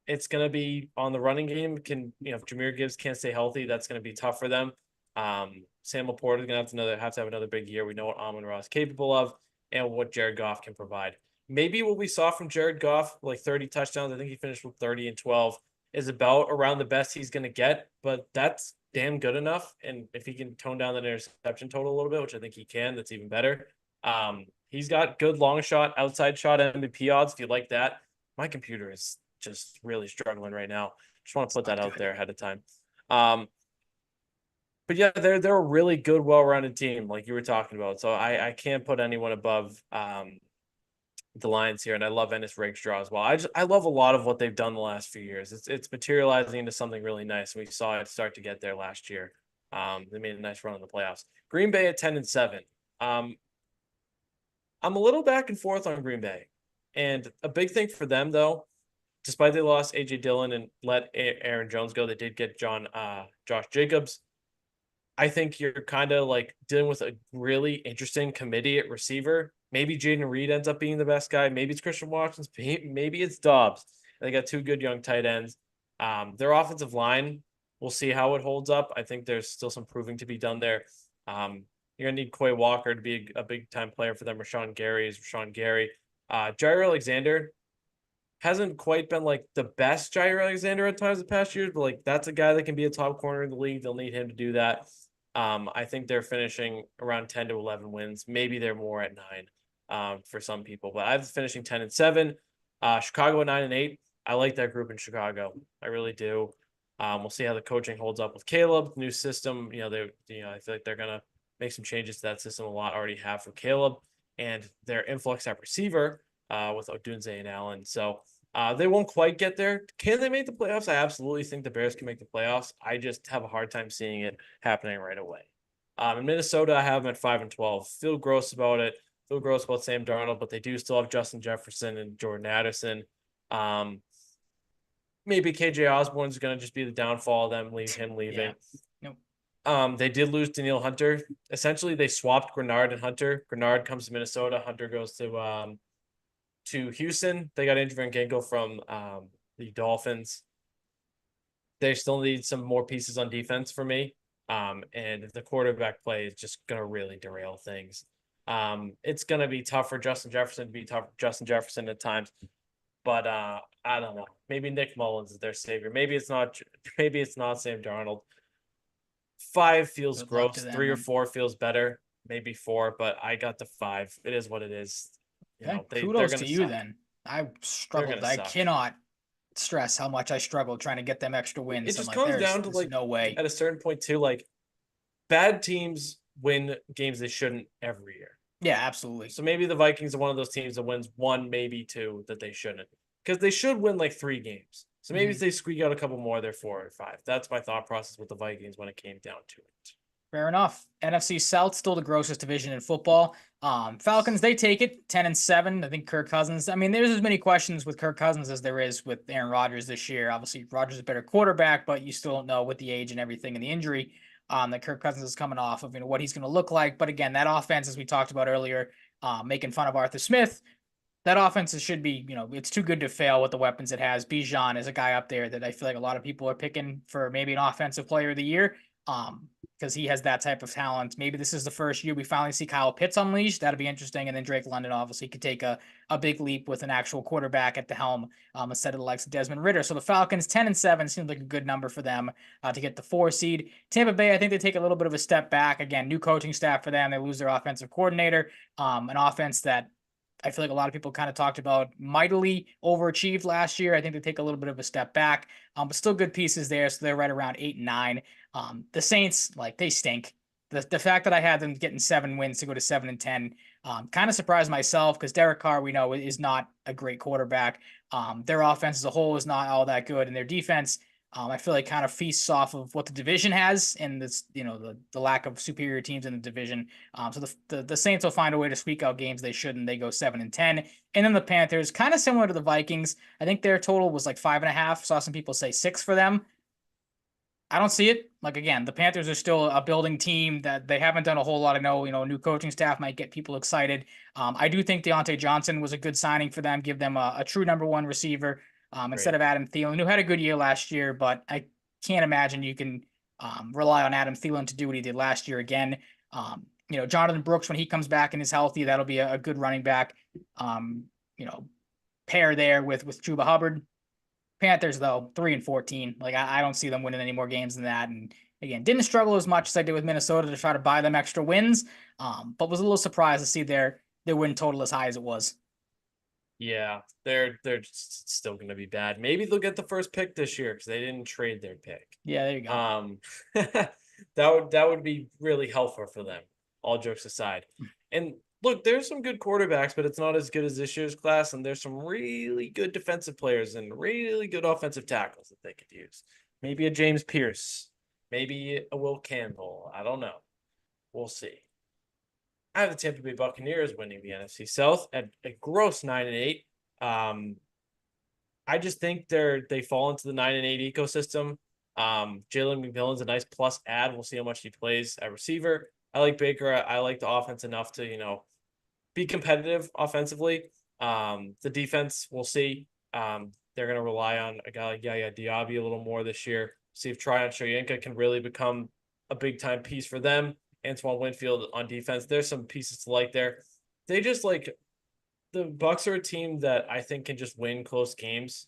it's going to be on the running game. If Jahmyr Gibbs can't stay healthy, that's going to be tough for them. Sam Laporta is going to have to have another big year. We know what Amon-Ra is capable of and what Jared Goff can provide. Maybe what we saw from Jared Goff, like 30 touchdowns, I think he finished with 30 and 12, is about around the best he's going to get, but that's damn good enough. And if he can tone down that interception total a little bit, which I think he can, that's even better. He's got good long shot, outside shot MVP odds if you like that. My computer is just really struggling right now. Just want to put that out there ahead of time. But yeah, they're a really good, well-rounded team, like you were talking about. So I can't put anyone above the Lions here, and I love Ennis Rakestraw as well. I love a lot of what they've done the last few years. It's materializing into something really nice. We saw it start to get there last year. They made a nice run in the playoffs. Green Bay at 10-7. I'm a little back and forth on Green Bay, and a big thing for them though, despite they lost AJ Dillon and let Aaron Jones go, they did get Josh Jacobs. I think you're kind of like dealing with a really interesting committee at receiver. Maybe Jaden Reed ends up being the best guy. Maybe it's Christian Watkins. Maybe it's Dobbs. They got two good young tight ends. Their offensive line, we'll see how it holds up. I think there's still some proving to be done there. You're going to need Quay Walker to be a big-time player for them. Rashawn Gary. Jair Alexander hasn't quite been like the best Jair Alexander at times the past years, but like that's a guy that can be a top corner in the league. They'll need him to do that. I think they're finishing around 10 to 11 wins. Maybe they're more at 9 for some people, but I'm finishing 10-7. Chicago at 9-8. I like that group in Chicago. I really do. We'll see how the coaching holds up with Caleb. New system. I feel like they're gonna make some changes to that system. A lot already have for Caleb and their influx at receiver with Odunze and Allen. So they won't quite get there. Can they make the playoffs? I absolutely think the Bears can make the playoffs. I just have a hard time seeing it happening right away. In Minnesota, I have them at 5-12. Feel gross about it. Feel gross about Sam Darnold, but they do still have Justin Jefferson and Jordan Addison. Maybe KJ Osborne's going to just be the downfall of them, him leaving. Yeah. Nope. They did lose Daniil Hunter. Essentially, they swapped Grenard and Hunter. Grenard comes to Minnesota. Hunter goes to Houston. They got Andrew Van Ginkel from the Dolphins. They still need some more pieces on defense for me. And the quarterback play is just going to really derail things. It's going to be tough for Justin Jefferson at times. But I don't know. Maybe Nick Mullins is their savior. Maybe it's not Sam Darnold. 5 feels gross. 3 or 4 feels better. Maybe 4, but I got the 5. It is what it is. Kudos to you then. I struggled. I cannot stress how much I struggled trying to get them extra wins. It just comes down to like no way. At a certain point too, like bad teams win games they shouldn't every year. Yeah, absolutely. So maybe the Vikings are one of those teams that wins 1, maybe 2 that they shouldn't, because they should win like 3 games. So maybe if they squeak out a couple more, they're 4 or 5. That's my thought process with the Vikings when it came down to it. Fair enough. NFC South, still the grossest division in football. Falcons, they take it 10-7. I think Kirk Cousins. I mean, there's as many questions with Kirk Cousins as there is with Aaron Rodgers this year. Obviously, Rodgers is a better quarterback, but you still don't know with the age and everything and the injury that Kirk Cousins is coming off of, what he's going to look like. But again, that offense, as we talked about earlier, making fun of Arthur Smith, that offense should be, it's too good to fail with the weapons it has. Bijan is a guy up there that I feel like a lot of people are picking for maybe an offensive player of the year. Because he has that type of talent. Maybe this is the first year we finally see Kyle Pitts unleashed. That'll be interesting. And then Drake London obviously could take a big leap with an actual quarterback at the helm instead of the likes of Desmond Ridder. So the Falcons 10-7 seems like a good number for them to get the 4 seed. Tampa Bay, I think they take a little bit of a step back. Again, new coaching staff for them. They lose their offensive coordinator, an offense that I feel like a lot of people kind of talked about mightily overachieved last year. I think they take a little bit of a step back, but still good pieces there. So they're right around 8-9. The Saints, they stink. The fact that I had them getting 7 wins to go to 7-10 kind of surprised myself because Derek Carr, we know, is not a great quarterback. Their offense as a whole is not all that good, and their defense, I feel like kind of feasts off of what the division has and this, the lack of superior teams in the division. So the Saints will find a way to squeak out games they shouldn't. They go 7-10, and then the Panthers, kind of similar to the Vikings. I think their total was like 5.5. Saw some people say 6 for them. I don't see it. Like again, the Panthers are still a building team that they haven't done a whole lot. I know, new coaching staff might get people excited. I do think Deontay Johnson was a good signing for them. Give them a true number one receiver instead Right. of Adam Thielen, who had a good year last year, but I can't imagine you can rely on Adam Thielen to do what he did last year again. Jonathan Brooks, when he comes back and is healthy, that'll be a good running back. You know, pair there with Chuba Hubbard. Panthers though 3-14. Like I don't see them winning any more games than that. And again, didn't struggle as much as I did with Minnesota to try to buy them extra wins. But was a little surprised to see their win total as high as it was. Yeah, they're still going to be bad. Maybe they'll get the first pick this year because they didn't trade their pick. Yeah, there you go. That would be really helpful for them. All jokes aside, and look, there's some good quarterbacks, but it's not as good as this year's class. And there's some really good defensive players and really good offensive tackles that they could use. Maybe a James Pierce, maybe a Will Campbell. I don't know. We'll see. I have the Tampa Bay Buccaneers winning the NFC South at a gross 9-8. I just think they fall into the 9-8 ecosystem. Jalen McMillan's a nice plus add. We'll see how much he plays at receiver. I like Baker. I like the offense enough to be competitive offensively. The defense, we'll see. They're going to rely on a guy like Yaya Diaby a little more this year. See if Tryon Shoyinka can really become a big time piece for them. Antoine Winfield on defense. There's some pieces to like there. They just the Bucks are a team that I think can just win close games.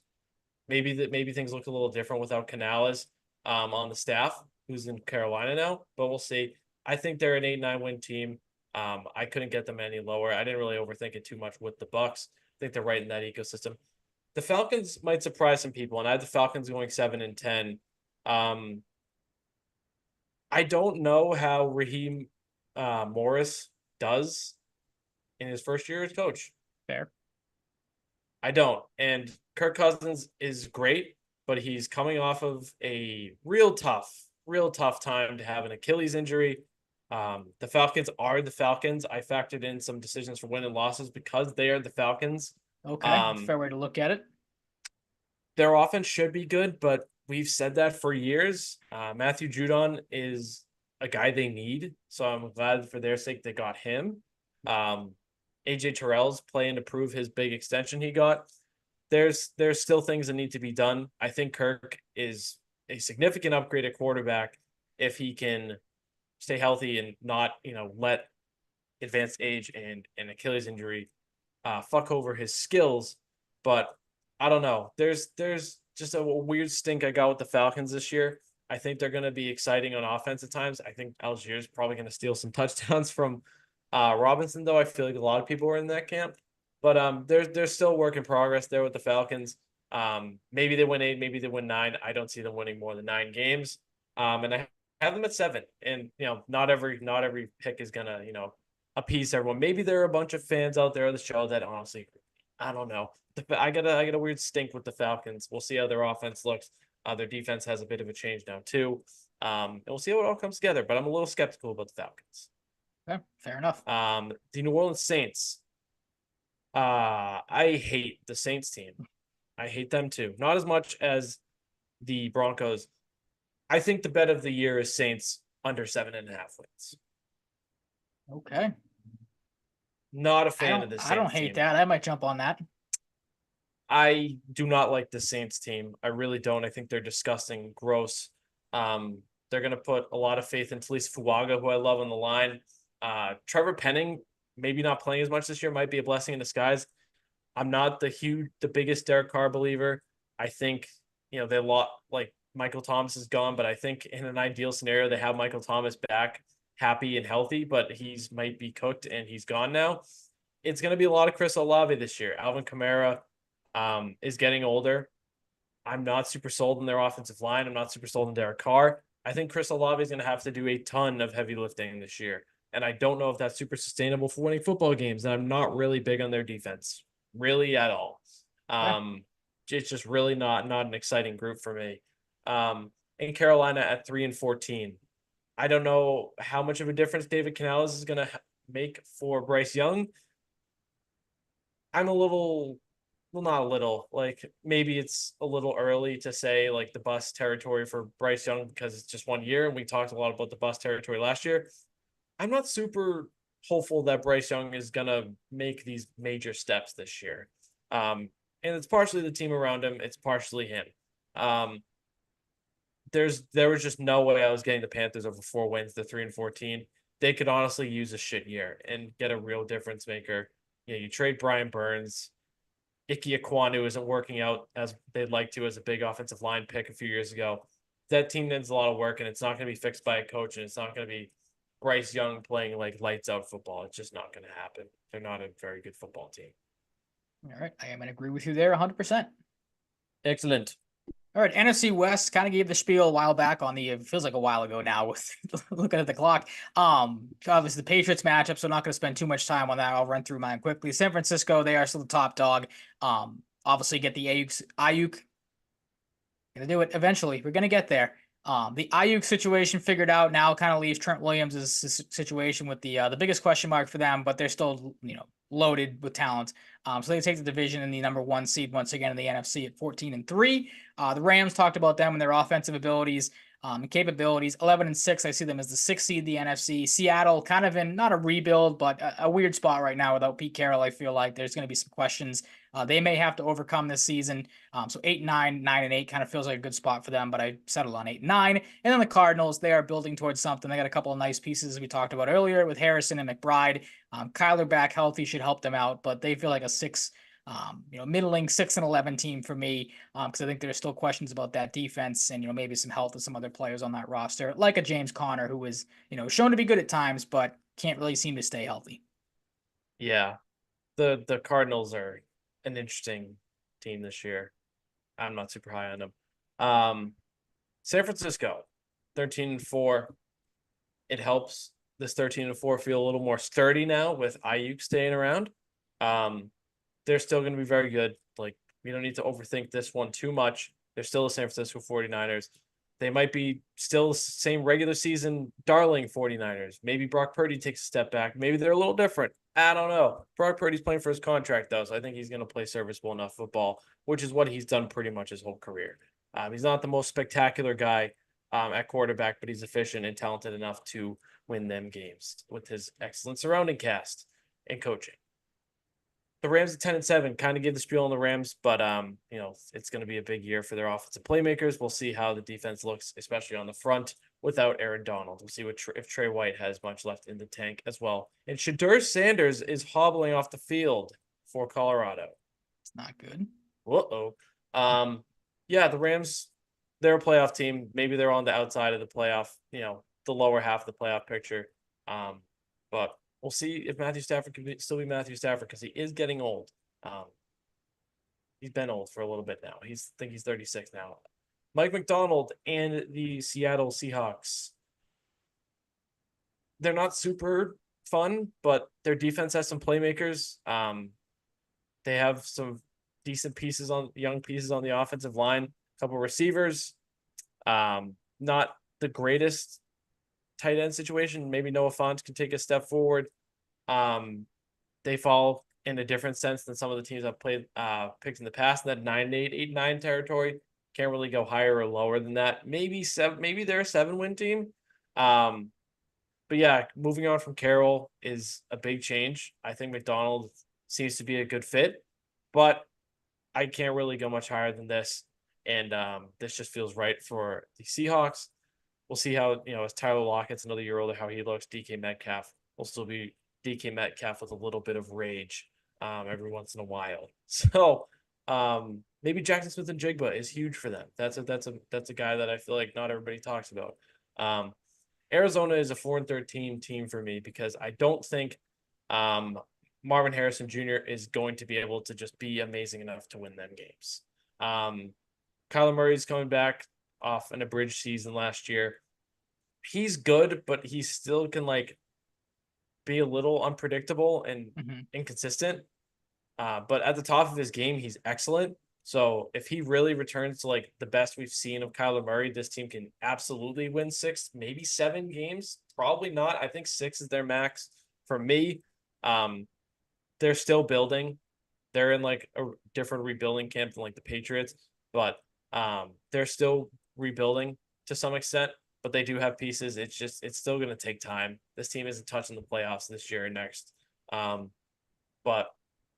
Maybe things look a little different without Canales on the staff, who's in Carolina now, but we'll see. I think they're an 8-9 win team. I couldn't get them any lower. I didn't really overthink it too much with the Bucks. I think they're right in that ecosystem. The Falcons might surprise some people, and I have the Falcons going 7-10. I don't know how Raheem Morris does in his first year as coach. Fair. I don't. And Kirk Cousins is great, but he's coming off of a real tough time to have an Achilles injury. The Falcons are the Falcons. I factored in some decisions for win and losses because they are the Falcons. Okay, fair way to look at it. Their offense should be good, but we've said that for years. Matthew Judon is a guy they need, so I'm glad for their sake they got him. AJ Terrell's playing to prove his big extension he got. There's still things that need to be done. I think Kirk is a significant upgrade at quarterback if he can stay healthy and not, let advanced age and an Achilles injury fuck over his skills. But I don't know. There's just a weird stink I got with the Falcons this year. I think they're going to be exciting on offense at times. I think Algier's probably going to steal some touchdowns from Robinson, though. I feel like a lot of people are in that camp. But there's still work in progress there with the Falcons. Maybe they win 8, maybe they win 9. I don't see them winning more than 9 games. And I have them at 7. And not every pick is gonna appease everyone. Maybe there are a bunch of fans out there of the show that honestly, I don't know. I got a weird stink with the Falcons. We'll see how their offense looks. Their defense has a bit of a change now too. And we'll see how it all comes together. But I'm a little skeptical about the Falcons. Okay, fair enough. The New Orleans Saints. I hate the Saints team. I hate them too. Not as much as the Broncos. I think the bet of the year is Saints under 7.5 wins. Okay. Not a fan of the Saints I don't hate team. that. I might jump on that. I do not like the Saints team. I really don't. I think they're disgusting, gross. They're going to put a lot of faith in Talisa Fuaga, who I love on the line. Trevor Penning, maybe not playing as much this year, might be a blessing in disguise. I'm not the biggest Derek Carr believer. I think, they lost, like Michael Thomas is gone, but I think in an ideal scenario, they have Michael Thomas back happy and healthy, but he's might be cooked and he's gone now. It's going to be a lot of Chris Olave this year. Alvin Kamara is getting older. I'm not super sold on their offensive line. I'm not super sold on Derek Carr. I think Chris Olave is going to have to do a ton of heavy lifting this year. And I don't know if that's super sustainable for winning football games. And I'm not really big on their defense, really at all. It's just really not an exciting group for me. in Carolina at 3-14. I don't know how much of a difference David Canales is going to make for Bryce Young. I'm a little, well, not a little, like maybe it's a little early to say like the bust territory for Bryce Young because it's just 1 year. And we talked a lot about the bust territory last year. I'm not super hopeful that Bryce Young is going to make these major steps this year. And it's partially the team around him. It's partially him. Um, there was just no way I was getting the Panthers over 4 wins. The 3-14. They could honestly use a shit year and get a real difference maker. You trade Brian Burns. Ike Ekwonu isn't working out as they'd like to as a big offensive line pick a few years ago. That team needs a lot of work, and it's not going to be fixed by a coach, and it's not going to be Bryce Young playing like lights out football. It's just not going to happen. They're not a very good football team. All right, I am going to agree with you there 100%. Excellent. All right, NFC West kind of gave the spiel a while back on the, it feels like a while ago now with looking at the clock. Obviously the Patriots matchup, so I'm not going to spend too much time on that. I'll run through mine quickly. San Francisco, they are still the top dog. Obviously get the Ayuk. Gonna do it eventually. We're gonna get there. The Ayuk situation figured out now kind of leaves Trent Williams' situation with the biggest question mark for them, but they're still loaded with talent. So they take the division in the number 1 seed once again in the NFC at 14-3. The Rams talked about them and their offensive abilities and capabilities. 11-6. I see them as the 6th seed in the NFC. Seattle kind of in not a rebuild, but a weird spot right now without Pete Carroll. I feel like there's going to be some questions they may have to overcome this season. So 8-9, 9-8 kind of feels like a good spot for them, but I settled on 8-9. And then the Cardinals, they are building towards something. They got a couple of nice pieces we talked about earlier with Harrison and McBride. Kyler back healthy should help them out, but they feel like a middling 6-11 team for me, because I think there's still questions about that defense and maybe some health of some other players on that roster, like a James Conner who is shown to be good at times, but can't really seem to stay healthy. Yeah, the Cardinals are an interesting team this year. I'm not super high on them. San Francisco, 13-4. It helps this 13-4 feel a little more sturdy now with Ayuk staying around. They're still going to be very good. Like, we don't need to overthink this one too much. They're still the San Francisco 49ers. They might be still the same regular season darling 49ers. Maybe Brock Purdy takes a step back. Maybe they're a little different. I don't know. Brock Purdy's playing for his contract, though, so I think he's going to play serviceable enough football, which is what he's done pretty much his whole career. He's not the most spectacular guy at quarterback, but he's efficient and talented enough to win them games with his excellent surrounding cast and coaching. The Rams at 10-7 kind of give the spiel on the Rams, but it's going to be a big year for their offensive playmakers. We'll see how the defense looks, especially on the front without Aaron Donald. We'll see if Trey White has much left in the tank as well. And Shedeur Sanders is hobbling off the field for Colorado. It's not good. Uh-oh. Yeah, the Rams, they're a playoff team. Maybe they're on the outside of the playoff, the lower half of the playoff picture. But we'll see if Matthew Stafford can still be Matthew Stafford because he is getting old. He's been old for a little bit now. I think he's 36 now. Mike McDonald and the Seattle Seahawks. They're not super fun, but their defense has some playmakers. They have some decent young pieces on the offensive line. A couple receivers. Not the greatest tight end situation. Maybe Noah Fant can take a step forward. They fall in a different sense than some of the teams I've picked in the past. In that 9-8, 8-9 territory, can't really go higher or lower than that. Maybe they're a 7-win team. But yeah, moving on from Carroll is a big change. I think McDonald seems to be a good fit, but I can't really go much higher than this. And this just feels right for the Seahawks. We'll see how, as Tyler Lockett's another year older, how he looks. DK Metcalf will still be DK Metcalf with a little bit of rage every once in a while. So maybe Jackson Smith and Jigba is huge for them. That's a guy that I feel like not everybody talks about. Arizona is a 4-13 team for me because I don't think Marvin Harrison Jr. is going to be able to just be amazing enough to win them games. Kyler Murray's coming back off an abridged season last year. He's good, but he still can be a little unpredictable and inconsistent. But at the top of his game, he's excellent. So if he really returns to like the best we've seen of Kyler Murray, this team can absolutely win 6, maybe 7 games. Probably not. I think 6 is their max for me. Um, they're still building. They're in like a different rebuilding camp than like the Patriots, but they're still rebuilding to some extent. But they do have pieces. It's still going to take time. This team isn't touching the playoffs this year and next. But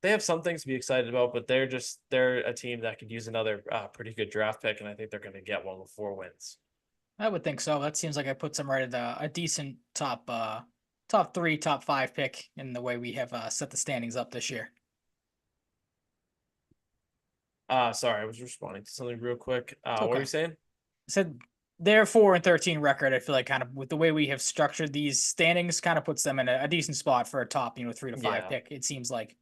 they have some things to be excited about. But they're a team that could use another pretty good draft pick, and I think they're going to get one with 4 wins. I would think so. That seems like I put them right at a decent top 3, top 5 pick in the way we have set the standings up this year. Sorry, I was responding to something real quick. What were Okay. you saying? I said their 4-13 record, I feel like kind of with the way we have structured these standings kind of puts them in a decent spot for a top, 3 to 5 Yeah. pick. It seems like.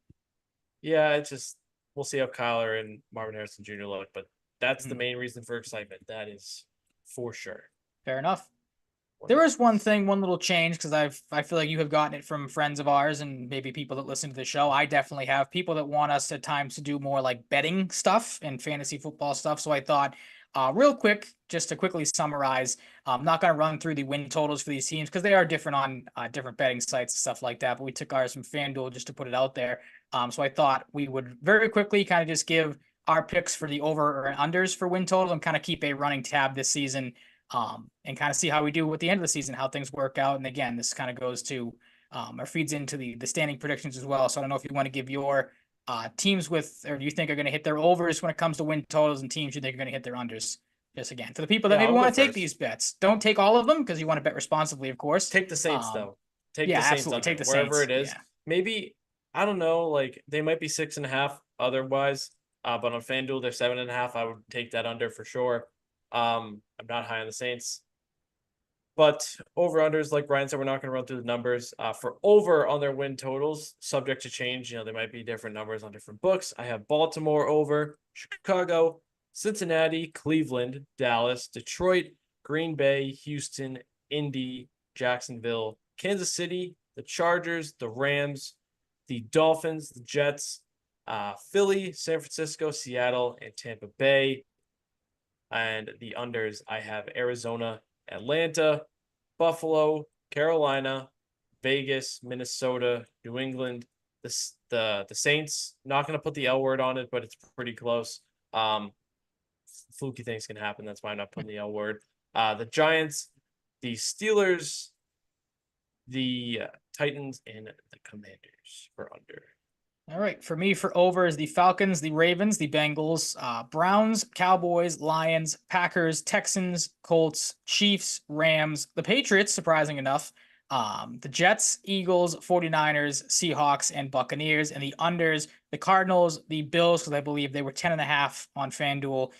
Yeah, it's just we'll see how Kyler and Marvin Harrison Jr. look, but that's the main reason for excitement. That is for sure. Fair enough. What There is is one thing, one little change, because I feel like you have gotten it from friends of ours and maybe people that listen to the show. I definitely have people that want us at times to do more like betting stuff and fantasy football stuff. So I thought, real quick, just to quickly summarize, I'm not going to run through the win totals for these teams because they are different on different betting sites and stuff like that. But we took ours from FanDuel just to put it out there. So I thought we would very quickly kind of just give our picks for the over or unders for win total and kind of keep a running tab this season, and kind of see how we do at the end of the season, how things work out. And again, this kind of goes to or feeds into the standing predictions as well. So I don't know if you want to give your teams with, or do you think are going to hit their overs when it comes to win totals, and teams you think are going to hit their unders? Just again, for the people that Yeah, maybe I'll go want to take first. these bets, don't take all of them because you want to bet responsibly, of course. Take the Saints though. Take Yeah, the Saints absolutely. under Take the wherever Saints. it is. Yeah. Maybe I don't know. Like they might be 6.5 otherwise, but on FanDuel they're 7.5. I would take that under for sure. I'm not high on the Saints. But over unders, like Brian said, we're not going to run through the numbers. For over on their win totals, subject to change. There might be different numbers on different books. I have Baltimore over, Chicago, Cincinnati, Cleveland, Dallas, Detroit, Green Bay, Houston, Indy, Jacksonville, Kansas City, the Chargers, the Rams, the Dolphins, the Jets, Philly, San Francisco, Seattle, and Tampa Bay. And the unders, I have Arizona, Atlanta, Buffalo, Carolina, Vegas, Minnesota, New England. The Saints, not going to put the L word on it, but it's pretty close. Fluky things can happen. That's why I'm not putting the L word. The Giants, the Steelers, the Titans, and the Commanders for under. All right. For me, for over is the Falcons, the Ravens, the Bengals, Browns, Cowboys, Lions, Packers, Texans, Colts, Chiefs, Rams, the Patriots, surprising enough, the Jets, Eagles, 49ers, Seahawks, and Buccaneers, and the unders, the Cardinals, the Bills, because I believe they were 10.5 on FanDuel,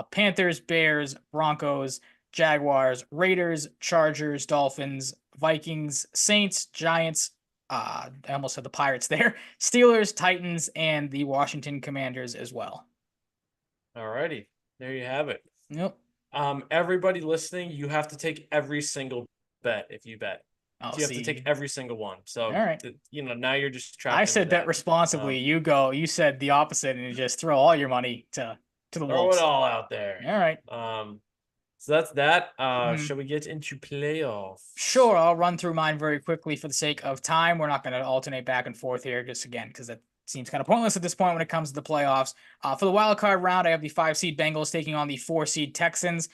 Panthers, Bears, Broncos, Jaguars, Raiders, Chargers, Dolphins, Vikings, Saints, Giants, I almost said the Pirates there, Steelers, Titans, and the Washington Commanders as well. All righty. There you have it. Yep. Everybody listening, you have to take every single bet if you bet. I'll You have to take every single one. So, all right. Now you're just trapped. I said bet responsibly. You said the opposite, and you just throw all your money to the throw wolves. it all out there. All right. So that's that. Shall we get into playoffs? Sure, I'll run through mine very quickly for the sake of time. We're not going to alternate back and forth here, just again, because that seems kind of pointless at this point when it comes to the playoffs. For the wild card round, I have the 5-seed Bengals taking on the 4-seed Texans.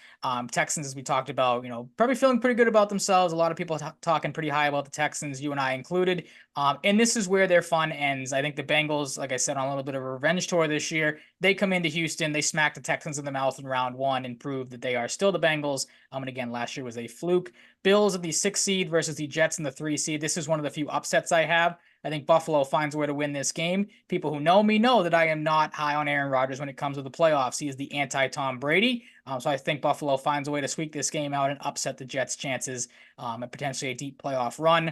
Texans, as we talked about, probably feeling pretty good about themselves. A lot of people talking pretty high about the Texans, you and I included. And this is where their fun ends. I think the Bengals, like I said, on a little bit of a revenge tour this year, they come into Houston, they smack the Texans in the mouth in round 1 and prove that they are still the Bengals. And again, last year was a fluke. Bills of the 6 seed versus the Jets in the 3 seed. This is one of the few upsets I have. I think Buffalo finds a way to win this game. People who know me know that I am not high on Aaron Rodgers when it comes to the playoffs. He is the anti-Tom Brady. So I think Buffalo finds a way to squeak this game out and upset the Jets' chances at potentially a deep playoff run.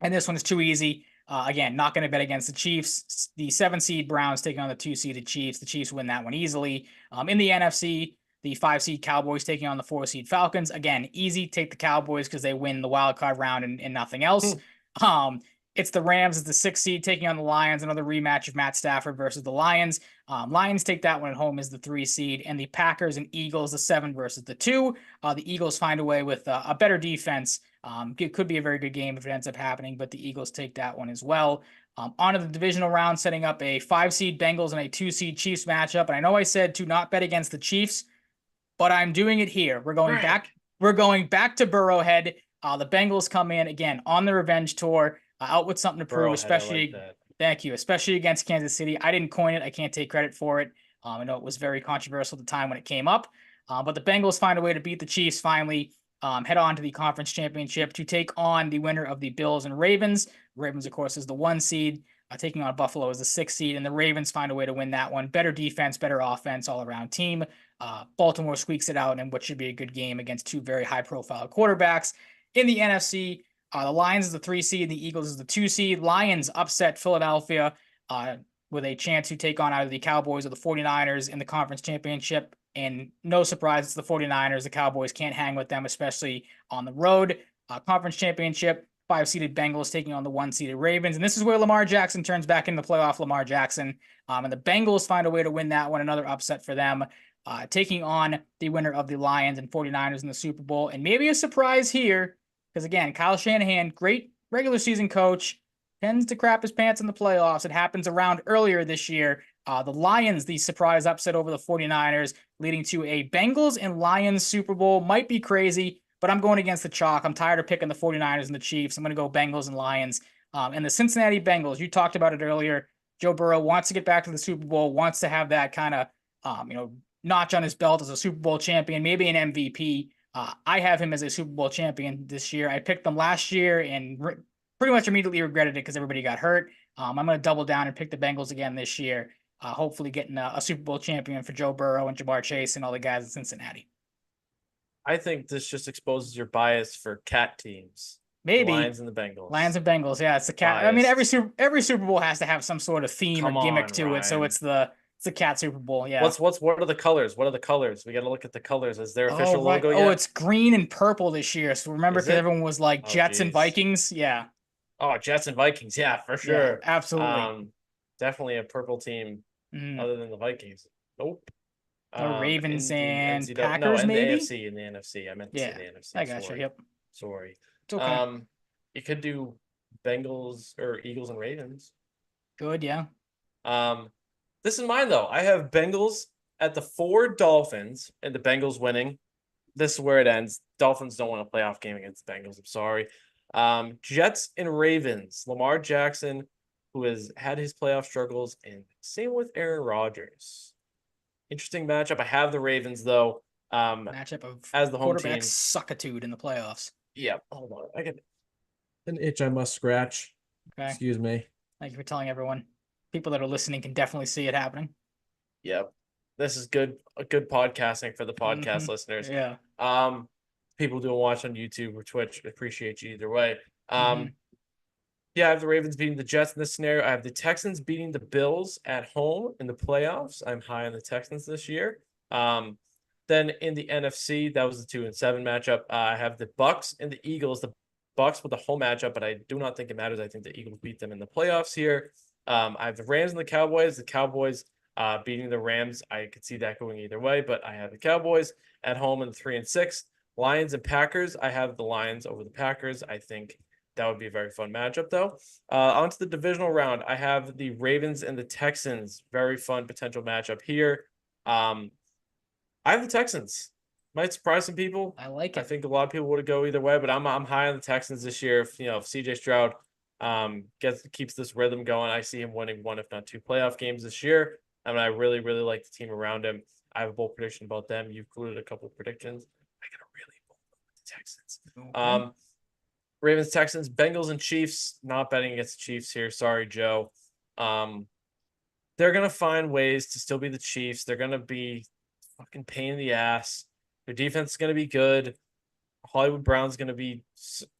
And this one is too easy. Again, not going to bet against the Chiefs. The 7-seed Browns taking on the 2-seeded Chiefs. The Chiefs win that one easily. In the NFC, the 5-seed Cowboys taking on the 4-seed Falcons. Again, easy. Take the Cowboys because they win the wild card round and nothing else. It's the Rams as the 6th seed taking on the Lions, another rematch of Matt Stafford versus the Lions. Lions take that one at home as the 3 seed, and the Packers and Eagles, the 7 versus the 2. The Eagles find a way with a better defense. It could be a very good game if it ends up happening, but the Eagles take that one as well. Onto the divisional round, setting up a 5 seed Bengals and a 2 seed Chiefs matchup. And I know I said to not bet against the Chiefs, but I'm doing it here. We're going back. We're going back to Burrowhead. The Bengals come in again on the revenge tour, out with something to prove, especially. Thank you, especially against Kansas City. I didn't coin it. I can't take credit for it. I know it was very controversial at the time when it came up, but the Bengals find a way to beat the Chiefs finally. Head on to the conference championship to take on the winner of the Bills and Ravens. Ravens, of course, is the 1 seed, taking on Buffalo as the 6th seed, and the Ravens find a way to win that one. Better defense, better offense, all around team. Baltimore squeaks it out in what should be a good game against 2 very high-profile quarterbacks. In the NFC, the Lions is the 3 seed, the Eagles is the 2 seed. Lions upset Philadelphia with a chance to take on either the Cowboys or the 49ers in the conference championship. And no surprise, it's the 49ers. The Cowboys can't hang with them, especially on the road. Conference championship, 5-seeded Bengals taking on the 1-seeded Ravens. And this is where Lamar Jackson turns back into playoff Lamar Jackson. And the Bengals find a way to win that one, another upset for them. Taking on the winner of the Lions and 49ers in the Super Bowl. And maybe a surprise here, because again, Kyle Shanahan, great regular season coach, tends to crap his pants in the playoffs. It happens around earlier this year. The Lions, the surprise upset over the 49ers, leading to a Bengals and Lions Super Bowl. Might be crazy, but I'm going against the chalk. I'm tired of picking the 49ers and the Chiefs. I'm going to go Bengals and Lions. And the Cincinnati Bengals, you talked about it earlier. Joe Burrow wants to get back to the Super Bowl, wants to have that kind of, notch on his belt as a Super Bowl champion, maybe an MVP. I have him as a Super Bowl champion this year. I picked them last year and pretty much immediately regretted it because everybody got hurt. I'm going to double down and pick the Bengals again this year. Hopefully getting a Super Bowl champion for Joe Burrow and Jamar Chase and all the guys in Cincinnati. I think this just exposes your bias for cat teams. Maybe the Lions and the Bengals. Lions and Bengals. Yeah, it's the cat. Biased. I mean, every Super Bowl has to have some sort of theme or gimmick to it. So it's the cat Super Bowl. Yeah. What are the colors? What are the colors? We got to look at the colors. Is there official logo yet? Oh, it's green and purple this year. So remember, because everyone was like Jets and Vikings. Yeah. Oh, Jets and Vikings. Yeah, for sure. Yeah, absolutely. Definitely a purple team other than the Vikings. Nope. Ravens and Packers, maybe? In the NFC. I meant to say the NFC. I got you. Yep. Sorry. It's okay. You could do Bengals or Eagles and Ravens. Good, yeah. This is mine, though. I have Bengals at the 4 Dolphins and the Bengals winning. This is where it ends. Dolphins don't want a playoff game against the Bengals. I'm sorry. Jets and Ravens. Lamar Jackson, who has had his playoff struggles, and same with Aaron Rodgers. Interesting matchup. I have the Ravens, though. Matchup of as the home quarterback team. Suckitude in the playoffs. Yeah. Hold on. I get an itch I must scratch. Okay. Excuse me. Thank you for telling everyone. People that are listening can definitely see it happening. Yep. This is good. A good podcasting for the podcast listeners. Yeah. People doing watch on YouTube or Twitch, appreciate you either way. Yeah, I have the Ravens beating the Jets in this scenario. I have the Texans beating the Bills at home in the playoffs. I'm high on the Texans this year. Then in the NFC, that was the 2-7 matchup. I have the Bucks and the Eagles. The Bucks with the home matchup, but I do not think it matters. I think the Eagles beat them in the playoffs here. I have the Rams and the Cowboys. The Cowboys beating the Rams. I could see that going either way, but I have the Cowboys at home in the 3-6. Lions and Packers. I have the Lions over the Packers. I think that would be a very fun matchup, though. On to the divisional round. I have the Ravens and the Texans. Very fun potential matchup here. I have the Texans. Might surprise some people. I like it. I think a lot of people would go either way, but I'm if Texans this year. If CJ Stroud keeps this rhythm going, I see him winning 1, if not 2 playoff games this year. I mean, I really, really like the team around him. I have a bold prediction about them. You've included a couple of predictions. I got a really bold with the Texans. Okay. Ravens, Texans, Bengals, and Chiefs. Not betting against the Chiefs here. Sorry, Joe. They're gonna find ways to still be the Chiefs. They're gonna be fucking pain in the ass. Their defense is gonna be good. Hollywood Brown's gonna be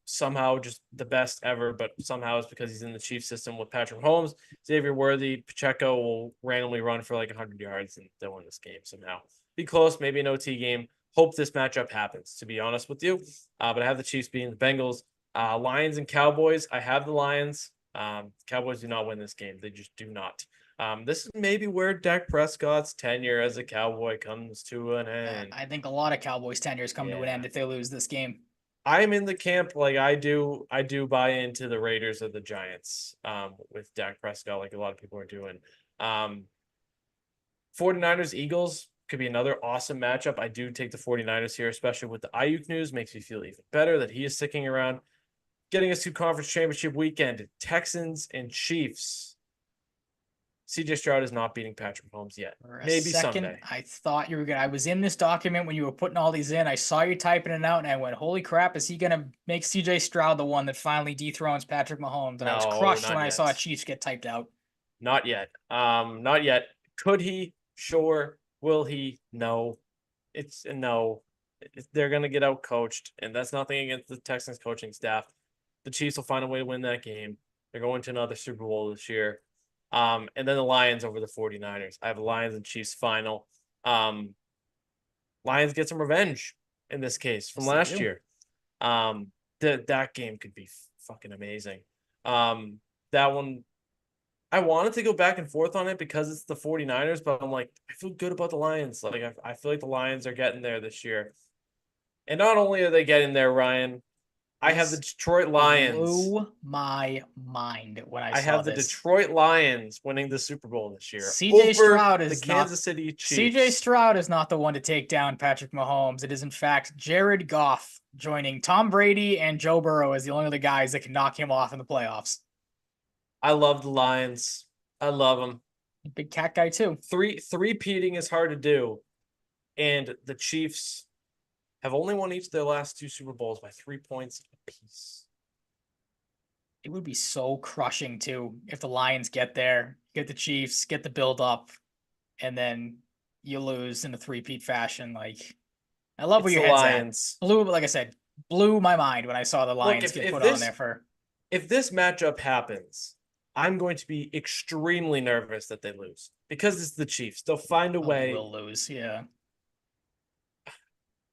somehow just the best ever, but somehow it's because he's in the Chiefs system with Patrick Mahomes. Xavier Worthy, Pacheco will randomly run for like 100 yards and they'll win this game somehow. Be close, maybe an OT game. Hope this matchup happens, to be honest with you. But I have the Chiefs beating the Bengals. Lions and Cowboys. I have the Lions. Cowboys do not win this game. They just do not. This is maybe where Dak Prescott's tenure as a Cowboy comes to an end. I think a lot of Cowboys tenures come to an end if they lose this game. I'm in the camp like I do buy into the Raiders or the Giants with Dak Prescott, like a lot of people are doing. 49ers Eagles could be another awesome matchup. I do take the 49ers here, especially with the Ayuk news. Makes me feel even better that he is sticking around. Getting us to conference championship weekend, Texans and Chiefs. CJ Stroud is not beating Patrick Mahomes yet. Maybe someday. I thought you were gonna. I was in this document when you were putting all these in. I saw you typing it out, and I went, "Holy crap! Is he gonna make CJ Stroud the one that finally dethrones Patrick Mahomes?" And I was crushed when I saw Chiefs get typed out. Not yet. Not yet. Could he? Sure. Will he? No. It's a no. They're gonna get out coached, and that's nothing against the Texans coaching staff. The Chiefs will find a way to win that game. They're going to another Super Bowl this year. And then the Lions over the 49ers. I have Lions and Chiefs final. Lions get some revenge in this case from last year. That game could be fucking amazing. That one, I wanted to go back and forth on it because it's the 49ers, but I'm like, I feel good about the Lions. Like I feel like the Lions are getting there this year. And not only are they getting there, Ryan, I have the Detroit Lions. Blew my mind when I saw this. I have the Detroit Lions winning the Super Bowl this year. CJ Stroud is the Kansas City Chiefs. CJ Stroud is not the one to take down Patrick Mahomes. It is in fact Jared Goff joining Tom Brady and Joe Burrow as the only other guys that can knock him off in the playoffs. I love the Lions. I love them. Big cat guy too. Three-peating is hard to do, and the Chiefs have only won each of their last 2 Super Bowls by 3 points apiece. It would be so crushing, too, if the Lions get there, get the Chiefs, get the build up, and then you lose in a three-peat fashion. Like, I love where your head's Lions. At. Like I said, blew my mind when I saw the Lions get put on there for. If this matchup happens, I'm going to be extremely nervous that they lose because it's the Chiefs. They'll find a way. Will lose, yeah.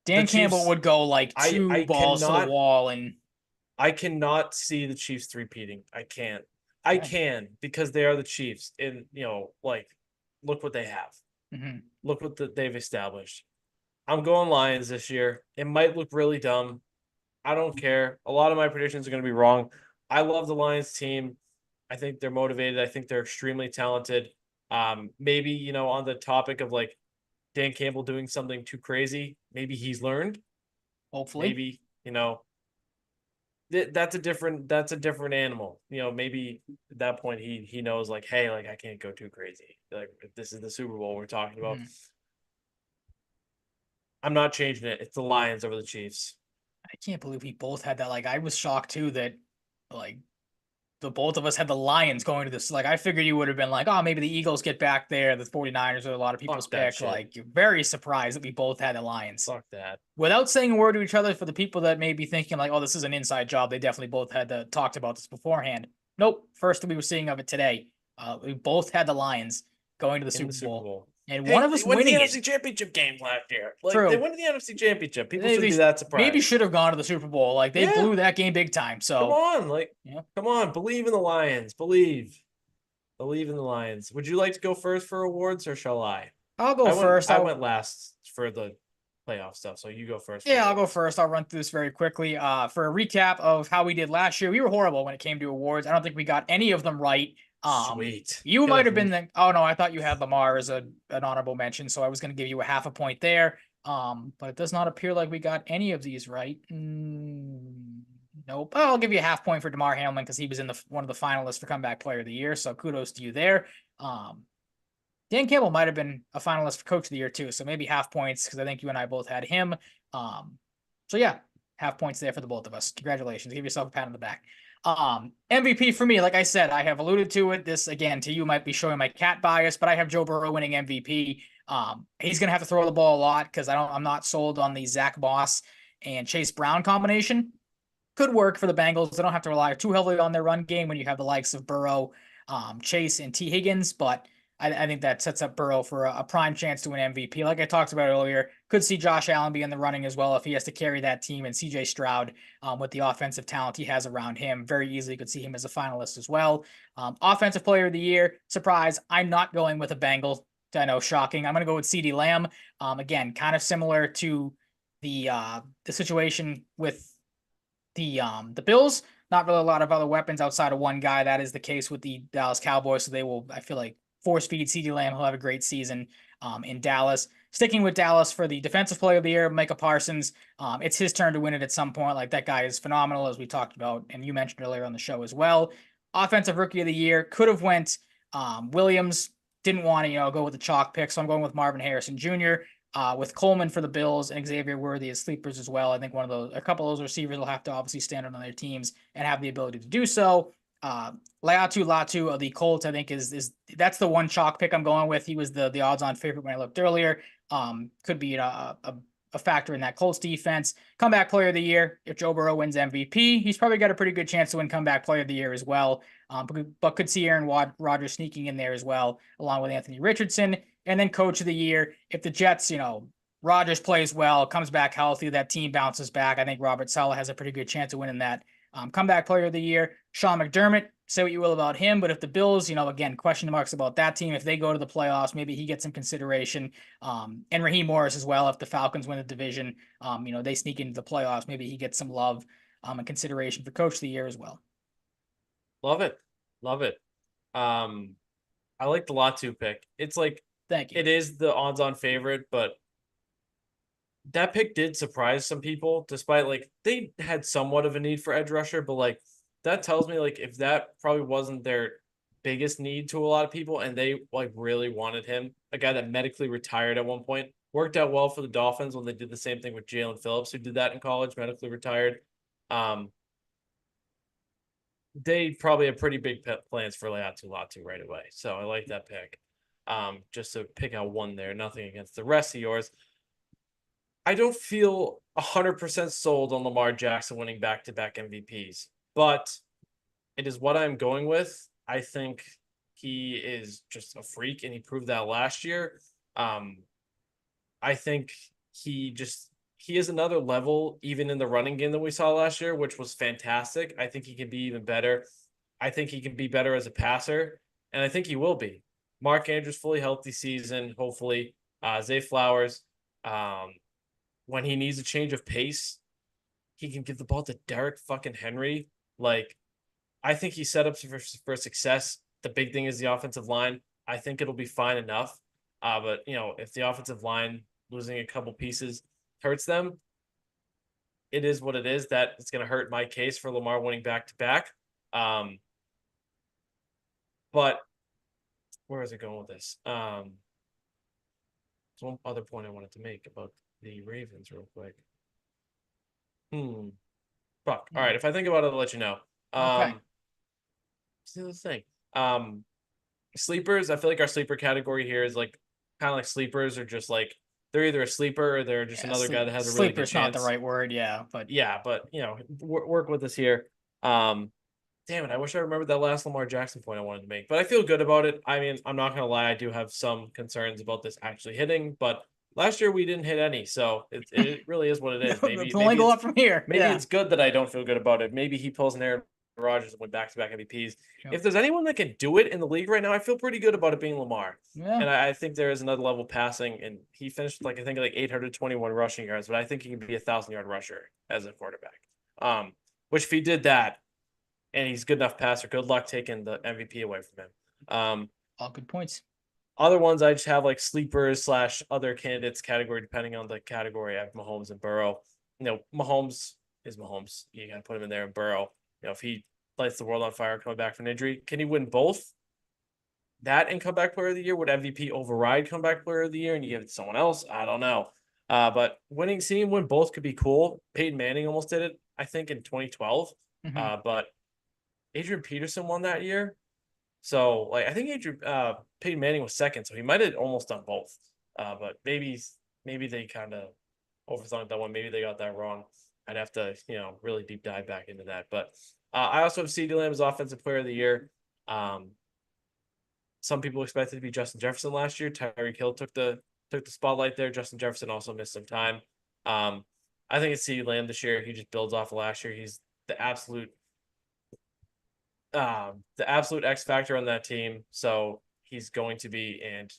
Dan Campbell would go like two balls to the wall, and I cannot see the Chiefs three-peating. I can't. I can because they are the Chiefs, and like, look what they have. Mm-hmm. Look what they've established. I'm going Lions this year. It might look really dumb. I don't care. A lot of my predictions are going to be wrong. I love the Lions team. I think they're motivated. I think they're extremely talented. Maybe on the topic of like Dan Campbell doing something too crazy. Maybe he's learned. Hopefully. Maybe, that's a different animal. Maybe at that point he knows like, hey, like I can't go too crazy. Like this is the Super Bowl we're talking about. Mm-hmm. I'm not changing it. It's the Lions over the Chiefs. I can't believe we both had that. Like I was shocked too that like the both of us had the Lions going to this. Like, I figured you would have been like, oh, maybe the Eagles get back there. The 49ers are a lot of people's pick. Like, you're very surprised that we both had the Lions. Fuck that. Without saying a word to each other, for the people that may be thinking like, oh, this is an inside job, they definitely both had talked about this beforehand. Nope. First we were seeing of it today. We both had the Lions going to the Super Bowl. And one of us winning the NFC Championship game last year. Like, True. They won the NFC Championship. People should be that surprised. Maybe should have gone to the Super Bowl. Like, they blew that game big time. So come on, come on, believe in the Lions. Believe in the Lions. Would you like to go first for awards, or shall I? I'll go first. I went last for the playoff stuff, so you go first. Yeah, I'll go first. I'll run through this very quickly. For a recap of how we did last year, we were horrible when it came to awards. I don't think we got any of them right. Sweet. You might have been oh no, I thought you had Lamar as an honorable mention, so I was going to give you a half a point there. But it does not appear like we got any of these right. Nope. I'll give you a half point for DeMar Hamlin because he was in one of the finalists for Comeback Player of the Year, so kudos to you there. Dan Campbell might have been a finalist for Coach of the Year too, so maybe half points because I think you and I both had him. So yeah, half points there for the both of us. Congratulations. Give yourself a pat on the back. MVP for me, like I said, I have alluded to it. This again to you might be showing my cat bias, but I have Joe Burrow winning MVP. He's gonna have to throw the ball a lot because I'm not sold on the Zach Moss and Chase Brown combination. Could work for the Bengals. They don't have to rely too heavily on their run game when you have the likes of Burrow, Chase, and T. Higgins, but I think that sets up Burrow for a prime chance to win MVP. Like I talked about earlier, could see Josh Allen be in the running as well if he has to carry that team, and CJ Stroud, with the offensive talent he has around him, very easily could see him as a finalist as well. Offensive player of the year, surprise, I'm not going with a Bengal. I know, shocking. I'm going to go with CeeDee Lamb. Again, kind of similar to the situation with the Bills. Not really a lot of other weapons outside of one guy. That is the case with the Dallas Cowboys. So they will, I feel like, force feed CeeDee Lamb. He'll have a great season in Dallas. Sticking with Dallas for the defensive player of the year, Micah Parsons. It's his turn to win it at some point. Like, that guy is phenomenal, as we talked about and you mentioned earlier on the show as well. Offensive rookie of the year could have went Williams. Didn't want to go with the chalk pick, so I'm going with Marvin Harrison Jr. With Coleman for the Bills and Xavier Worthy as sleepers as well. I think a couple of those receivers will have to obviously stand on their teams and have the ability to do so. Latu of the Colts, I think that's the one chalk pick I'm going with. He was the odds-on favorite when I looked earlier. Could be a factor in that Colts defense. Comeback player of the year, if Joe Burrow wins MVP, he's probably got a pretty good chance to win comeback player of the year as well. But could see Aaron Rodgers sneaking in there as well, along with Anthony Richardson. And then coach of the year, if the Jets, Rodgers plays well, comes back healthy, that team bounces back, I think Robert Saleh has a pretty good chance of winning that. Comeback player of the year, Sean McDermott, say what you will about him, but if the Bills, again, question marks about that team. If they go to the playoffs, maybe he gets some consideration. And Raheem Morris as well, if the Falcons win the division, they sneak into the playoffs, maybe he gets some love and consideration for coach of the year as well. Love it. Love it. I like the Latu pick. It's like, thank you. It is the odds-on favorite, but that pick did surprise some people, despite they had somewhat of a need for edge rusher, but that tells me if that probably wasn't their biggest need to a lot of people, and they really wanted him, a guy that medically retired at one point, worked out well for the Dolphins when they did the same thing with Jalen Phillips, who did that in college, medically retired. They probably have pretty big plans for Latu right away, so I like that pick. Just to pick out one there, nothing against the rest of yours. I don't feel 100% sold on Lamar Jackson winning back-to-back MVPs, but it is what I'm going with. I think he is just a freak, and he proved that last year. I think he is another level, even in the running game that we saw last year, which was fantastic. I think he can be even better. I think he can be better as a passer, and I think he will be. Mark Andrews, fully healthy season, hopefully. Zay Flowers, when he needs a change of pace, he can give the ball to Derek fucking Henry. I think he's set up for success. The big thing is the offensive line. I think it'll be fine enough. But if the offensive line losing a couple pieces hurts them, it is what it is. That it's going to hurt my case for Lamar winning back-to-back. But where is it going with this? There's one other point I wanted to make about the Ravens real quick. Fuck. All right. If I think about it, I'll let you know. Okay. See the thing. Sleepers. I feel like our sleeper category here is kind of like sleepers are just they're either a sleeper or they're just another guy that has a really good chance. Sleeper's not the right word, but work with us here. Damn it, I wish I remembered that last Lamar Jackson point I wanted to make, but I feel good about it. I mean, I'm not going to lie, I do have some concerns about this actually hitting, but last year we didn't hit any, so it really is what it is. Maybe it's only go up from here. Maybe it's good that I don't feel good about it. Maybe he pulls an Aaron Rodgers and went back-to-back MVPs. Yep. If there's anyone that can do it in the league right now, I feel pretty good about it being Lamar. Yeah. And I think there is another level passing, and he finished I think 821 rushing yards, but I think he can be a 1,000-yard rusher as a quarterback. Which if he did that, and he's good enough passer, good luck taking the MVP away from him. All good points. Other ones I just have sleepers / other candidates category, depending on the category. I have Mahomes and Burrow. Mahomes is Mahomes. You got to put him in there. And Burrow, if he lights the world on fire coming back from an injury, can he win both? That and comeback player of the year? Would MVP override comeback player of the year and you give it to someone else? I don't know. But seeing him win both could be cool. Peyton Manning almost did it, I think, in 2012. But Adrian Peterson won that year. So, I think Peyton Manning was second, so he might have almost done both. But maybe they kind of overthought that one. Maybe they got that wrong. I'd have to, really deep dive back into that. But I also have CeeDee Lamb as Offensive Player of the Year. some people expected to be Justin Jefferson last year. Tyreek Hill took the spotlight there. Justin Jefferson also missed some time. I think it's CeeDee Lamb this year. He just builds off of last year. He's the absolute X factor on that team. So he's going to be, and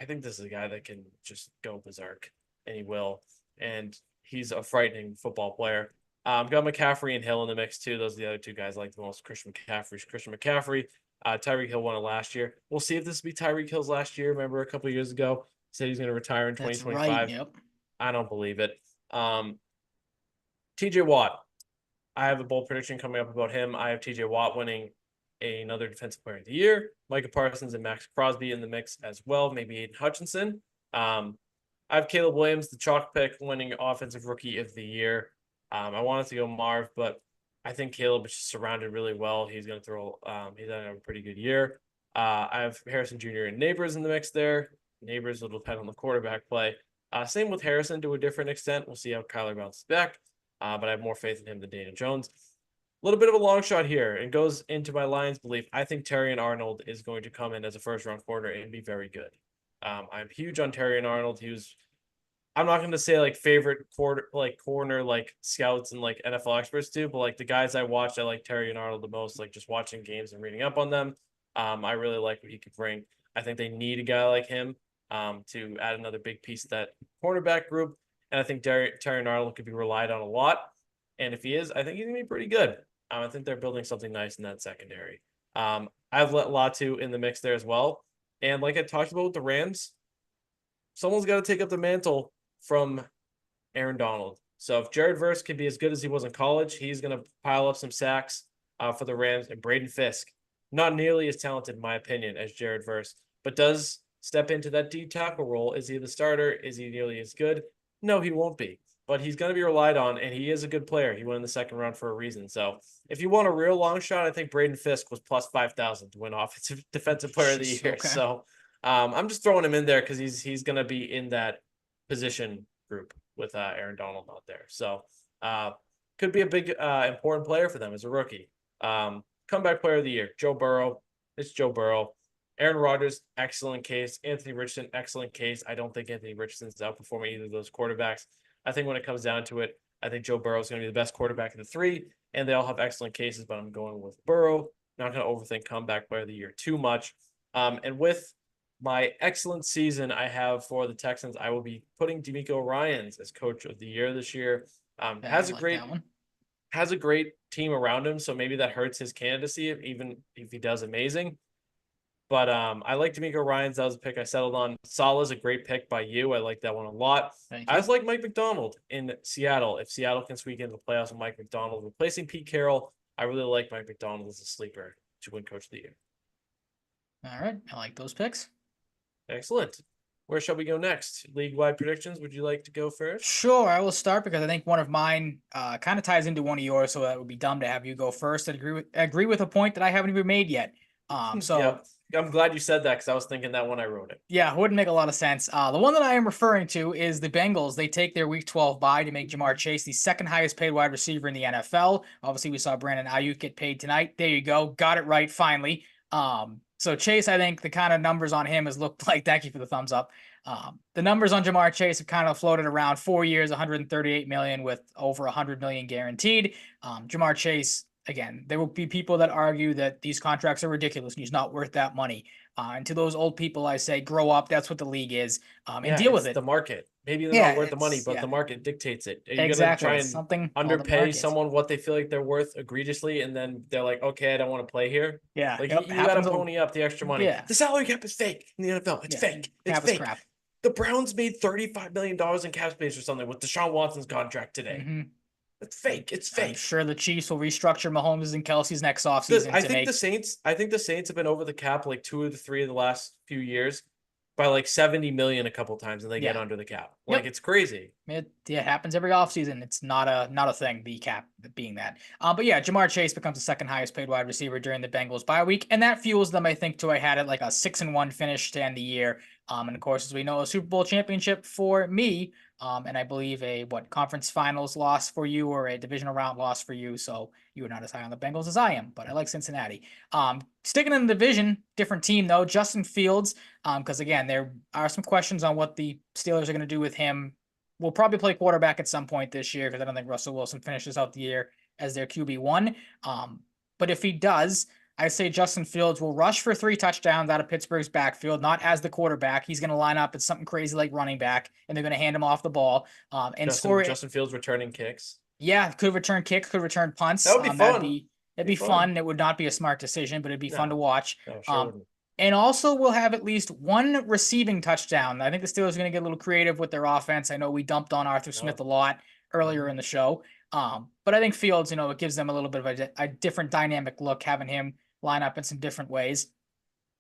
I think this is a guy that can just go berserk, and he will. And he's a frightening football player. Got McCaffrey and Hill in the mix too. Those are the other two guys I like the most. Christian McCaffrey. Tyreek Hill won it last year. We'll see if this will be Tyreek Hill's last year. Remember a couple of years ago, he said he's going to retire in That's 2025. right. Yep. I don't believe it. TJ Watt. I have a bold prediction coming up about him. I have TJ Watt winning another Defensive Player of the Year. Micah Parsons and Max Crosby in the mix as well. Maybe Aiden Hutchinson. I have Caleb Williams, the chalk pick, winning Offensive Rookie of the Year. I wanted to go Marv, but I think Caleb is surrounded really well. He's going to throw. He's going to have a pretty good year. I have Harrison Jr. and Neighbors in the mix there. Neighbors will depend on the quarterback play. Same with Harrison to a different extent. We'll see how Kyler bounces back. But I have more faith in him than Daniel Jones. A little bit of a long shot here. It goes into my Lions belief. I think Terrion Arnold is going to come in as a first-round corner and be very good. I'm huge on Terrion Arnold. I'm not going to say like favorite corner like scouts and like NFL experts do, but like the guys I watched, I like Terrion Arnold the most. Like just watching games and reading up on them. I really like what he could bring. I think they need a guy like him to add another big piece to that cornerback group. And I think Terrion Arnold could be relied on a lot. And if he is, I think he's going to be pretty good. I think they're building something nice in that secondary. I've let Latu in the mix there as well. And like I talked about with the Rams, someone's got to take up the mantle from Aaron Donald. So if Jared Verse can be as good as he was in college, he's going to pile up some sacks for the Rams. And Braden Fisk, not nearly as talented, in my opinion, as Jared Verse, but does step into that D tackle role. Is he the starter? Is he nearly as good? No, he won't be. But he's going to be relied on, and he is a good player. He went in the second round for a reason. So if you want a real long shot, I think Braden Fisk was plus 5,000 to win Offensive Defensive Player of the Year. Okay. So I'm just throwing him in there because he's going to be in that position group with Aaron Donald out there. So could be a big important player for them as a rookie. Comeback Player of the Year, Joe Burrow. It's Joe Burrow. Aaron Rodgers, excellent case. Anthony Richardson, excellent case. I don't think Anthony Richardson's outperforming either of those quarterbacks. I think when it comes down to it, I think Joe Burrow is going to be the best quarterback of the three, and they all have excellent cases, but I'm going with Burrow. Not going to overthink comeback player of the year too much. And with my excellent season I have for the Texans, I will be putting DeMeco Ryans as coach of the year this year. Has a great team around him, so maybe that hurts his candidacy, even if he does amazing. But I like DeMeco Ryans. That was a pick I settled on. Salah's a great pick by you. I like that one a lot. I just like Mike McDonald in Seattle. If Seattle can squeak into the playoffs with Mike McDonald replacing Pete Carroll, I really like Mike McDonald as a sleeper to win Coach of the Year. All right. I like those picks. Excellent. Where shall we go next? League-wide predictions. Would you like to go first? Sure, I will start because I think one of mine kind of ties into one of yours, so that would be dumb to have you go first. I agree with a point that I haven't even made yet. Yeah, I'm glad you said that because I was thinking that when I wrote it. Yeah, it wouldn't make a lot of sense. The one that I am referring to is the Bengals. They take their Week 12 bye to make Jamar Chase the second highest paid wide receiver in the NFL. Obviously, we saw Brandon Ayuk get paid tonight. There you go. Got it right, finally. So Chase, I think the kind of numbers on him has looked like, thank you for the thumbs up. The numbers on Jamar Chase have kind of floated around 4 years, $138 million with over $100 million guaranteed. Jamar Chase, again, there will be people that argue that these contracts are ridiculous and he's not worth that money. And to those old people, I say, grow up. That's what the league is, and deal with it. The market. Maybe they're not worth the money, but the market dictates it. Are you going to try and underpay someone what they feel like they're worth egregiously, and then they're like, okay, I don't want to play here? Yeah. Like, you got to pony up the extra money. Yeah. The salary cap is fake in the NFL. It's fake. It's fake. Crap. The Browns made $35 million in cap space or something with Deshaun Watson's contract today. Mm-hmm. It's fake. It's fake. I'm sure the Chiefs will restructure Mahomes and Kelsey's next offseason. I think the Saints have been over the cap like 2 or 3 of the last few years by like $70 million a couple times, and they get under the cap. Like, it's crazy. It happens every offseason. It's not a thing, the cap being that. But yeah, Jamar Chase becomes the second highest paid wide receiver during the Bengals bye week, and that fuels them, I think, to I had it like a 6-1 finish to end the year. And of course, as we know, a Super Bowl championship for me and I believe a conference finals loss for you or a divisional round loss for you. So you are not as high on the Bengals as I am, but I like Cincinnati. Sticking in the division, different team though, Justin Fields. Because again, there are some questions on what the Steelers are going to do with him. We'll probably play quarterback at some point this year because I don't think Russell Wilson finishes out the year as their QB1. But if he does, I say Justin Fields will rush for 3 touchdowns out of Pittsburgh's backfield, not as the quarterback. He's going to line up at something crazy like running back, and they're going to hand him off the ball and score it. Justin Fields returning kicks. Yeah, could return kicks, could return punts. That would be fun. That'd be fun. It would not be a smart decision, but it'd be fun to watch. No, sure wouldn't. And also, we'll have at least 1 receiving touchdown. I think the Steelers are going to get a little creative with their offense. I know we dumped on Arthur Smith a lot earlier in the show. But I think Fields, it gives them a little bit of a different dynamic look, having him line up in some different ways.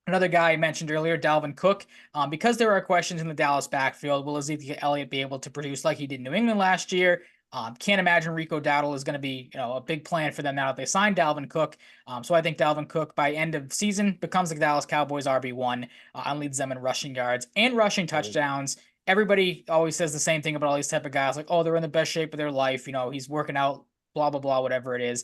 Another guy I mentioned earlier, Dalvin Cook. Because there are questions in the Dallas backfield, will Ezekiel Elliott be able to produce like he did in New England last year? Can't imagine Rico Dowdle is going to be, a big plan for them now that they signed Dalvin Cook. So I think Dalvin Cook by end of season becomes the Dallas Cowboys RB1 and leads them in rushing yards and rushing touchdowns. Everybody always says the same thing about all these type of guys, like, oh, they're in the best shape of their life. He's working out, blah, blah, blah, whatever it is.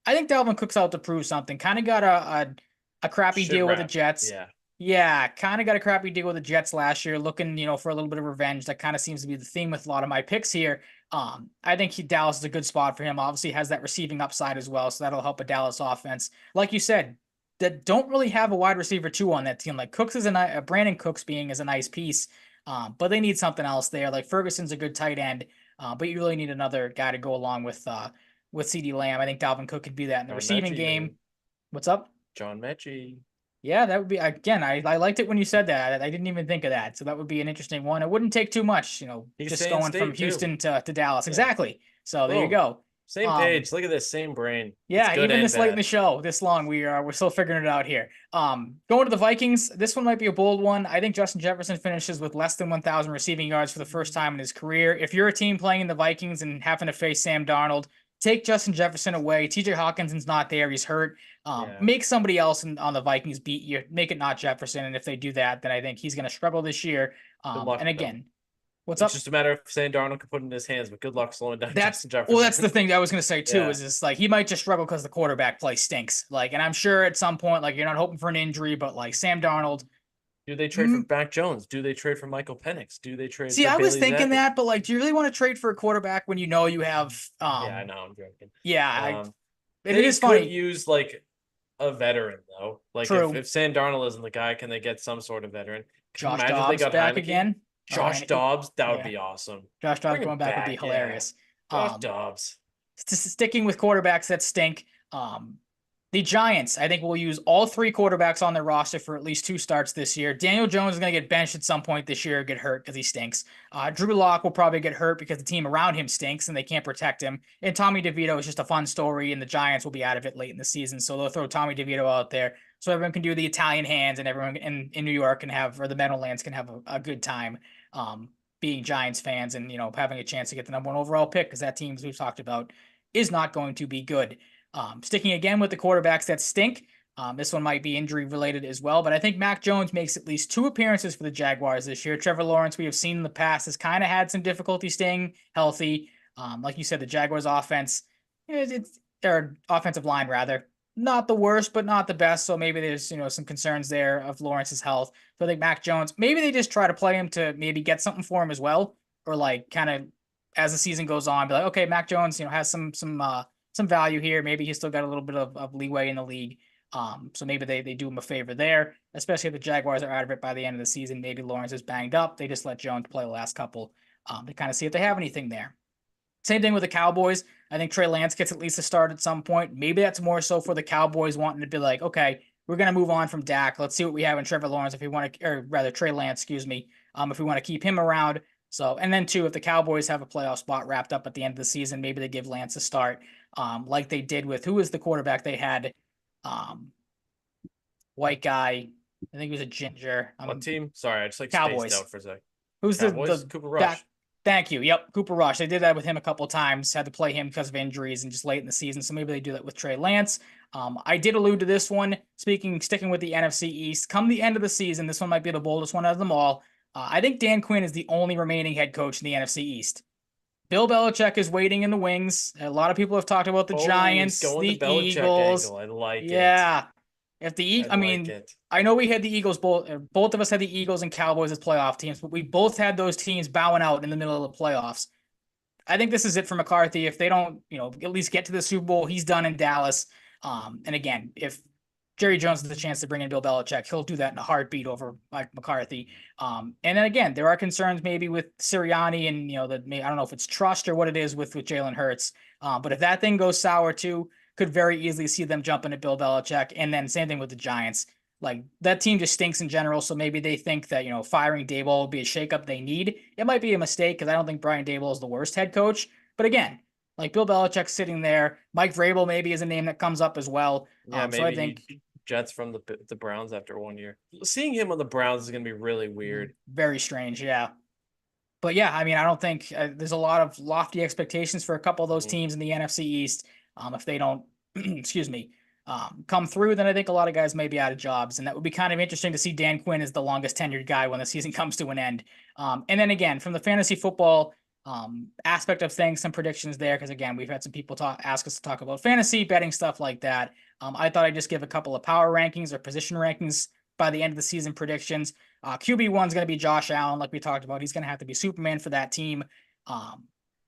I think Dalvin Cook's out to prove something. Kind of got a crappy deal with the Jets. Yeah, kind of got a crappy deal with the Jets last year, looking, for a little bit of revenge. That kind of seems to be the theme with a lot of my picks here. I think Dallas is a good spot for him. Obviously has that receiving upside as well, so that'll help a Dallas offense. Like you said, that don't really have a wide receiver 2 on that team. Like Cooks is Brandon Cooks being is a nice piece, but they need something else there. Like Ferguson's a good tight end, but you really need another guy to go along with CeeDee Lamb. I think Dalvin Cook could be that in the receiving game. Maybe. What's up? John Mechie. Yeah, that would be, again, I liked it when you said that. I didn't even think of that. So that would be an interesting one. It wouldn't take too much, just going from Houston to Dallas. Yeah. Exactly. So there you go. Same page. Look at this, same brain. Yeah, even this late in the show, this long, we're still figuring it out here. Going to the Vikings, this one might be a bold one. I think Justin Jefferson finishes with less than 1,000 receiving yards for the first time in his career. If you're a team playing the Vikings and having to face Sam Darnold, take Justin Jefferson away. TJ Hawkinson's not there. He's hurt. Make somebody else on the Vikings beat you. Make it not Jefferson. And if they do that, then I think he's going to struggle this year. And again, what's up? It's just a matter of saying Darnold can put it in his hands, but good luck slowing down Justin Jefferson. Well, that's the thing that I was going to say too, is just like he might just struggle because the quarterback play stinks. Like, and I'm sure at some point, like you're not hoping for an injury, but like Sam Darnold. Do they trade for Mac Jones? Do they trade for Michael Penix? Do they trade? See, for I was Bailey thinking Zappi? that, but like, do you really want to trade for a quarterback when you know you have? Yeah, I know. I'm joking. Yeah, it is funny. Could use like a veteran though. Like if Sam Darnold isn't the guy, can they get some sort of veteran? Josh Dobbs back Heineke again. Josh Dobbs, that would be awesome. Josh Dobbs going back would be hilarious. Josh Dobbs. Sticking with quarterbacks that stink. The Giants, I think, will use all 3 quarterbacks on their roster for at least 2 starts this year. Daniel Jones is going to get benched at some point this year or get hurt because he stinks. Drew Lock will probably get hurt because the team around him stinks and they can't protect him. And Tommy DeVito is just a fun story, and the Giants will be out of it late in the season. So they'll throw Tommy DeVito out there so everyone can do the Italian hands and everyone in New York can have, or the Meadowlands can have a good time being Giants fans and, having a chance to get the #1 overall pick because that team, as we've talked about, is not going to be good. Sticking again with the quarterbacks that stink, this one might be injury related as well, but I think Mac Jones makes at least 2 appearances for the Jaguars this year. Trevor Lawrence, we have seen in the past, has kind of had some difficulty staying healthy. Like you said, the Jaguars offense, their offensive line rather, not the worst, but not the best. So maybe there's, some concerns there of Lawrence's health. So I think Mac Jones, maybe they just try to play him to maybe get something for him as well, or like kind of as the season goes on, be like, okay, Mac Jones, has some value here. Maybe he's still got a little bit of leeway in the league. So maybe they do him a favor there, especially if the Jaguars are out of it by the end of the season. Maybe Lawrence is banged up. They just let Jones play the last couple to kind of see if they have anything there. Same thing with the Cowboys. I think Trey Lance gets at least a start at some point. Maybe that's more so for the Cowboys wanting to be like, okay, we're going to move on from Dak. Let's see what we have in Trevor Lawrence if we want to, or rather Trey Lance, if we want to keep him around. So, and then too, if the Cowboys have a playoff spot wrapped up at the end of the season, maybe they give Lance a start, like they did with, who was the quarterback they had? White guy. I think he was a ginger. What team? Sorry, I just Cowboys. Spaced out for a sec. Who's Cowboys? the Cooper Rush? Thank you. Yep, Cooper Rush. They did that with him a couple of times. Had to play him because of injuries and just late in the season. So maybe they do that with Trey Lance. I did allude to this one. Sticking with the NFC East, come the end of the season, this one might be the boldest one out of them all. I think Dan Quinn is the only remaining head coach in the NFC East. Bill Belichick is waiting in the wings. A lot of people have talked about the Oh, he's Giants, going the the Belichick Eagles. angle. I like it. Yeah. If the I I like mean, it. I know we had the Eagles both of us had the Eagles and Cowboys as playoff teams, but we both had those teams bowing out in the middle of the playoffs. I think this is it for McCarthy. If they don't, at least get to the Super Bowl, he's done in Dallas. And again, if Jerry Jones has the chance to bring in Bill Belichick, he'll do that in a heartbeat over Mike McCarthy. And then again, there are concerns maybe with Sirianni and I don't know if it's trust or what it is with Jalen Hurts. But if that thing goes sour too, could very easily see them jumping at Bill Belichick. And then same thing with the Giants. Like that team just stinks in general, so maybe they think that firing Daboll will be a shakeup they need. It might be a mistake because I don't think Brian Daboll is the worst head coach. But again, like Bill Belichick's sitting there, Mike Vrabel maybe is a name that comes up as well. Yeah, So I maybe think he jets from the Browns after 1 year. Seeing him on the Browns is gonna be really weird. very strange, yeah. But yeah, I mean, I don't think there's a lot of lofty expectations for a couple of those teams in the NFC East. If they don't, excuse me, come through, then I think a lot of guys may be out of jobs, and that would be kind of interesting to see Dan Quinn as the longest tenured guy when the season comes to an end. And then again, from the fantasy football aspect of things, some predictions there, because again, we've had some people ask us to talk about fantasy betting stuff like that. I thought I'd just give a couple of power rankings or position rankings by the end of the season predictions. QB1 is going to be Josh Allen, like we talked about. He's going to have to be Superman for that team.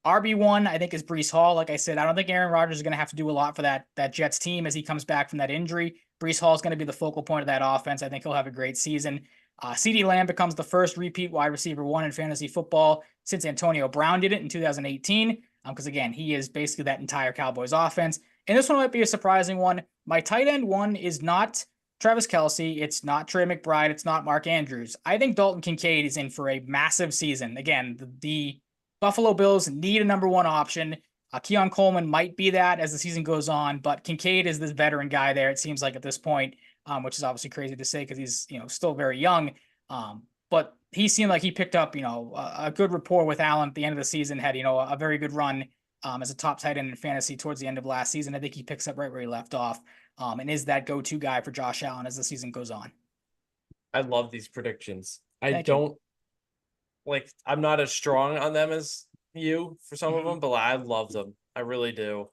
RB1, I think, is Breece Hall. Like I said, I don't think Aaron Rodgers is going to have to do a lot for that Jets team as he comes back from that injury. Breece Hall is going to be the focal point of that offense. I think he'll have a great season. CeeDee Lamb becomes the first repeat wide receiver 1 in fantasy football since Antonio Brown did it in 2018. Because again, he is basically that entire Cowboys offense. And this one might be a surprising one. My tight end 1 is not Travis Kelce, it's not Trey McBride, it's not Mark Andrews. I think Dalton Kincaid is in for a massive season. Again, the Buffalo Bills need a number 1 option. Keon Coleman might be that as the season goes on, but Kincaid is the veteran guy there, it seems like at this point, which is obviously crazy to say because he's still very young. But he seemed like he picked up a good rapport with Allen at the end of the season, had a very good run as a top tight end in fantasy towards the end of last season. I think he picks up right where he left off. And is that go-to guy for Josh Allen as the season goes on. I love these predictions. Thank you. I'm not as strong on them as you for some of them, but I love them. I really do.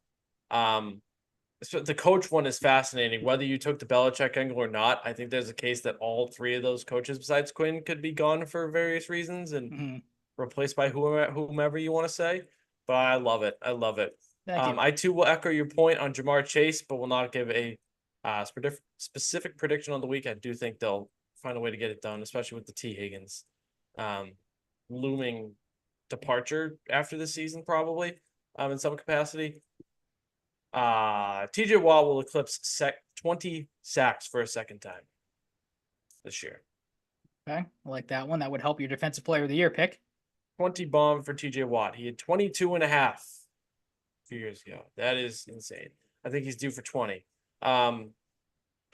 So the coach one is fascinating. Whether you took the Belichick angle or not, I think there's a case that all 3 of those coaches besides Quinn could be gone for various reasons and replaced by whomever you want to say. But I love it. I love it. I too will echo your point on Jamar Chase, but will not give a specific prediction on the week. I do think they'll find a way to get it done, especially with the T. Higgins looming departure after the season, probably in some capacity. TJ Watt will eclipse 20 sacks for a second time this year. Okay, I like that one. That would help your defensive player of the year pick. 20 bomb for TJ Watt. He had 22 and a half a few years ago. That is insane. I think he's due for 20.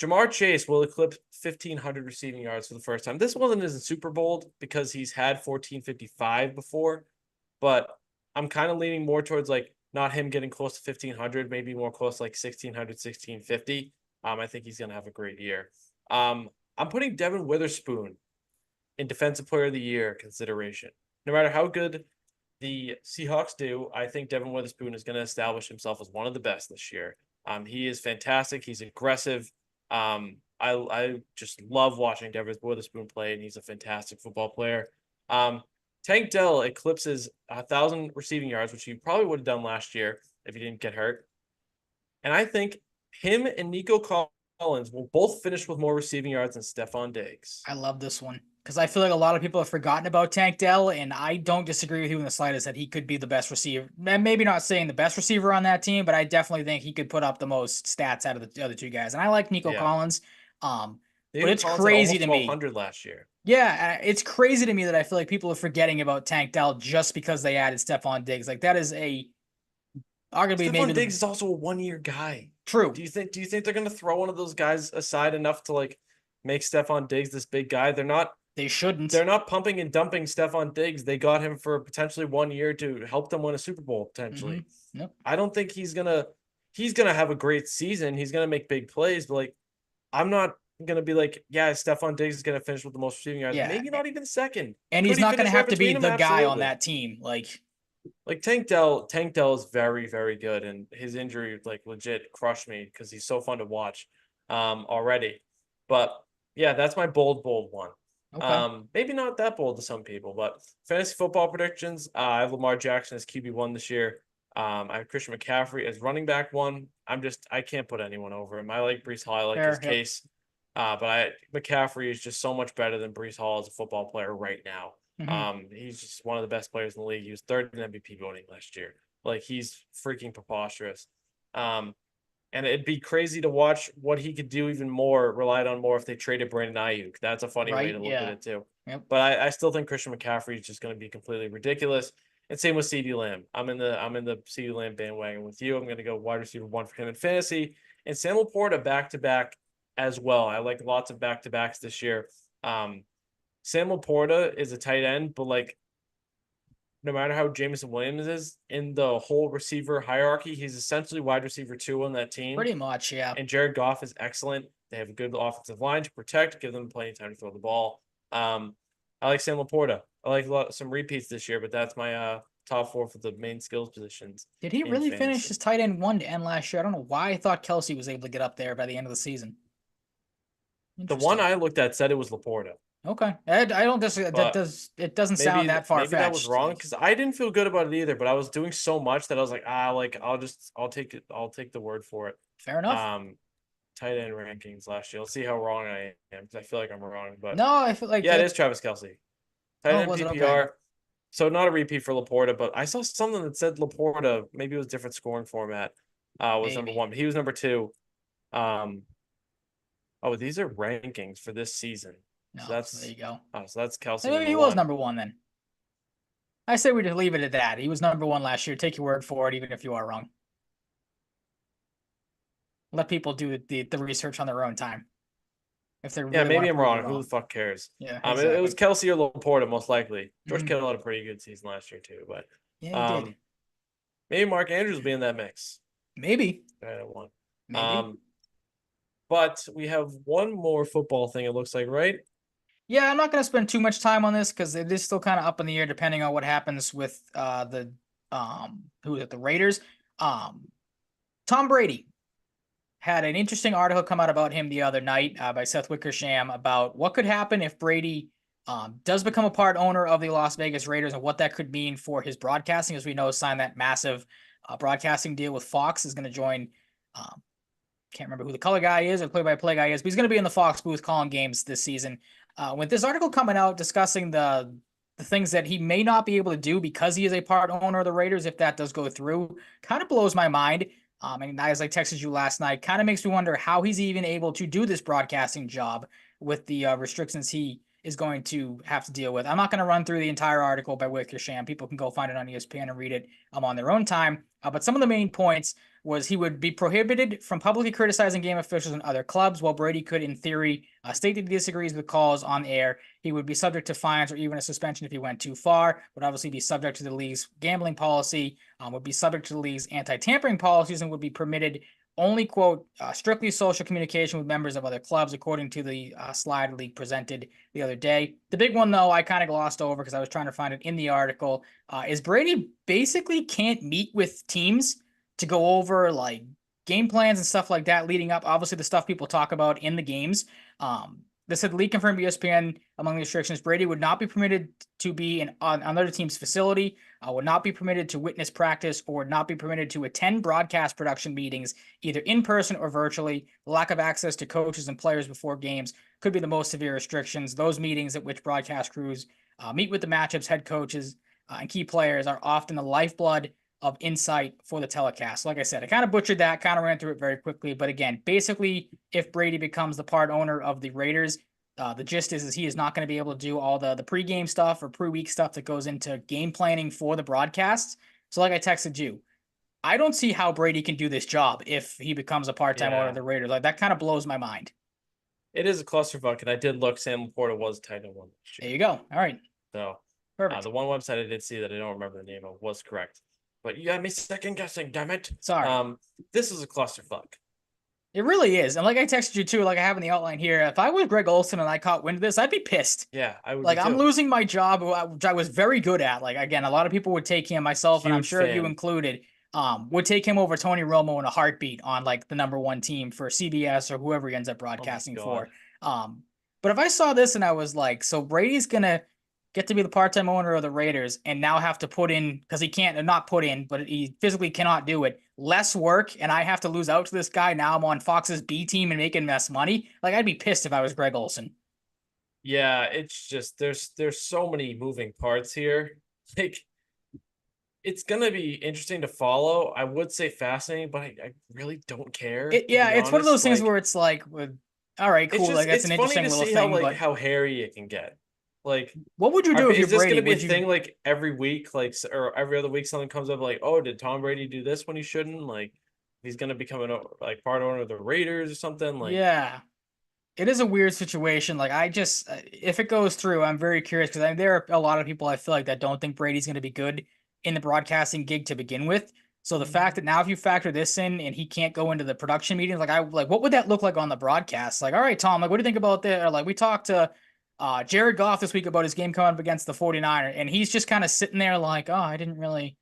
Jamar Chase will eclipse 1,500 receiving yards for the first time. This wasn't as a Super Bowl because he's had 1,455 before, but I'm kind of leaning more towards not him getting close to 1,500, maybe more close to 1,600, 1,650. I think he's going to have a great year. I'm putting Devin Witherspoon in Defensive Player of the Year consideration. No matter how good the Seahawks do, I think Devin Witherspoon is going to establish himself as one of the best this year. He is fantastic. He's aggressive. I just love watching Devin Witherspoon play, and he's a fantastic football player. Tank Dell eclipses 1,000 receiving yards, which he probably would have done last year if he didn't get hurt. And I think him and Nico Collins will both finish with more receiving yards than Stephon Diggs. I love this one because I feel like a lot of people have forgotten about Tank Dell, and I don't disagree with you in the slightest that he could be the best receiver. Maybe not saying the best receiver on that team, but I definitely think he could put up the most stats out of the other 2 guys. And I like Nico Collins. But it's crazy to me. 1,200 last year. Yeah, it's crazy to me that I feel like people are forgetting about Tank Dell just because they added Stephon Diggs. That is arguably Stephon Diggs is also a 1-year guy. True. Do you think they're going to throw one of those guys aside enough to make Stephon Diggs this big guy? They're not. They shouldn't. They're not pumping and dumping Stephon Diggs. They got him for potentially 1 year to help them win a Super Bowl potentially. Yep. I don't think he's gonna have a great season. He's gonna make big plays, but I'm not gonna be like, yeah, Stephon Diggs is gonna finish with the most receiving yards. Yeah. Maybe not even second. And Could he's he not going to finish right have to be between the them? guy on Absolutely. that team. Like Tank Dell is very, very good, and his injury like legit crushed me because he's so fun to watch already. But yeah, that's my bold one. Okay. Maybe not that bold to some people, but fantasy football predictions. I have Lamar Jackson as QB1 this year. I have Christian McCaffrey as running back 1. I can't put anyone over him. I like Breece Hall, I like his Fair, yep. case. But McCaffrey is just so much better than Breece Hall as a football player right now. He's just one of the best players in the league. He was 3rd in MVP voting last year. Like, he's freaking preposterous. And it'd be crazy to watch what he could do even more, relied on more if they traded Brandon Ayuk. That's a funny way Right, to look yeah. at it too. Yep. But I still think Christian McCaffrey is just going to be completely ridiculous. And same with CeeDee Lamb. I'm in the CeeDee Lamb bandwagon with you. I'm going to go wide receiver 1 for him in fantasy. And Sam Laporta back-to-back as well. I like lots of back-to-backs this year. Sam Laporta is a tight end, but like, no matter how Jameson Williams is in the whole receiver hierarchy, he's essentially wide receiver 2 on that team. Pretty much, yeah. And Jared Goff is excellent. They have a good offensive line to protect, give them plenty of time to throw the ball. I like Sam Laporta. I like some repeats this year, but that's my top 4 for the main skills positions. Did he really finish as tight end 1 to end last year? I don't know why I thought Kelsey was able to get up there by the end of the season. The one I looked at said it was Laporta. Okay, I don't disagree. It doesn't sound that far-fetched. Maybe that was wrong because I didn't feel good about it either. But I was doing so much that I was like, I'll take it. I'll take the word for it. Fair enough. Tight end rankings last year. Let's see how wrong I am because I feel like I'm wrong. But no, I feel like it is Travis Kelce. Tight end PPR. Okay. So not a repeat for Laporta, but I saw something that said Laporta. Maybe it was different scoring format. Was number 1. But he was number 2. Oh, these are rankings for this season. No, so there you go. Oh, so that's Kelce. Maybe he was number 1 then. I say we just leave it at that. He was number 1 last year. Take your word for it, even if you are wrong. Let people do the research on their own time. If they're really maybe I'm wrong. Who the fuck cares? Yeah, exactly. It was Kelce or Laporta most likely. George Kittle had a pretty good season last year too, but yeah, he did. Maybe Mark Andrews will be in that mix. Maybe. Maybe. But we have one more football thing. It looks like, right? Yeah, I'm not going to spend too much time on this because it is still kind of up in the air depending on what happens with the Raiders. Tom Brady had an interesting article come out about him the other night by Seth Wickersham about what could happen if Brady does become a part owner of the Las Vegas Raiders and what that could mean for his broadcasting. As we know, signed that massive broadcasting deal with Fox, is going to join. Can't remember who the color guy is or play-by-play guy is, but he's going to be in the Fox booth calling games this season. With this article coming out discussing the things that he may not be able to do because he is a part owner of the Raiders, if that does go through, kind of blows my mind. And as I texted you last night, kind of makes me wonder how he's even able to do this broadcasting job with the restrictions he is going to have to deal with. I'm not going to run through the entire article by Wickersham. People can go find it on ESPN and read it on their own time. But some of the main points was he would be prohibited from publicly criticizing game officials and other clubs, while Brady could, in theory, state that he disagrees with calls on air. He would be subject to fines or even a suspension if he went too far, would obviously be subject to the league's gambling policy, would be subject to the league's anti-tampering policies, and would be permitted only, quote, strictly social communication with members of other clubs, according to the slide the league presented the other day. The big one, though, I kind of glossed over because I was trying to find it in the article, is Brady basically can't meet with teams to go over like game plans and stuff like that leading up. Obviously, the stuff people talk about in the games. This said, the league confirmed ESPN among the restrictions, Brady would not be permitted to be on another team's facility, would not be permitted to witness practice, or would not be permitted to attend broadcast production meetings, either in person or virtually. The lack of access to coaches and players before games could be the most severe restrictions. Those meetings at which broadcast crews meet with the matchups, head coaches, and key players are often the lifeblood of insight for the telecast. Like I said, I kind of butchered that, kind of ran through it very quickly. But again, basically, if Brady becomes the part owner of the Raiders, the gist is he is not going to be able to do all the pregame stuff or pre-week stuff that goes into game planning for the broadcasts. So like I texted you, I don't see how Brady can do this job if he becomes a part-time owner of the Raiders. Like, that kind of blows my mind. It is a clusterfuck, and I did look. Sam Laporta was tight end 1. There you go. All right. So perfect. The one website I did see that I don't remember the name of was correct. But you got me second guessing, damn it. Sorry. This is a clusterfuck. It really is. And like I texted you too, like I have in the outline here, if I was Greg Olson and I caught wind of this, I'd be pissed. Yeah, I would Like be I'm too. losing my job, which I was very good at. Like again, a lot of people would take him, myself, and I'm Huge sure you fan. included, would take him over Tony Romo in a heartbeat on like the number one team for CBS or whoever he ends up broadcasting for. But if I saw this and I was like, so Brady's gonna get to be the part-time owner of the Raiders and now have to put in, because he can't not put in, but he physically cannot do it, less work, and I have to lose out to this guy. Now I'm on Fox's B team and making less money. Like I'd be pissed if I was Greg Olson. Yeah, it's just there's so many moving parts here. Like it's gonna be interesting to follow. I would say fascinating, but I really don't care. Yeah, to be it's one of those honest. things Like, where it's like, all right, it's cool. just Like that's it's an funny interesting to little see thing, but how hairy it can get. Like, what would you do if you're is this Brady? gonna be a Would you? thing like every week, like or every other week something comes up like, oh, did Tom Brady do this when he shouldn't? Like, he's gonna become like part owner of the Raiders or something. Like, Yeah, it is a weird situation. Like I just, if it goes through, I'm very curious because there are a lot of people I feel like that don't think Brady's going to be good in the broadcasting gig to begin with. So the fact that now if you factor this in and he can't go into the production meetings, like what would that look like on the broadcast? Like, all right, Tom, like what do you think about that? Or like we talked to Jared Goff this week about his game coming up against the 49ers, and he's just kind of sitting there like, oh, I didn't really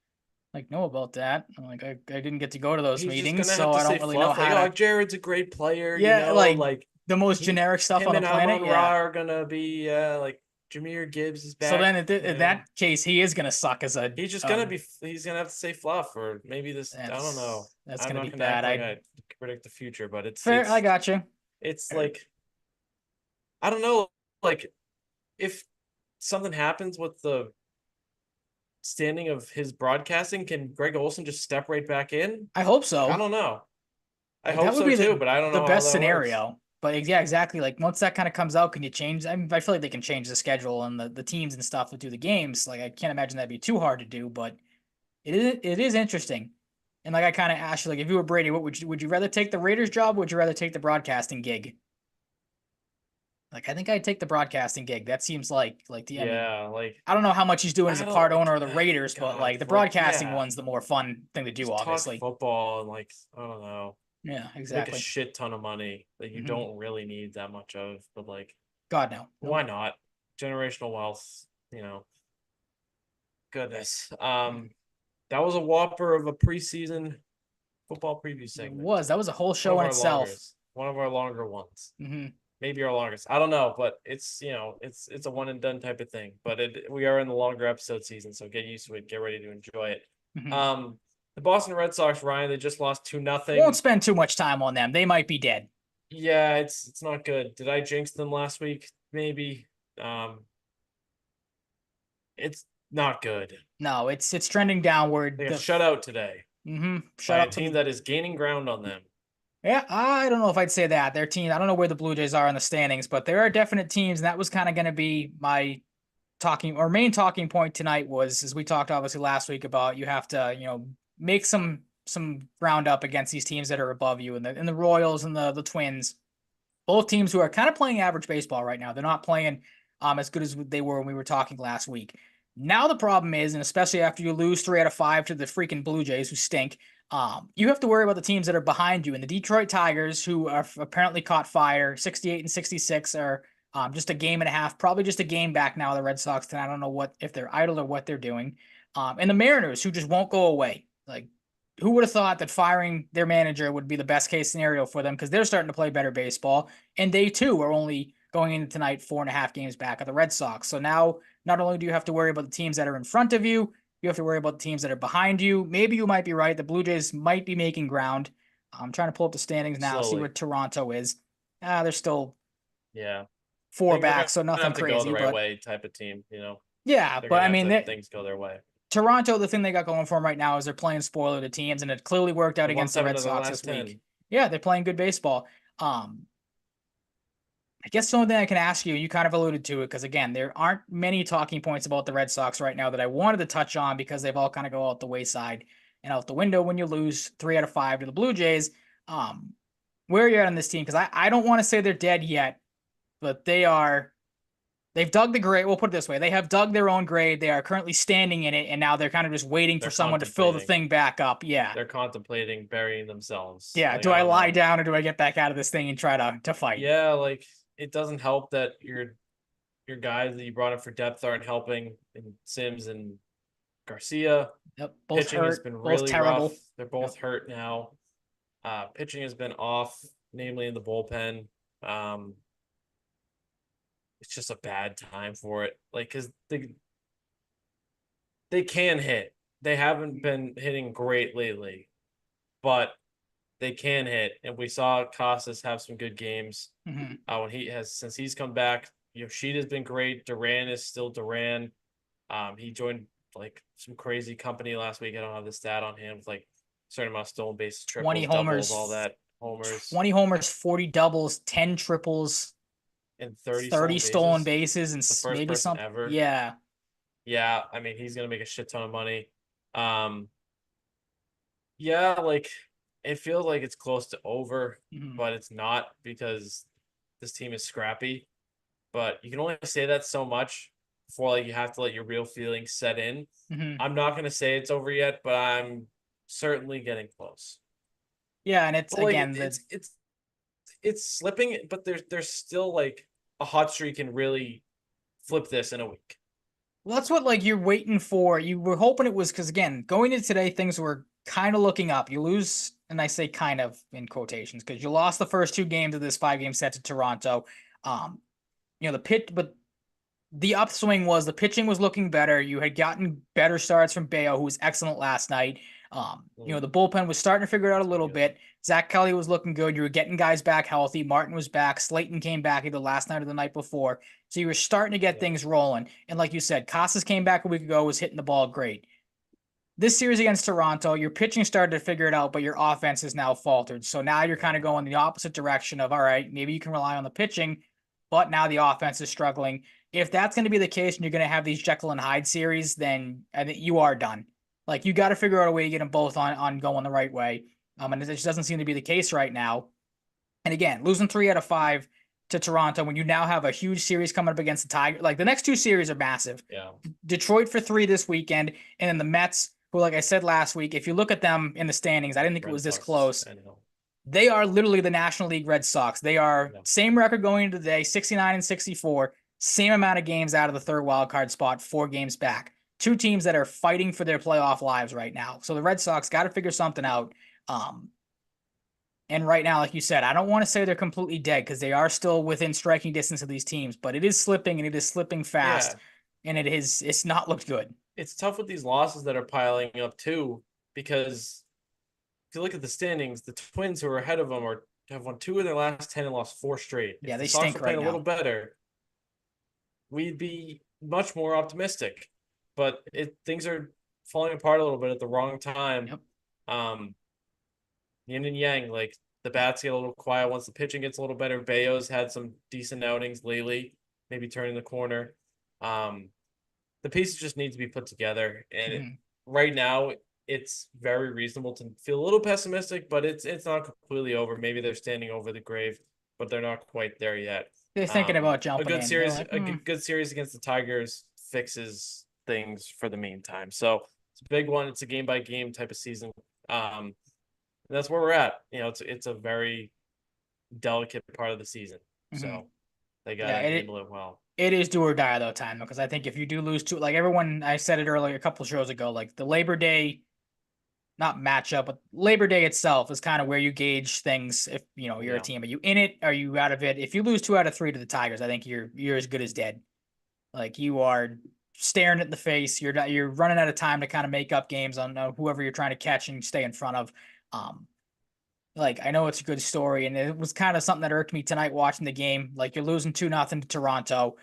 like know about that. I'm like, I didn't get to go to those he's just meetings, gonna so have to I say don't really know fluff like, how oh, to. Jared's a great player, Yeah, like like the most generic stuff him on the and planet. Amon Ra Yeah. are gonna be like Jameer Gibbs is So back. then in that case, he is gonna suck as a. He's just gonna be. He's gonna have to say fluff, or maybe this. I don't know. That's I'm gonna not be gonna act bad. like I I predict the future, but fair. I got you. it's like I don't know. Like if something happens with the standing of his broadcasting, can Greg Olson just step right back in? I hope Like, I so. don't know. I Like hope that would so be too, but I don't the know how best that works. scenario. But yeah, exactly. Like once that kind of comes out, can you change? I mean, I feel like they can change the schedule and the teams and stuff to do the games. Like I can't imagine that'd be too hard to do, but it is interesting. And like I kind of asked you, like if you were Brady, what would you rather take the Raiders job? Or would you rather take the broadcasting gig? Like I think I'd take the broadcasting gig. That seems like the. I mean, Yeah, like I don't know how much he's doing as I a don't part like. owner of the Raiders, but God, like the like broadcasting yeah, one's the more fun thing to do, just talk obviously. football and like I don't know. Yeah, Make a exactly. shit ton of money that you Hmm. don't really need that much of, but like, God no. why not? Generational wealth, you know. Goodness. That was a whopper of a preseason football preview It segment. was. That was a whole One show of in our itself. longest, one of our longer ones. Hmm. Maybe our longest. I don't know, but it's it's a one and done type of thing. But we are in the longer episode season, so get used to it. Get ready to enjoy it. Hmm. The Boston Red Sox, Ryan, they just lost 2-0. Won't spend too much time on them. They might be dead. Yeah, it's not good. Did I jinx them last week? Maybe. It's not good. No, it's trending downward. They got shut out today Shut by a up to team that is gaining ground on them. Yeah, I don't know if I'd say that. Their team, I don't know where the Blue Jays are in the standings, but there are definite teams, and that was kind of going to be my main talking point tonight was, as we talked obviously last week about, you have to, make some ground up against these teams that are above you, and the Royals and the Twins, both teams who are kind of playing average baseball right now. They're not playing as good as they were when we were talking last week. Now the problem is, and especially after you lose 3 out of 5 to the freaking Blue Jays who stink, you have to worry about the teams that are behind you. And the Detroit Tigers, who are apparently caught fire, 68 and 66, are just a game and a half, probably just a game back now. The Red Sox tonight. I don't know if they're idle or what they're doing. And the Mariners, who just won't go away. Like, who would have thought that firing their manager would be the best case scenario for them, because they're starting to play better baseball, and they too are only going into tonight 4.5 games back of the Red Sox. So now not only do you have to worry about the teams that are in front of you, you have to worry about the teams that are behind you. Maybe you might be right. The Blue Jays might be making ground. I'm trying to pull up the standings now, see Slowly. where Toronto is. They're still Yeah. 4 They're back, so gonna nothing have to go crazy. the right But way type of team, yeah, They're but gonna I have mean, to things go their way. Toronto, the thing they got going for them right now is they're playing spoiler to teams, and it clearly worked out They won against the 7 Red of the Sox last this 10. week. Yeah, they're playing good baseball. I guess the only thing I can ask you, you kind of alluded to it, because again, there aren't many talking points about the Red Sox right now that I wanted to touch on, because they've all kind of go out the wayside and out the window when you lose 3 out of 5 to the Blue Jays. Where are you at on this team? Because I don't want to say they're dead yet, but they are They've dug the grave. We'll put it this way: they have dug their own grave. They are currently standing in it, and now they're kind of just waiting for They're someone to fill the contemplating. thing back up. Yeah, They're contemplating burying themselves. yeah. Like, Do I I don't lie know. down or do I get back out of this thing and try to fight? Yeah, like it doesn't help that your guys that you brought in for depth aren't helping, and Sims and Garcia. Yep. Both Pitching has hurt. been Both really rough. terrible. They're both hurt now. Pitching has been off, namely in the bullpen. Um, it's just a bad time for it. Like, because they can hit. They haven't been hitting great lately, but they can hit. And we saw Casas have some good games Hmm. when since he's come back. Yoshida's been great. Duran is still Duran. He joined like some crazy company last week. I don't have the stat on him. With like a certain amount of stolen bases, 20 triples, doubles, homers, all that. Homers 20 homers, 40 doubles, 10 triples, and 30 30 stolen stolen bases. bases, and The first maybe person something. ever. Yeah. Yeah, I mean he's gonna make a shit ton of money. Um, yeah, like it feels like it's close to over, Mhm. but it's not because this team is scrappy. But you can only say that so much before like you have to let your real feelings set in. Mhm. I'm not gonna say it's over yet, but I'm certainly getting close. Yeah, and it's But like again the it's slipping, but there's still like a hot streak can really flip this in a week. well, that's what like you're waiting for. You were hoping it was because again, going into today, things were kind of looking up. You lose, and I say kind of in quotations because you lost the first two games of this 5 game set to Toronto. Um, the pitch, but the upswing was the pitching was looking better. You had gotten better starts from Bayo, who was excellent last night. The bullpen was starting to figure it out a little bit. Zach Kelly was looking good. You were getting guys back healthy. Martin was back. Slayton came back either last night or the night before. So you were starting to get things rolling. And like you said, Casas came back a week ago, was hitting the ball great. This series against Toronto, your pitching started to figure it out, but your offense is now faltered. So now you're kind of going the opposite direction of, all right, maybe you can rely on the pitching, but now the offense is struggling. If that's going to be the case and you're going to have these Jekyll and Hyde series, then I think you are done. Like you got to figure out a way to get them both on going the right way. And it just doesn't seem to be the case right now. And again, losing 3 out of 5 to Toronto when you now have a huge series coming up against the Tigers. Like the next two series are massive. Yeah. Detroit for 3 this weekend, and then the Mets, who, like I said last week, if you look at them in the standings, I didn't think it was this close. They are literally the National League Red Sox. They are same record going into today, 69 and 64, same amount of games out of the third wild card spot, 4 games back. Two teams that are fighting for their playoff lives right now. So the Red Sox got to figure something out. And right now, like you said, I don't want to say they're completely dead because they are still within striking distance of these teams, but it is slipping and it is slipping fast, and it's not looked good. It's tough with these losses that are piling up too, because if you look at the standings, the Twins who are ahead of them have won 2 of their last 10 and lost 4 straight. Yeah, If they the Sox stink were playing right a little now. better, we'd be much more optimistic. But things are falling apart a little bit at the wrong time. Yep. Yin and yang, like the bats get a little quiet once the pitching gets a little better. Bayo's had some decent outings lately, maybe turning the corner. The pieces just need to be put together, and right now it's very reasonable to feel a little pessimistic, but it's not completely over. Maybe they're standing over the grave, but they're not quite there yet. They're thinking about jumping a good in. series, Like, good series against the Tigers fixes things for the meantime. So it's a big one. It's a game by game type of season. And that's where we're at. It's a very delicate part of the season. So they got to handle it well. It is do or die though time, because I think if you do lose 2, like everyone, I said it earlier a couple shows ago, like the Labor Day, not matchup, but Labor Day itself is kind of where you gauge things. If you're a team, are you in it? Are you out of it? If you lose 2 out of 3 to the Tigers, I think you're as good as dead. Like you are staring at the face. You're running out of time to kind of make up games on whoever you're trying to catch and stay in front of. Like I know it's a good story, and it was kind of something that irked me tonight watching the game. Like you're losing 2-0 to Toronto.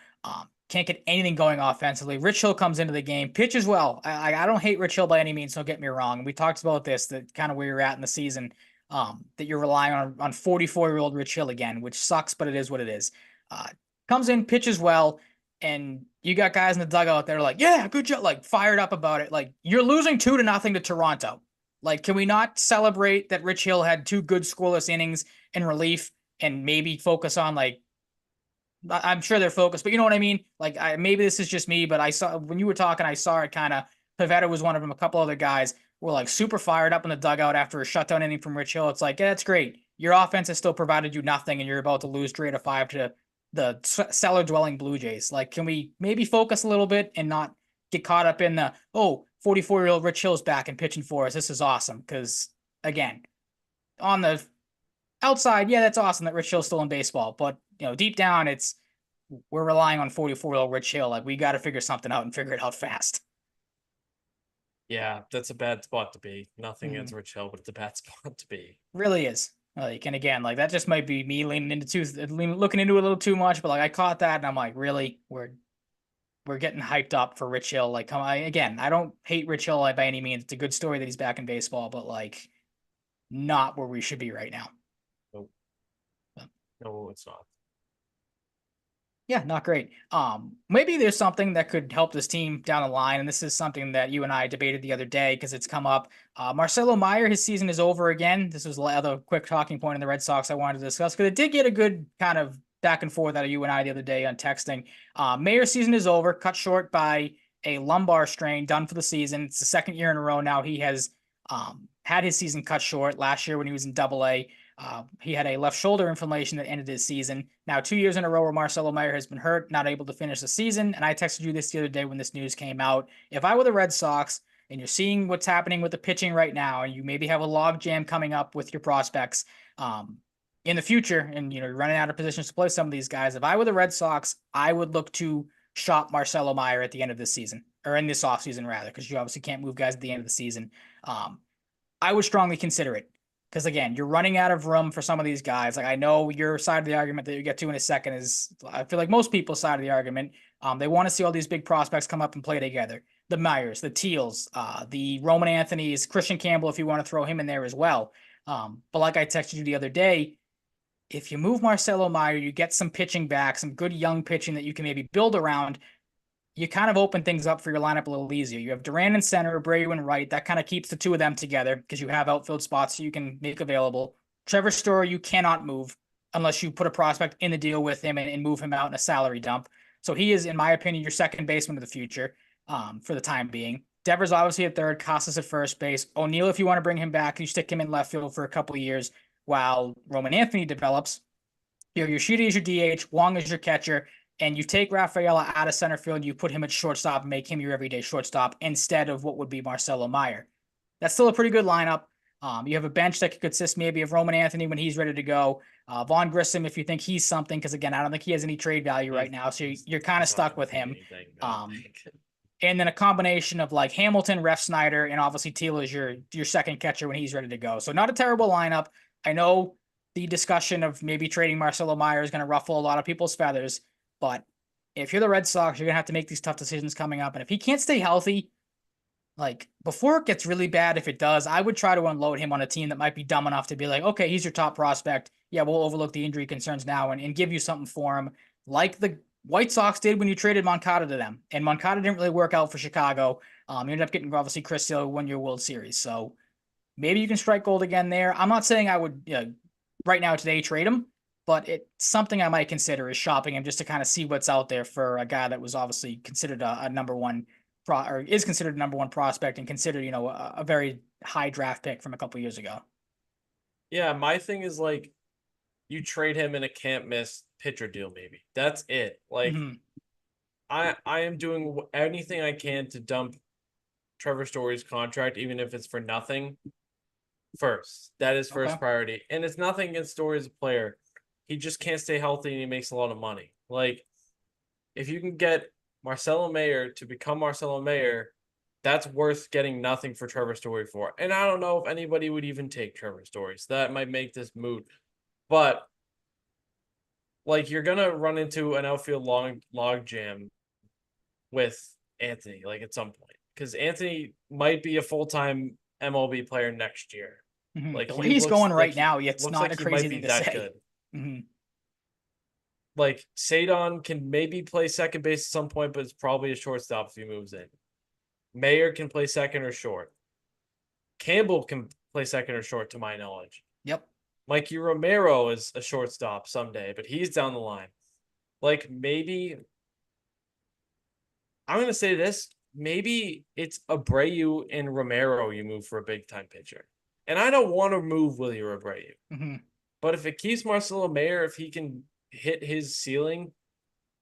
Can't get anything going offensively. Rich Hill comes into the game, pitches well. I don't hate Rich Hill by any means. Don't get me wrong. We talked about this, that kind of where you're at in the season. That you're relying on 44-year-old Rich Hill again, which sucks, but it is what it is. Comes in, pitches well, and you got guys in the dugout that are like, yeah, good job, like fired up about it. Like you're losing 2-0 to Toronto. Like, can we not celebrate that Rich Hill had 2 good scoreless innings in relief and maybe focus on like I'm sure they're focused, but you know what I mean? Like, maybe this is just me, but I saw when you were talking, I saw it kind of. Pavetta was one of them. A couple other guys were like super fired up in the dugout after a shutdown inning from Rich Hill. It's like, yeah, that's great. Your offense has still provided you nothing, and you're about to lose 3-5 to the cellar dwelling Blue Jays. Like, can we maybe focus a little bit and not get caught up in the 44-year-old Rich Hill's back and pitching for us? This is awesome because again, on the outside, yeah, that's awesome that Rich Hill's still in baseball, but deep down, we're relying on 44-year-old Rich Hill. Like, we got to figure something out and figure it out fast. Yeah, that's a bad spot to be. Nothing against Rich Hill, but it's a bad spot to be. Really is. Like, and again, like that just might be me looking into it a little too much. But like, I caught that, and I'm like, really, we're getting hyped up for Rich Hill. Like, come on, again, I don't hate Rich Hill by any means. It's a good story that he's back in baseball, but like, not where we should be right now. Nope. No, it's not. Yeah, not great. Maybe there's something that could help this team down the line, and this is something that you and I debated the other day because it's come up. Marcelo Meyer, his season is over again. This was the other quick talking point in the Red Sox I wanted to discuss because it did get a good kind of back and forth out of you and I the other day on texting. Meyer's season is over, cut short by a lumbar strain, done for the season. It's the second year in a row now he has had his season cut short. Last year when he was in Double-A, he had a left shoulder inflammation that ended his season. Now, 2 years in a row where Marcelo Meyer has been hurt, not able to finish the season. And I texted you this the other day when this news came out. If I were the Red Sox and you're seeing what's happening with the pitching right now, and you maybe have a log jam coming up with your prospects in the future, and you're running out of positions to play some of these guys, if I were the Red Sox, I would look to shop Marcelo Meyer at the end of this season, or in this offseason rather, because you obviously can't move guys at the end of the season. I would strongly consider it. Because again, you're running out of room for some of these guys. Like, I know your side of the argument that you get to in a second is, I feel like most people's side of the argument. They want to see all these big prospects come up and play together. The Myers, the Teals, the Roman Anthony's, Christian Campbell, if you want to throw him in there as well. But like I texted you the other day, if you move Marcelo Meyer, you get some pitching back, some good young pitching that you can maybe build around. You kind of open things up for your lineup a little easier. You have Duran in center, Abreu in right. That kind of keeps the two of them together because you have outfield spots you can make available. Trevor Story, you cannot move unless you put a prospect in the deal with him and move him out in a salary dump. So he is, in my opinion, your second baseman of the future for the time being. Devers obviously at third, Casas at first base. O'Neill, if you want to bring him back, you stick him in left field for a couple of years while Roman Anthony develops. Yoshida is your DH, Wong is your catcher, and you take Rafaela out of center field, you put him at shortstop and make him your everyday shortstop instead of what would be Marcelo Meyer. That's still a pretty good lineup. You have a bench that could consist maybe of Roman Anthony when he's ready to go. Vaughn Grissom, if you think he's something, because again, I don't think he has any trade value right now, so you're kind of stuck with him. And then a combination of like Hamilton, Ref Snyder, and obviously Teal is your second catcher when he's ready to go. So not a terrible lineup. I know the discussion of maybe trading Marcelo Meyer is going to ruffle a lot of people's feathers. But if you're the Red Sox, you're going to have to make these tough decisions coming up. And if he can't stay healthy, like before it gets really bad, if it does, I would try to unload him on a team that might be dumb enough to be like, okay, he's your top prospect. Yeah, we'll overlook the injury concerns now and give you something for him. Like the White Sox did when you traded Moncada to them. And Moncada didn't really work out for Chicago. You ended up getting obviously Chris Sale won your World Series. So maybe you can strike gold again there. I'm not saying I would right now today trade him. But it's something I might consider is shopping him just to kind of see what's out there for a guy that was obviously considered a number one or is considered a number one prospect and considered, a very high draft pick from a couple years ago. Yeah, my thing is like you trade him in a can't miss pitcher deal, maybe. That's it. Like I am doing anything I can to dump Trevor Story's contract, even if it's for nothing. First. That is first priority. And it's nothing against Story as a player. He just can't stay healthy and he makes a lot of money. Like, if you can get Marcelo Meyer to become Marcelo Meyer, that's worth getting nothing for Trevor Story for. And I don't know if anybody would even take Trevor Story. So that might make this moot. But, like, you're going to run into an outfield log jam with Anthony, like, at some point. Because Anthony might be a full-time MLB player next year. Like, the way he's going right now, it's not a crazy thing to say. Good. Like Sadon can maybe play second base at some point, but it's probably a shortstop if he moves in. Mayer can play second or short. Campbell can play second or short, to my knowledge. Yep. Mikey Romero is a shortstop someday, but he's down the line. like maybe I'm gonna say this. Maybe it's Abreu and Romero you move for a big time pitcher. And I don't want to move Willie Abreu. Mm-hmm. But if it keeps Marcelo Mayer, if he can hit his ceiling,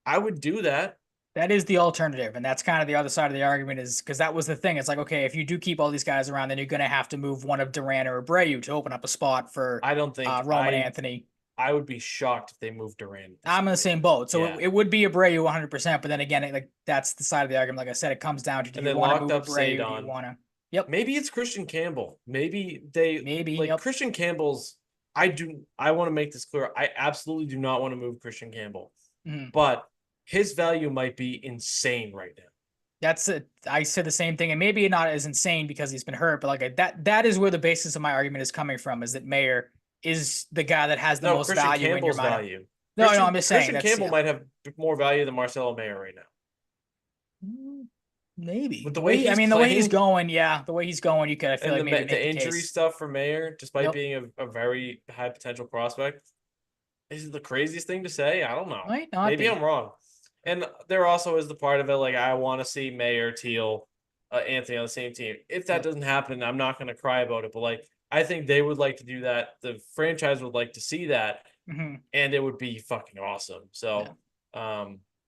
I would do that. That is the alternative, and that's kind of the other side of the argument is because that was the thing. It's like, okay, if you do keep all these guys around, then you're going to have to move one of Duran or Abreu to open up a spot for I don't think Roman Anthony. I would be shocked if they moved Duran. I'm in the same boat, so Yeah. it would be Abreu 100%. But then again, like that's the side of the argument. Like I said, it comes down to do And you they want to locked move up Abreu? Do Sadon. you want to? Yep. Maybe it's Christian Campbell. Maybe Yep. Christian Campbell's. I want to make this clear. I absolutely do not want to move Christian Campbell, but his value might be insane right now. That's it. I said the same thing, and maybe not as insane because he's been hurt, but like that is where the basis of my argument is coming from, is that Mayer is the guy that has the most Christian value Campbell's in your mind. value. No, I'm just saying. Christian Campbell might have more value than Marcelo Mayer right now. Maybe. With the way he's the way he's going, yeah, the way he's going, you could. I feel like maybe the injury stuff for Mayer, despite being a very high potential prospect, is the craziest thing to say. I don't know. Might not Maybe be. I'm wrong. And there also is the part of it, like I want to see Mayer, Teal, Anthony on the same team. If that doesn't happen, I'm not going to cry about it. But like, I think they would like to do that. The franchise would like to see that, and it would be fucking awesome. So,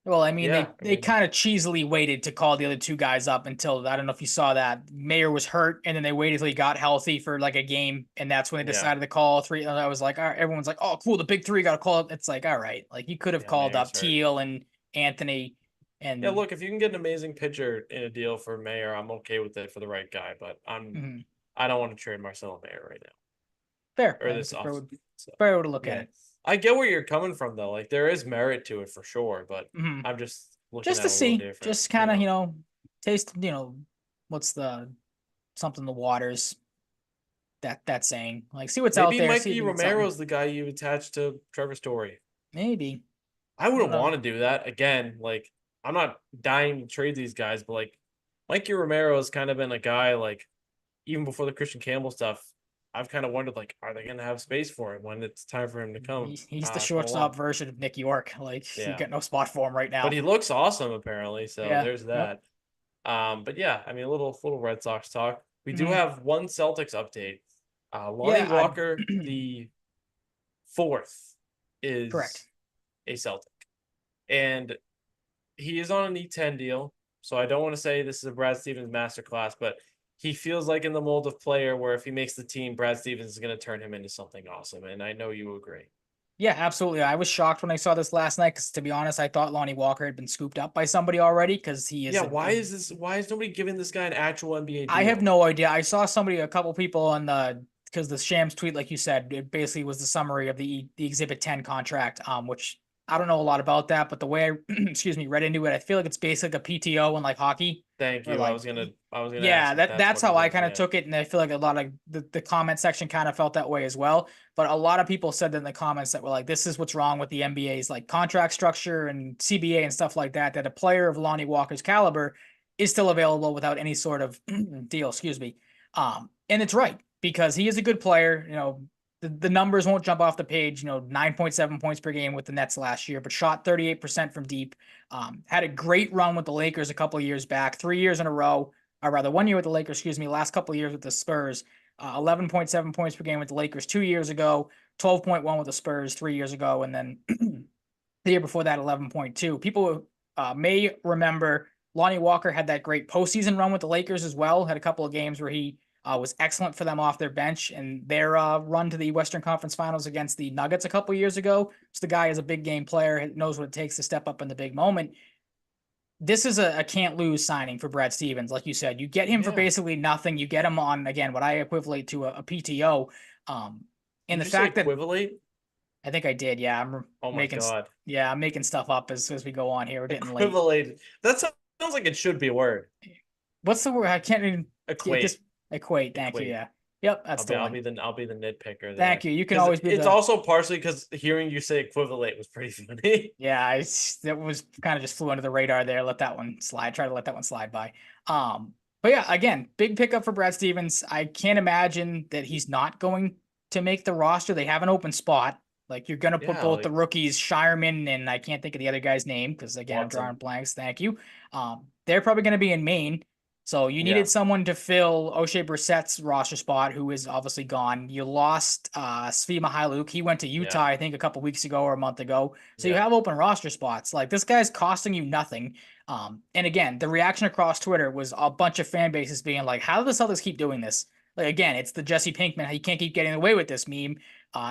well, I mean, they kind of cheesily waited to call the other two guys up until, I don't know if you saw that, Mayer was hurt, and then they waited till he got healthy for like a game, and that's when they decided to call three. And I was like, all right, everyone's like, oh, cool, the big three got to call up. It's like, all right, like you could have called up Teal and Anthony. And yeah, look, if you can get an amazing pitcher in a deal for Mayer, I'm okay with it for the right guy. But I don't want to trade Marcelo Mayer right now. Fair. Or this fair way to look at it. I get where you're coming from though. Like there is merit to it for sure, but I'm just looking just at to it a see, little different, just kind of taste, what's the something the waters that saying, like see what's out there. Maybe Mikey Romero's the guy you attach to Trevor Story. Maybe. I wouldn't want to do that again. Like I'm not dying to trade these guys, but like Mikey Romero has kind of been a guy like even before the Christian Campbell stuff. I've kind of wondered, like, are they going to have space for him when it's time for him to come? He's the shortstop version of Nick York. Like, you got no spot for him right now. But he looks awesome, apparently. So there's that. But yeah, I mean, a little Red Sox talk. We do have one Celtics update. Lonnie Walker, the fourth, is correct. A Celtic. And he is on an E10 deal. So I don't want to say this is a Brad Stevens masterclass, but he feels like in the mold of player where if he makes the team, Brad Stevens is going to turn him into something awesome. And I know you agree. Yeah, absolutely. I was shocked when I saw this last night because, to be honest, I thought Lonnie Walker had been scooped up by somebody already because he is. Yeah, why is nobody giving this guy an actual NBA deal? I have no idea. I saw a couple people on because the Shams tweet, like you said, it basically was the summary of the Exhibit 10 contract, which I don't know a lot about that, but the way I, read into it, I feel like it's basically a PTO in like hockey. Thank you. Like, I was gonna. Yeah, that's how I kind of took it, and I feel like a lot of the comment section kind of felt that way as well. But a lot of people said that in the comments that were like, "This is what's wrong with the NBA's like contract structure and CBA and stuff like that. That a player of Lonnie Walker's caliber is still available without any sort of deal." And it's right because he is a good player. The numbers won't jump off the page, 9.7 points per game with the Nets last year, but shot 38% from deep. Had a great run with the Lakers a couple of years back, 3 years in a row, or rather 1 year with the Lakers, last couple of years with the Spurs. 11.7 points per game with the Lakers 2 years ago, 12.1 with the Spurs 3 years ago, and then the year before that, 11.2. People may remember Lonnie Walker had that great postseason run with the Lakers as well, had a couple of games where he was excellent for them off their bench, and their run to the Western Conference Finals against the Nuggets a couple years ago. So the guy is a big game player, knows what it takes to step up in the big moment. This is a can't lose signing for Brad Stevens. Like you said, you get him for basically nothing. You get him on, again, what I equivalent to a PTO. And Did the you fact say that equivalent? I think I did. Yeah. Oh my God. Yeah. I'm making stuff up as we go on here. We're getting late. Equivalent. That sounds like it should be a word. What's the word? I can't even equate. Equate. Thank you. Yeah. Yep. That's the one. I'll be the nitpicker there. Thank you. You can always be. It's also partially because hearing you say equivalent was pretty funny. Yeah, that was kind of just flew under the radar there. Let that one slide. Try to let that one slide by. But yeah, again, big pickup for Brad Stevens. I can't imagine that he's not going to make the roster. They have an open spot. Like, you're gonna put Yeah, both the like rookies, Shireman, and I can't think of the other guy's name because again I'm Watson. drawing blanks. Thank you. They're probably gonna be in Maine. So you Yeah. needed someone to fill O'Shea Brissett's roster spot, who is obviously gone. You lost Svi Mihailuk. He went to Utah, I think, a couple weeks ago or a month ago. So you Yeah. have open roster spots. Like, this guy's costing you nothing. And again, the reaction across Twitter was a bunch of fan bases being like, "How do the Celtics keep doing this?" Like, again, it's the Jesse Pinkman, "You can't keep getting away with this" meme.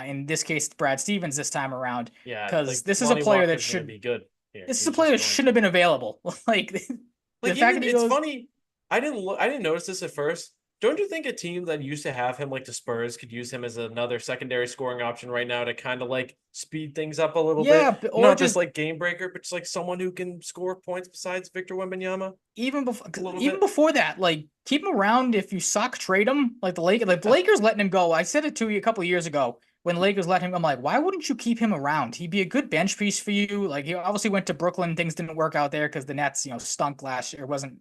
In this case, it's Brad Stevens this time around, Yeah, because like this is a Lonnie player that Walker's gonna should. be good here. This is a He's player just that going shouldn't have to. been available. Like, the Like fact even that he it's goes. funny. I didn't notice this at first. Don't you think a team that used to have him like the Spurs could use him as another secondary scoring option right now to kind of like speed things up a little Yeah, bit? or Not this just like game breaker, but just like someone who can score points besides Victor Wembanyama even before, a little even bit. before that, like, keep him around. If you suck, trade him. Like, the Lakers letting him go. I said it to you a couple of years ago when the Lakers let him go. I'm like, why wouldn't you keep him around? He'd be a good bench piece for you. Like, he obviously went to Brooklyn. Things didn't work out there because the Nets, stunk last year. Wasn't,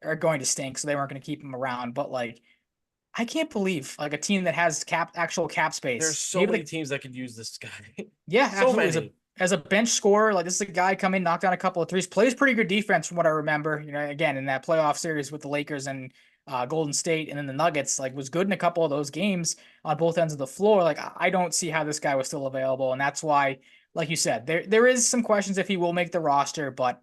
are going to stink, so they weren't going to keep him around. But like, I can't believe like a team that has actual cap There's space. so Maybe many the teams that could use this guy. Yeah, So absolutely. many. As a bench scorer, like, this is a guy come in, knock down a couple of threes, plays pretty good defense from what I remember. Again, in that playoff series with the Lakers and Golden State, and then the Nuggets, like, was good in a couple of those games on both ends of the floor. Like, I don't see how this guy was still available, and that's why, like you said, there is some questions if he will make the roster, but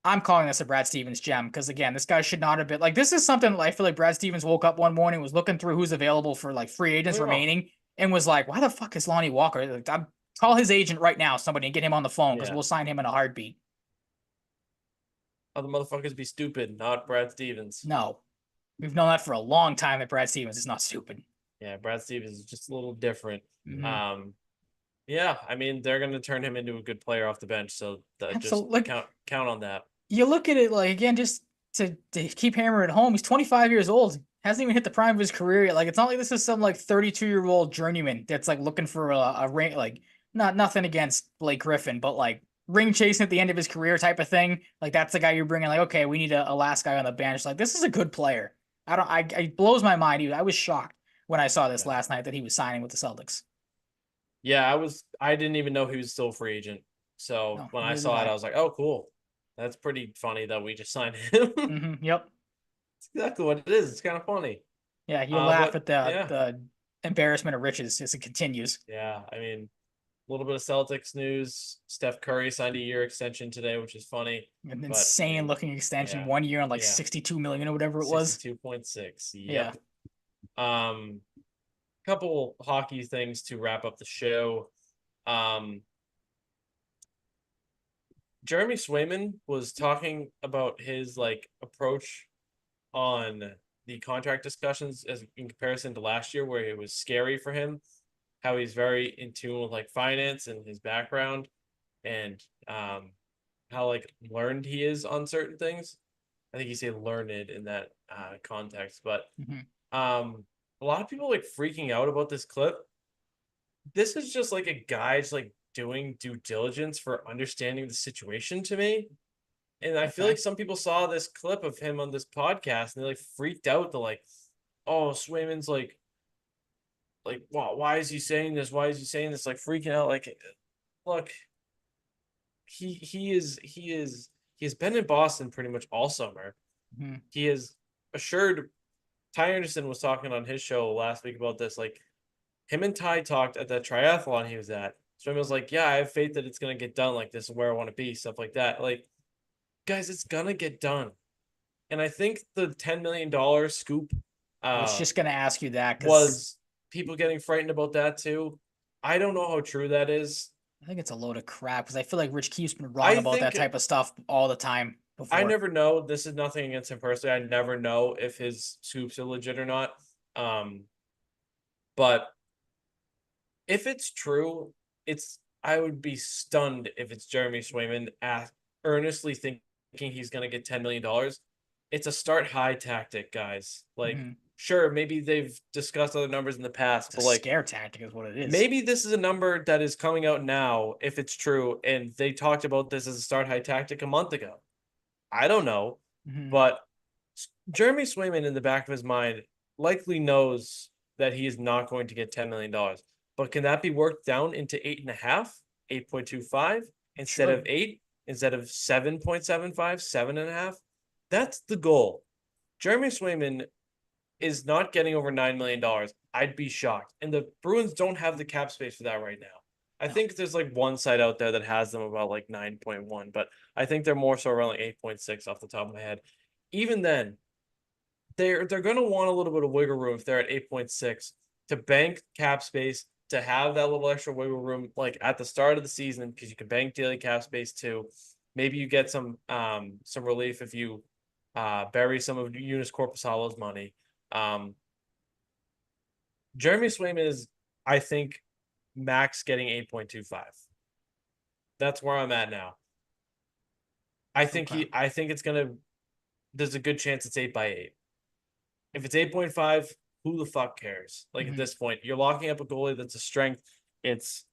I'm calling this a Brad Stevens gem because, again, this guy should not have been like, this is something that I feel like Brad Stevens woke up one morning, was looking through who's available for like free agents Yeah. remaining, and was like, why the fuck is Lonnie Walker? Like, call his agent right now, somebody, and get him on the phone because Yeah. we'll sign him in a heartbeat. Other motherfuckers be stupid, not Brad Stevens. No, we've known that for a long time that Brad Stevens is not stupid. Yeah, Brad Stevens is just a little different. Mm-hmm. Yeah, I mean they're gonna turn him into a good player off the bench, so just Absolutely. Like, count on that. you look at it, like, again, just to keep hammering it home, he's 25 years old. Hasn't even hit the prime of his career yet. Like, it's not like this is some like 32-year-old journeyman that's like looking for a ring. Like, nothing against Blake Griffin, but like ring chasing at the end of his career type of thing. Like, that's the guy you're bringing. Like, okay, we need a last guy on the bench. Like, this is a good player. It blows my mind. I was shocked when I saw this last night that he was signing with the Celtics. Yeah, I didn't even know he was still a free agent. So No, when I neither did saw it, I. I was like, oh, cool. That's pretty funny that we just signed him. Yep. It's exactly what it is. It's kind of funny. Yeah, you laugh But at the yeah, the embarrassment of riches as it continues. yeah. I mean, a little bit of Celtics news. Steph Curry signed a year extension today, which is funny. An But insane looking extension, yeah, 1 year on like yeah, 62 million or whatever it was. 62.6. Yeah. Yep. Couple hockey things to wrap up the show. Jeremy Swayman was talking about his like approach on the contract discussions as in comparison to last year, where it was scary for him, how he's very in tune with like finance and his background, and how like learned he is on certain things. I think you say learned in that context, but a lot of people like freaking out about this clip. This is just like a guy just like doing due diligence for understanding the situation to me. And I feel Okay. like some people saw this clip of him on this podcast and they like freaked out. They're like, oh, Swayman's like, why is he saying this? Why is he saying this? Like freaking out. Like, look, he has been in Boston pretty much all summer. Mhm. He has assured Ty Anderson was talking on his show last week about this. Like him and Ty talked at that triathlon he was at. Swayman was like, yeah, I have faith that it's gonna get done. Like this is where I want to be, stuff like that. Like, guys, it's gonna get done. And I think the $10 million scoop I was just gonna ask you that because was people getting frightened about that too. I don't know how true that is. I think it's a load of crap. Because I feel like Rich Keefe's been wrong I about that think type of stuff all the time I before. never know. This is nothing against him personally. I never know if his scoops are legit or not. But if it's true, I would be stunned if it's Jeremy Swayman earnestly thinking he's gonna get $10 million. It's a start high tactic, guys. Like, sure, maybe they've discussed other numbers in the past, It's but a like scare tactic is what it is. maybe this is a number that is coming out now, if it's true, and they talked about this as a start high tactic a month ago. I don't know, but Jeremy Swayman in the back of his mind likely knows that he is not going to get $10 million. But But can that be worked down into 8.5, 8.25 instead of 8, instead of 7.75, 7.5? That's the goal. Jeremy Swayman is not getting over $9 million. I'd be shocked. And the Bruins don't have the cap space for that right now. I think there's like one site out there that has them about like 9.1, but I think they're more so around like 8.6 off the top of my head. Even then, they're going to want a little bit of wiggle room if they're at 8.6 to bank cap space, to have that little extra wiggle room like at the start of the season, because you can bank daily cap space too. Maybe you get some relief if you bury some of Eunice Korpisalo's money. Jeremy Swayman is, I think, max getting 8.25. That's where I'm at now. I think there's a good chance it's 8/8. If it's 8.5, who the fuck cares? Like at this point, you're locking up a goalie that's a strength. It's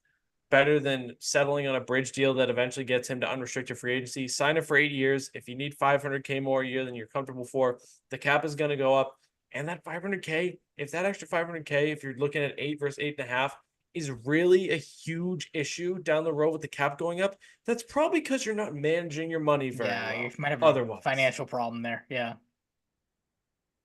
better than settling on a bridge deal that eventually gets him to unrestricted free agency. Sign him for 8 years. If you need $500K more a year than you're comfortable for, the cap is going to go up. And that $500K, if that extra $500K, if you're looking at 8 versus 8.5, is really a huge issue down the road with the cap going up, that's probably because you're not managing your money very well. You might have otherwise. a financial problem there. Yeah.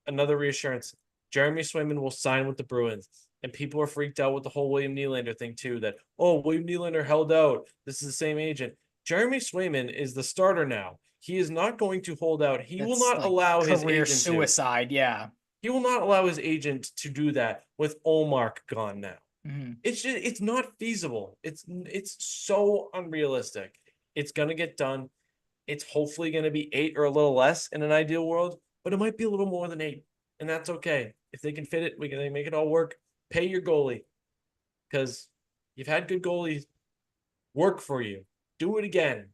Another reassurance. Jeremy Swayman will sign with the Bruins. And people are freaked out with the whole William Nylander thing too, that, oh, William Nylander held out. This is the same agent. Jeremy Swayman is the starter now. He is not going to hold out. He will not allow his agent suicide. Yeah. He will not allow his agent to do that with Olmark gone now. It's not feasible. It's so unrealistic. It's going to get done. It's hopefully going to be 8 or a little less in an ideal world, but it might be a little more than 8. And that's okay. If they can fit it, they can make it all work. Pay your goalie, because you've had good goalies work for you. Do it again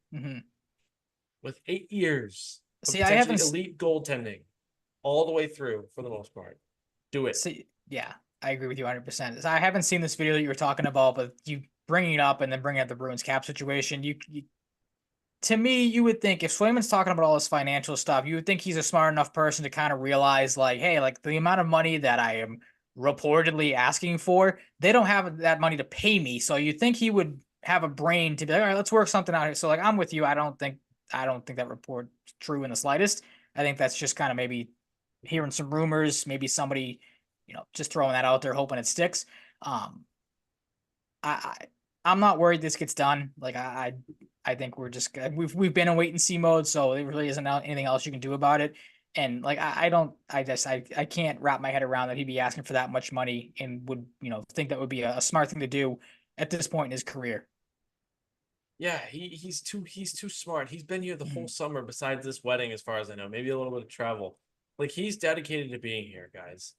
with 8 years of potentially elite goaltending all the way through for the most part. Do it. Yeah, I agree with you 100%. So I haven't seen this video that you were talking about, but you bringing it up and then bringing up the Bruins cap situation, you to me, you would think if Swayman's talking about all this financial stuff, you would think he's a smart enough person to kind of realize, like, hey, like the amount of money that I am reportedly asking for, they don't have that money to pay me. So you think he would have a brain to be like, all right, let's work something out here. So like, I'm with you. I don't think that report's true in the slightest. I think that's just kind of maybe hearing some rumors, maybe somebody, just throwing that out there, hoping it sticks. I'm not worried this gets done. Like I think we've been in wait and see mode, so there really isn't anything else you can do about it. And like I can't wrap my head around that he'd be asking for that much money and would think that would be a smart thing to do at this point in his career. Yeah, he's too smart. He's been here the whole summer besides this wedding, as far as I know. Maybe a little bit of travel. Like he's dedicated to being here, guys.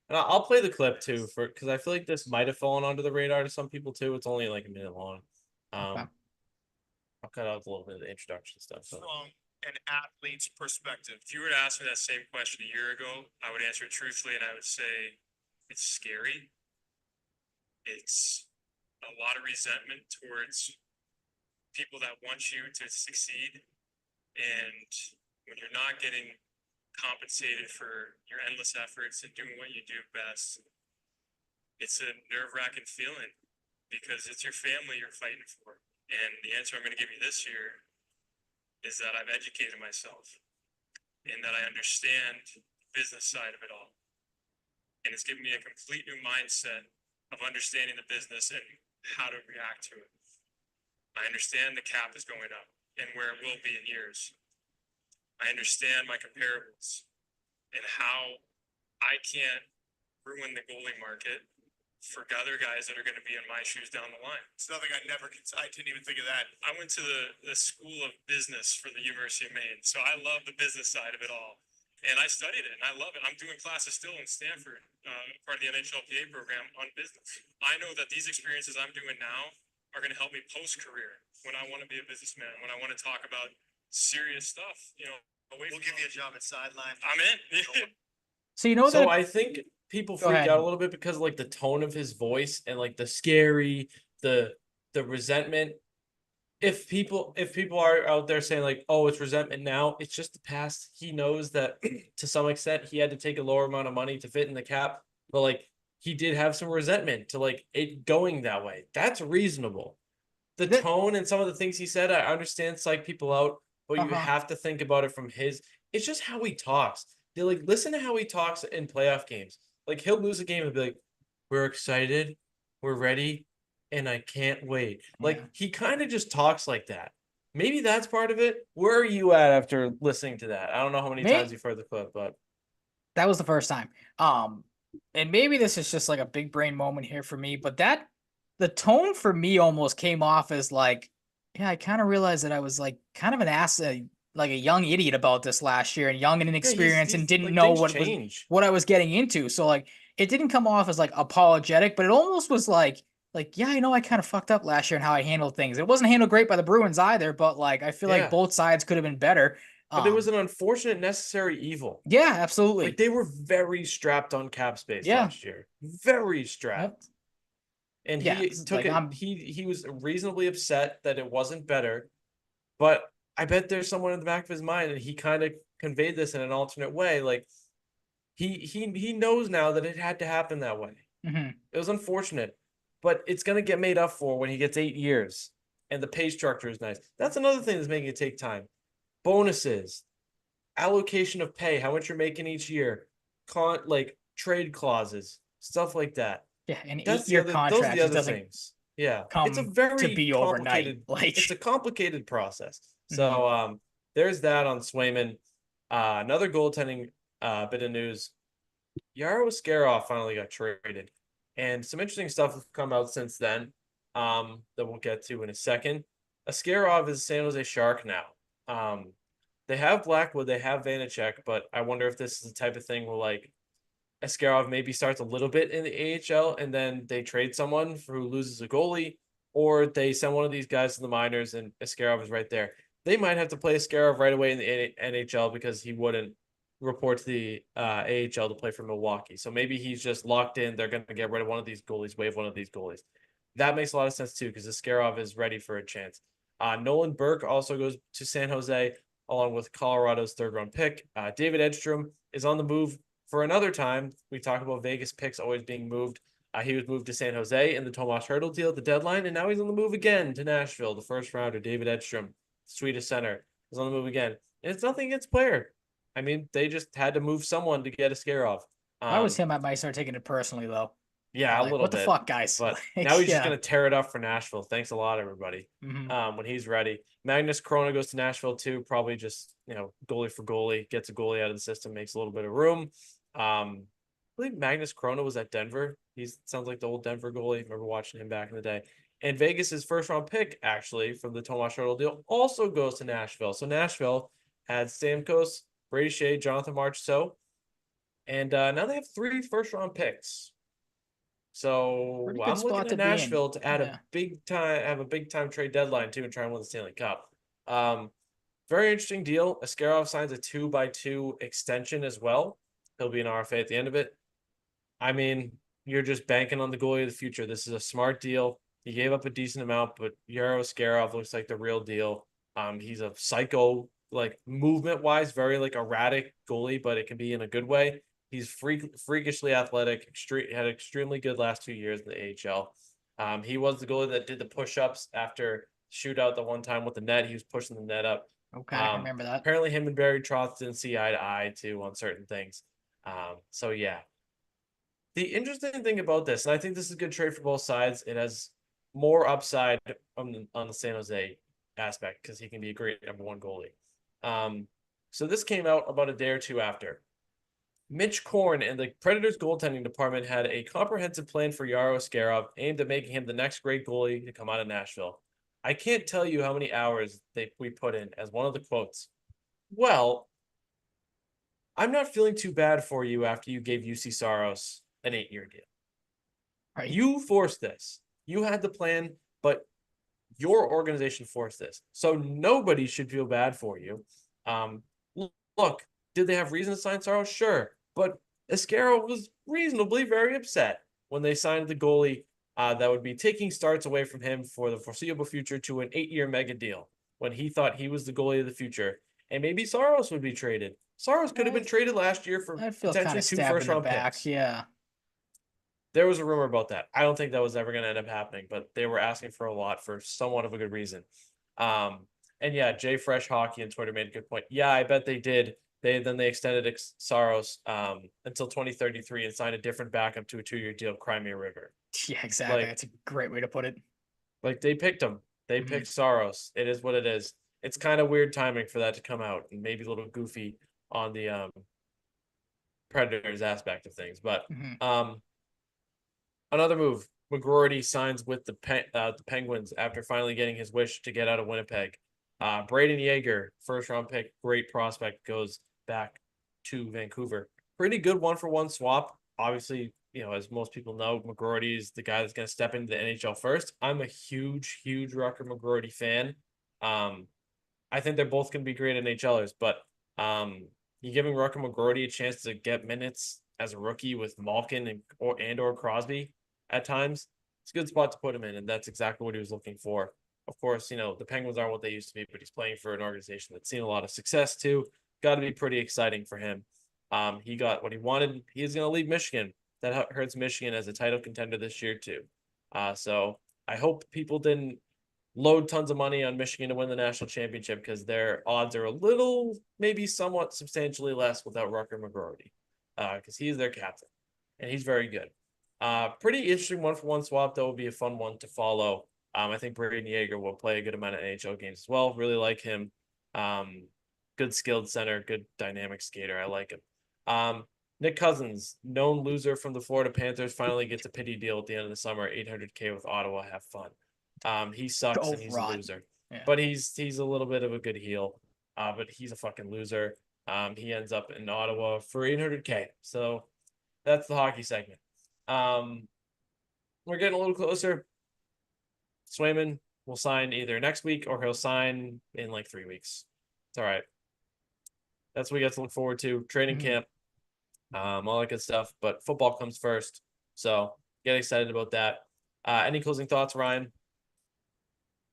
And I'll play the clip too because I feel like this might have fallen onto the radar to some people too. It's only like a minute long. Okay. I'll cut out a little bit of the introduction stuff. So. From an athlete's perspective, if you were to ask me that same question a year ago, I would answer it truthfully, and I would say it's scary. It's a lot of resentment towards people that want you to succeed, and when you're not getting compensated for your endless efforts and doing what you do best, it's a nerve-wracking feeling because it's your family you're fighting for. And the answer I'm going to give you this year is that I've educated myself and that I understand the business side of it all. And it's given me a complete new mindset of understanding the business and how to react to it. I understand the cap is going up and where it will be in years. I understand my comparables and how I can't ruin the goalie market for other guys that are going to be in my shoes down the line. It's nothing I didn't even think of that. I went to the School of Business for the University of Maine, so I love the business side of it all. And I studied it, and I love it. I'm doing classes still in Stanford, part of the NHLPA program on business. I know that these experiences I'm doing now are going to help me post-career when I want to be a businessman, when I want to talk about serious stuff, We'll give you a job at sideline. I'm in. So I think people freaked out a little bit because of like the tone of his voice and like the scary, the resentment. If people are out there saying like, oh, it's resentment now, it's just the past. He knows that to some extent he had to take a lower amount of money to fit in the cap, but like he did have some resentment to like it going that way. That's reasonable. The tone and some of the things he said, I understand psych people out, but you have to think about it from his. It's just how he talks. They like listen to how he talks in playoff games. Like he'll lose a game and be like, "We're excited, we're ready, and I can't wait." Like he kind of just talks like that. Maybe that's part of it. Where are you at after listening to that? I don't know how many times you've heard the clip, but that was the first time. And maybe this is just like a big brain moment here for me, but the tone for me almost came off as like, yeah, I kind of realized that I was like kind of an ass, like a young idiot about this last year, and young and inexperienced, and didn't like, know change. what I was getting into. So like, it didn't come off as like apologetic, but it almost was like, yeah, I know I kind of fucked up last year and how I handled things. It wasn't handled great by the Bruins either, but like I feel like both sides could have been better. But it was an unfortunate necessary evil. Yeah, absolutely. Like they were very strapped on cap space last year. Very strapped. And he took it. He was reasonably upset that it wasn't better. But I bet there's someone in the back of his mind, and he kind of conveyed this in an alternate way. Like he knows now that it had to happen that way. It was unfortunate, but it's gonna get made up for when he gets 8 years and the pay structure is nice. That's another thing that's making it take time. Bonuses, allocation of pay, how much you're making each year, like trade clauses, stuff like that. Yeah, an 8-year contract. Those are the other things. Yeah, it's a very to be complicated. Overnight. Like it's a complicated process. So there's that on Swayman. Another goaltending bit of news. Yaro Askarov finally got traded, and some interesting stuff has come out since then. That we'll get to in a second. Askarov is a San Jose Shark now. They have Blackwood, they have Vanacek, but I wonder if this is the type of thing where like Askarov maybe starts a little bit in the AHL and then they trade someone who loses a goalie, or they send one of these guys to the minors and Askarov is right there. They might have to play Askarov right away in the NHL because he wouldn't report to the AHL to play for Milwaukee. So maybe he's just locked in. They're going to get rid of one of these goalies, waive one of these goalies. That makes a lot of sense too because Askarov is ready for a chance. Nolan Burke also goes to San Jose along with Colorado's third-round pick. David Edstrom is on the move for another time. We talk about Vegas picks always being moved. He was moved to San Jose in the Tomas Hertl deal at the deadline, and now he's on the move again to Nashville. The first rounder, David Edstrom, Swedish center, is on the move again. And it's nothing against player. I mean, they just had to move someone to get Askarov. If I was him, I might start taking it personally, though. Yeah, a little bit. What the fuck, guys? But now he's just going to tear it up for Nashville. Thanks a lot, everybody. When he's ready. Magnus Corona goes to Nashville, too. Probably just, goalie for goalie. Gets a goalie out of the system. Makes a little bit of room. I believe Magnus Corona was at Denver. He sounds like the old Denver goalie. I remember watching him back in the day. And Vegas's first-round pick, actually, from the Tomas Hertl deal, also goes to Nashville. So Nashville had Stamkos, Brady Shea, Jonathan Marchessault. And now they have 3 first-round picks. So I'm looking at Nashville to add a big time trade deadline too and try and win the Stanley Cup. Very interesting deal. Askarov signs a 2x2 extension as well. He'll be an RFA at the end of it. I mean, you're just banking on the goalie of the future. This is a smart deal. He gave up a decent amount, but Yaro Askarov looks like the real deal. He's a psycho, like movement wise, very like erratic goalie, but it can be in a good way. He's freakishly athletic, had extremely good last 2 years in the AHL. He was the goalie that did the push-ups after shootout the one time with the net. He was pushing the net up. Okay, I remember that. Apparently him and Barry Trotz didn't see eye to eye too on certain things. So yeah. The interesting thing about this, and I think this is a good trade for both sides, it has more upside on the San Jose aspect because he can be a great number 1 goalie. So this came out about a day or two after. Mitch Korn and the Predators goaltending department had a comprehensive plan for Yaro Askarov aimed at making him the next great goalie to come out of Nashville. I can't tell you how many hours we put in as one of the quotes. Well, I'm not feeling too bad for you after you gave UC Saros an 8-year deal. Right. You forced this. You had the plan, but your organization forced this. So nobody should feel bad for you. Look, did they have reason to sign Saros? Sure. But Askarov was reasonably very upset when they signed the goalie that would be taking starts away from him for the foreseeable future to an 8-year mega deal when he thought he was the goalie of the future. And maybe Saros would be traded. Saros could have been traded last year for potentially 2 first-round picks. Yeah. There was a rumor about that. I don't think that was ever going to end up happening, but they were asking for a lot for somewhat of a good reason. And yeah, Jay Fresh Hockey on Twitter made a good point. Yeah, I bet they did. They extended Saros until 2033 and signed a different backup to a 2-year deal, Crimea River. Yeah, exactly. Like- That's a great way to put it. Like they picked him. They Mhm. picked Saros. It is what it is. It's kind of weird timing for that to come out and maybe a little goofy on the Predators aspect of things. But Mhm. another move, McGroarty signs with the Penguins after finally getting his wish to get out of Winnipeg. Braden Yeager, first round pick, great prospect, goes back to Vancouver. Pretty good 1-for-1 swap. Obviously, as most people know, McGroarty is the guy that's going to step into the NHL first. I'm a huge Rucker McGroarty fan. I think they're both going to be great NHLers, but you giving Rucker McGroarty a chance to get minutes as a rookie with Malkin and or Crosby at times, it's a good spot to put him in, and that's exactly what he was looking for. Of course, the Penguins aren't what they used to be, but he's playing for an organization that's seen a lot of success too. Got to be pretty exciting for him. He got what he wanted. He's going to leave Michigan. That hurts Michigan as a title contender this year too. So I hope people didn't load tons of money on Michigan to win the national championship because their odds are a little, maybe somewhat substantially less without Rucker McGroarty, because he's their captain and he's very good. Pretty interesting 1-for-1 swap. That will be a fun one to follow. I think Braden Yeager will play a good amount of NHL games as well. Really like him. Good skilled center, good dynamic skater. I like him. Nick Cousins, known loser from the Florida Panthers, finally gets a pity deal at the end of the summer, $800K with Ottawa. Have fun. He sucks Go and he's rot. a loser, Yeah. but he's a little bit of a good heel. But he's a fucking loser. He ends up in Ottawa for $800K. So that's the hockey segment. We're getting a little closer. Swayman will sign either next week or he'll sign in like 3 weeks. It's all right. That's what we got to look forward to. Training Mhm. camp, all that good stuff. But football comes first. So get excited about that. Any closing thoughts, Ryan?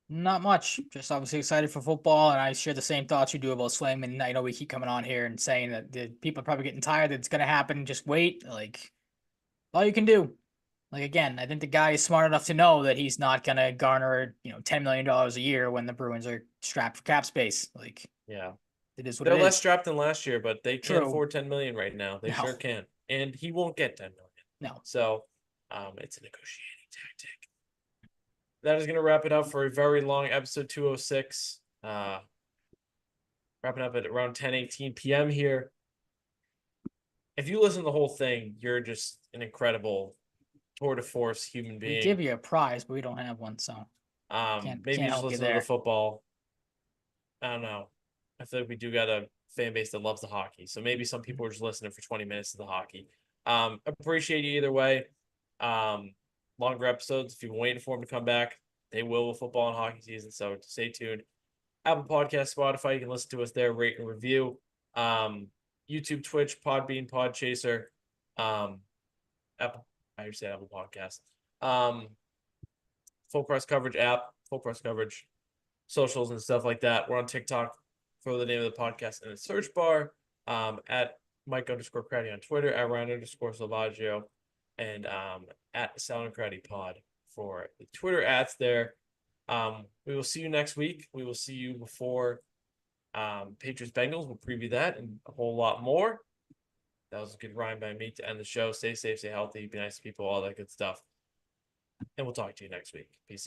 Not much. Just obviously excited for football, and I share the same thoughts you do about Swayman. I know we keep coming on here and saying that the people are probably getting tired that it's going to happen. Just wait. Like, all you can do. Like, again, I think the guy is smart enough to know that he's not going to garner, $10 million a year when the Bruins are strapped for cap space. Like, Yeah. it is what They're it less is. strapped than last year, but they can't True. afford 10 million right now. They No. sure can. And he won't get 10 million. No. So it's a negotiating tactic. That is going to wrap it up for a very long episode 206. Wrapping up at around 10:18 p.m. here. If you listen to the whole thing, you're just an incredible tour de force human We being. give you a prize, but we don't have one, so can't Maybe just help you listen to the there. football. I don't know. I feel like we do got a fan base that loves the hockey. So maybe some people are just listening for 20 minutes of the hockey. Appreciate you either way. Longer episodes. If you're waiting for them to come back, they will with football and hockey season. So stay tuned. Apple Podcast, Spotify, you can listen to us there, rate and review. YouTube, Twitch, Podbean, Podchaser, Apple. I said Apple Podcast. Full press coverage app, full press coverage, socials and stuff like that. We're on TikTok for the name of the podcast in the search bar. At Mike_Cratty on Twitter, at Ryan_Salvaggio, and at Salvaggio and Cratty Pod for the Twitter ads there. We will see you next week. We will see you before Patriots Bengals. We'll preview that and a whole lot more. That was a good rhyme by me to end the show. Stay safe, stay healthy, be nice to people, all that good stuff. And we'll talk to you next week. Peace out.